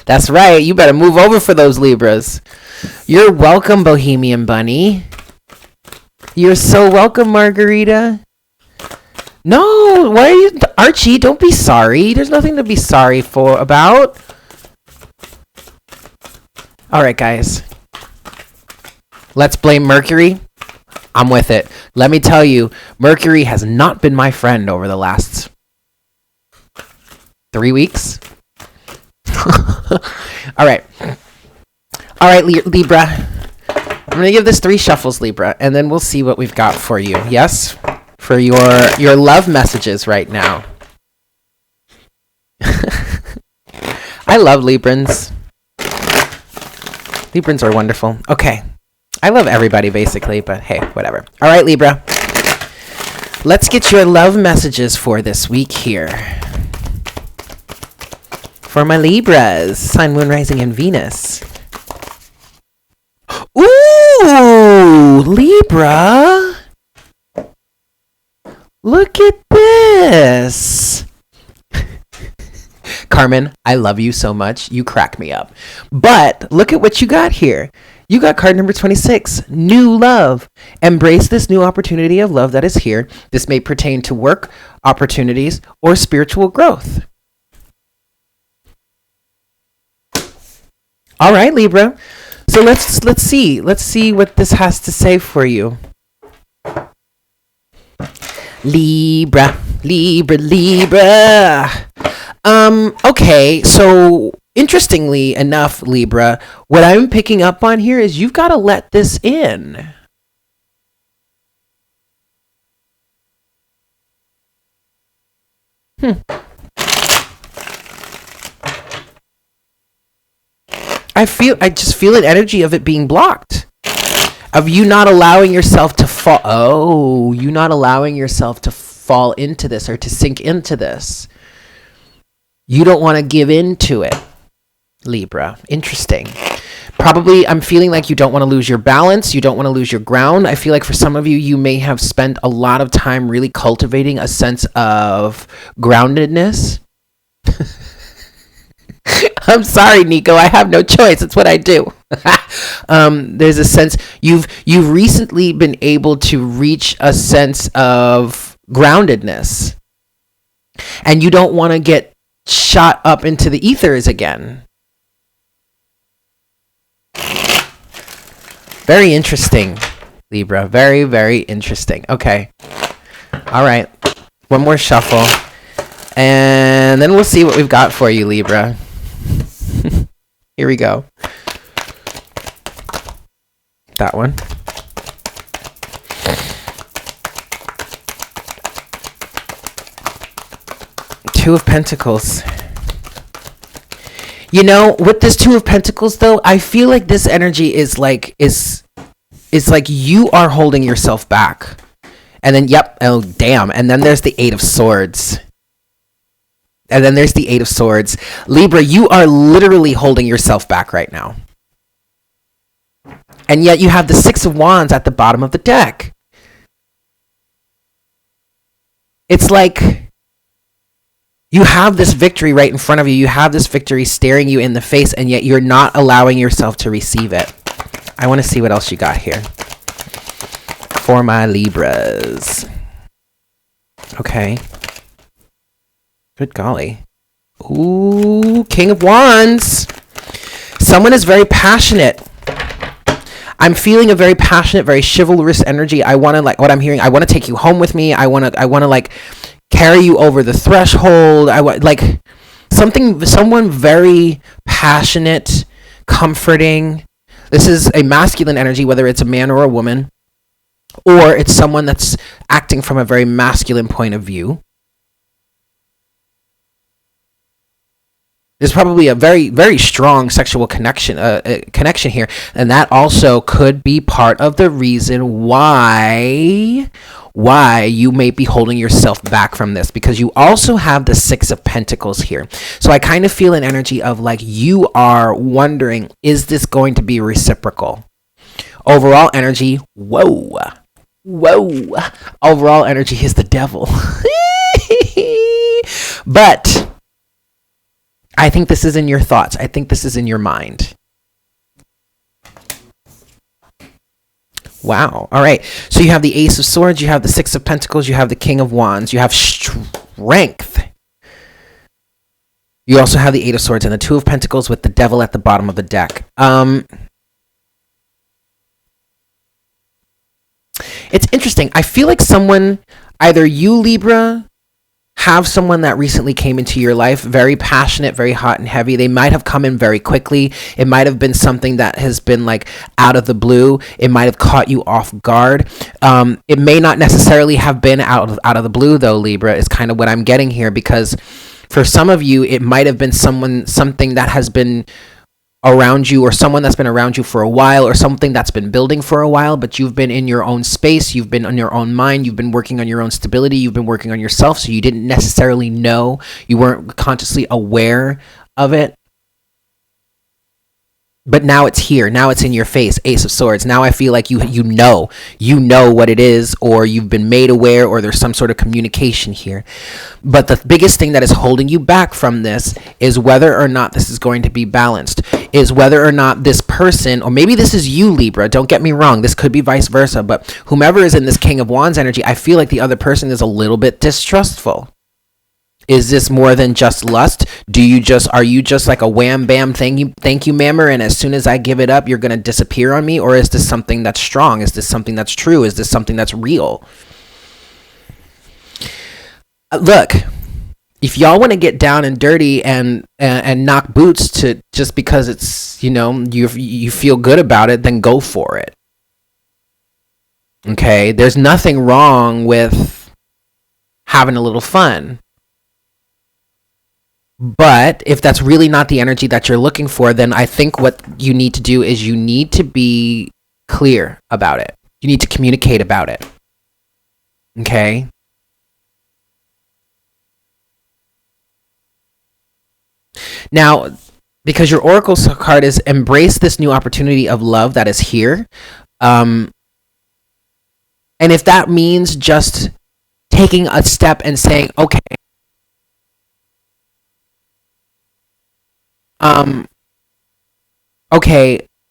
That's right. You better move over for those Libras. You're welcome, Bohemian Bunny. You're so welcome, Margarita. No, why are you... Archie, don't be sorry. There's nothing to be sorry about. All right, guys. Let's blame Mercury. I'm with it. Let me tell you, Mercury has not been my friend over the last 3 weeks. All right, Libra. I'm gonna give this 3 shuffles, Libra, and then we'll see what we've got for you. Yes, for your love messages right now. I love Librans. Librans are wonderful. Okay, I love everybody basically, but hey, whatever. All right, Libra. Let's get your love messages for this week here. For my Libras, Sun, Moon, Rising, and Venus. Ooh, Libra. Look at this. Carmen, I love you so much. You crack me up. But look at what you got here. You got card number 26, new love. Embrace this new opportunity of love that is here. This may pertain to work, opportunities, or spiritual growth. All right, Libra. So let's see what this has to say for you. Libra. Okay, so interestingly enough, Libra, what I'm picking up on here is you've got to let this in. I just feel an energy of it being blocked. Of you not allowing yourself to fall. Oh, you not allowing yourself to fall into this or to sink into this. You don't want to give in to it, Libra. Interesting. Probably, I'm feeling like you don't want to lose your balance. You don't want to lose your ground. I feel like for some of you, you may have spent a lot of time really cultivating a sense of groundedness. I'm sorry, Nico. I have no choice. It's what I do. There's a sense you've recently been able to reach a sense of groundedness, and you don't want to get shot up into the ethers again. Very interesting, Libra. Very, very interesting. Okay. All right. One more shuffle. And then we'll see what we've got for you, Libra. Here we go. That one. Two of Pentacles. You know, with this Two of Pentacles, though, I feel like this energy is like you are holding yourself back. And then, yep, oh, damn. And then there's the Eight of Swords. And then there's the Eight of Swords. Libra, you are literally holding yourself back right now. And yet you have the Six of Wands at the bottom of the deck. It's like you have this victory right in front of you. You have this victory staring you in the face, and yet you're not allowing yourself to receive it. I want to see what else you got here for my Libras. Okay. Good golly. Ooh, King of Wands. Someone is very passionate. I'm feeling a very passionate, very chivalrous energy. I want to, like, what I'm hearing, I want to take you home with me. I want to like carry you over the threshold. I want, like, someone very passionate, comforting. This is a masculine energy, whether it's a man or a woman, or it's someone that's acting from a very masculine point of view. There's probably a very, very strong sexual connection here, and that also could be part of the reason why you may be holding yourself back from this, because you also have the Six of Pentacles here. So I kind of feel an energy of like you are wondering, is this going to be reciprocal? Overall energy, whoa. Overall energy is the devil. But I think this is in your thoughts. I think this is in your mind. Wow. All right. So you have the Ace of Swords, you have the Six of Pentacles, you have the King of Wands, you have strength. You also have the Eight of Swords and the Two of Pentacles with the Devil at the bottom of the deck. It's interesting. I feel like someone, either you, Libra, have someone that recently came into your life, very passionate, very hot and heavy. They might have come in very quickly. It might have been something that has been like out of the blue. It might have caught you off guard. It may not necessarily have been out of the blue, though, Libra, is kind of what I'm getting here, because for some of you, it might have been something that has been around you, or someone that's been around you for a while, or something that's been building for a while, but you've been in your own space, you've been on your own mind, you've been working on your own stability, you've been working on yourself, so you didn't necessarily know, you weren't consciously aware of it. But now it's here. Now it's in your face. Ace of Swords. Now I feel like you know what it is, or you've been made aware, or there's some sort of communication here. But the biggest thing that is holding you back from this is whether or not this is going to be balanced, is whether or not this person, or maybe this is you, Libra, don't get me wrong, this could be vice versa, but whomever is in this King of Wands energy, I feel like the other person is a little bit distrustful. Is this more than just lust? Are you just like a wham bam thank you mammer, and as soon as I give it up, you're going to disappear on me? Or is this something that's strong? Is this something that's true? Is this something that's real? Look, if y'all want to get down and dirty and knock boots to just because it's, you feel good about it, then go for it. Okay? There's nothing wrong with having a little fun. But if that's really not the energy that you're looking for, then I think what you need to do is you need to be clear about it. You need to communicate about it. Okay? Now, because your Oracle card is embrace this new opportunity of love that is here. And if that means just taking a step and saying, okay,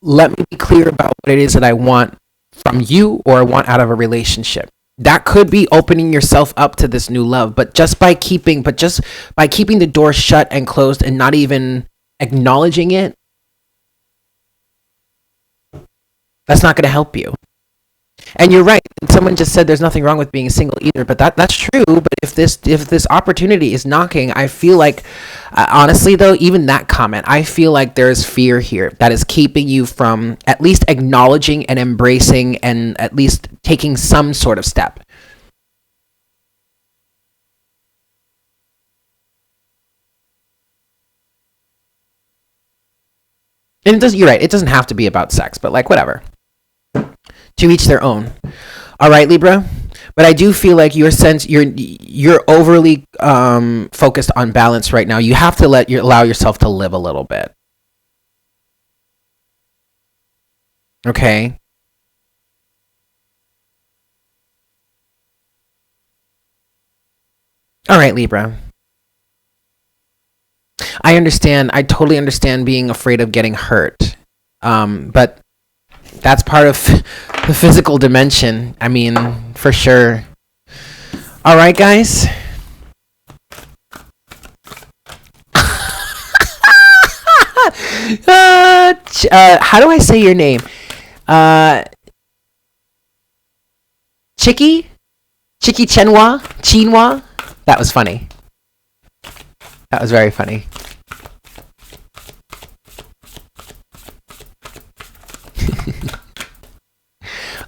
let me be clear about what it is that I want from you or want out of a relationship. That could be opening yourself up to this new love, but just by keeping the door shut and closed and not even acknowledging it, that's not going to help you. And you're right. Someone just said there's nothing wrong with being single either, but that's true. But if this opportunity is knocking, I feel like, honestly though, even that comment, I feel like there's fear here that is keeping you from at least acknowledging and embracing and at least taking some sort of step. And you're right. It doesn't have to be about sex, but like whatever. To each their own. All right, Libra. But I do feel like you're overly focused on balance right now. You have to allow yourself to live a little bit. Okay. All right, Libra. I understand. I totally understand being afraid of getting hurt. But that's part of the physical dimension. I mean, for sure. All right, guys. How do I say your name? Chicky Chinwa. That was funny. That was very funny.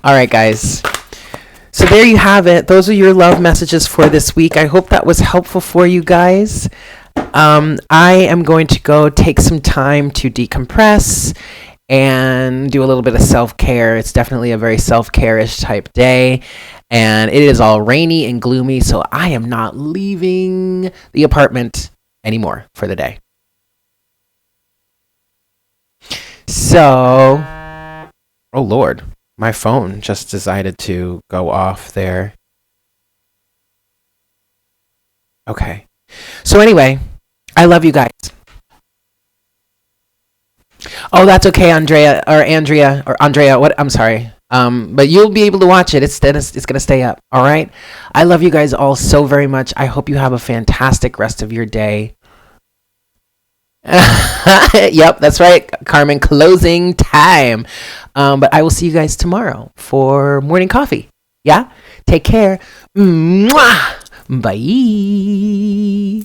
All right, guys. So there you have it. Those are your love messages for this week. I hope that was helpful for you guys. I am going to go take some time to decompress and do a little bit of self-care. It's definitely a very self-care-ish type day. And it is all rainy and gloomy, so I am not leaving the apartment anymore for the day. So, oh Lord, my phone just decided to go off there. Okay. So anyway, I love you guys. Oh, that's okay, Andrea. What? I'm sorry. But you'll be able to watch it. It's gonna stay up. All right. I love you guys all so very much. I hope you have a fantastic rest of your day. Yep, that's right, Carmen. Closing time. But I will see you guys tomorrow for morning coffee. Yeah. Take care. Mwah! Bye.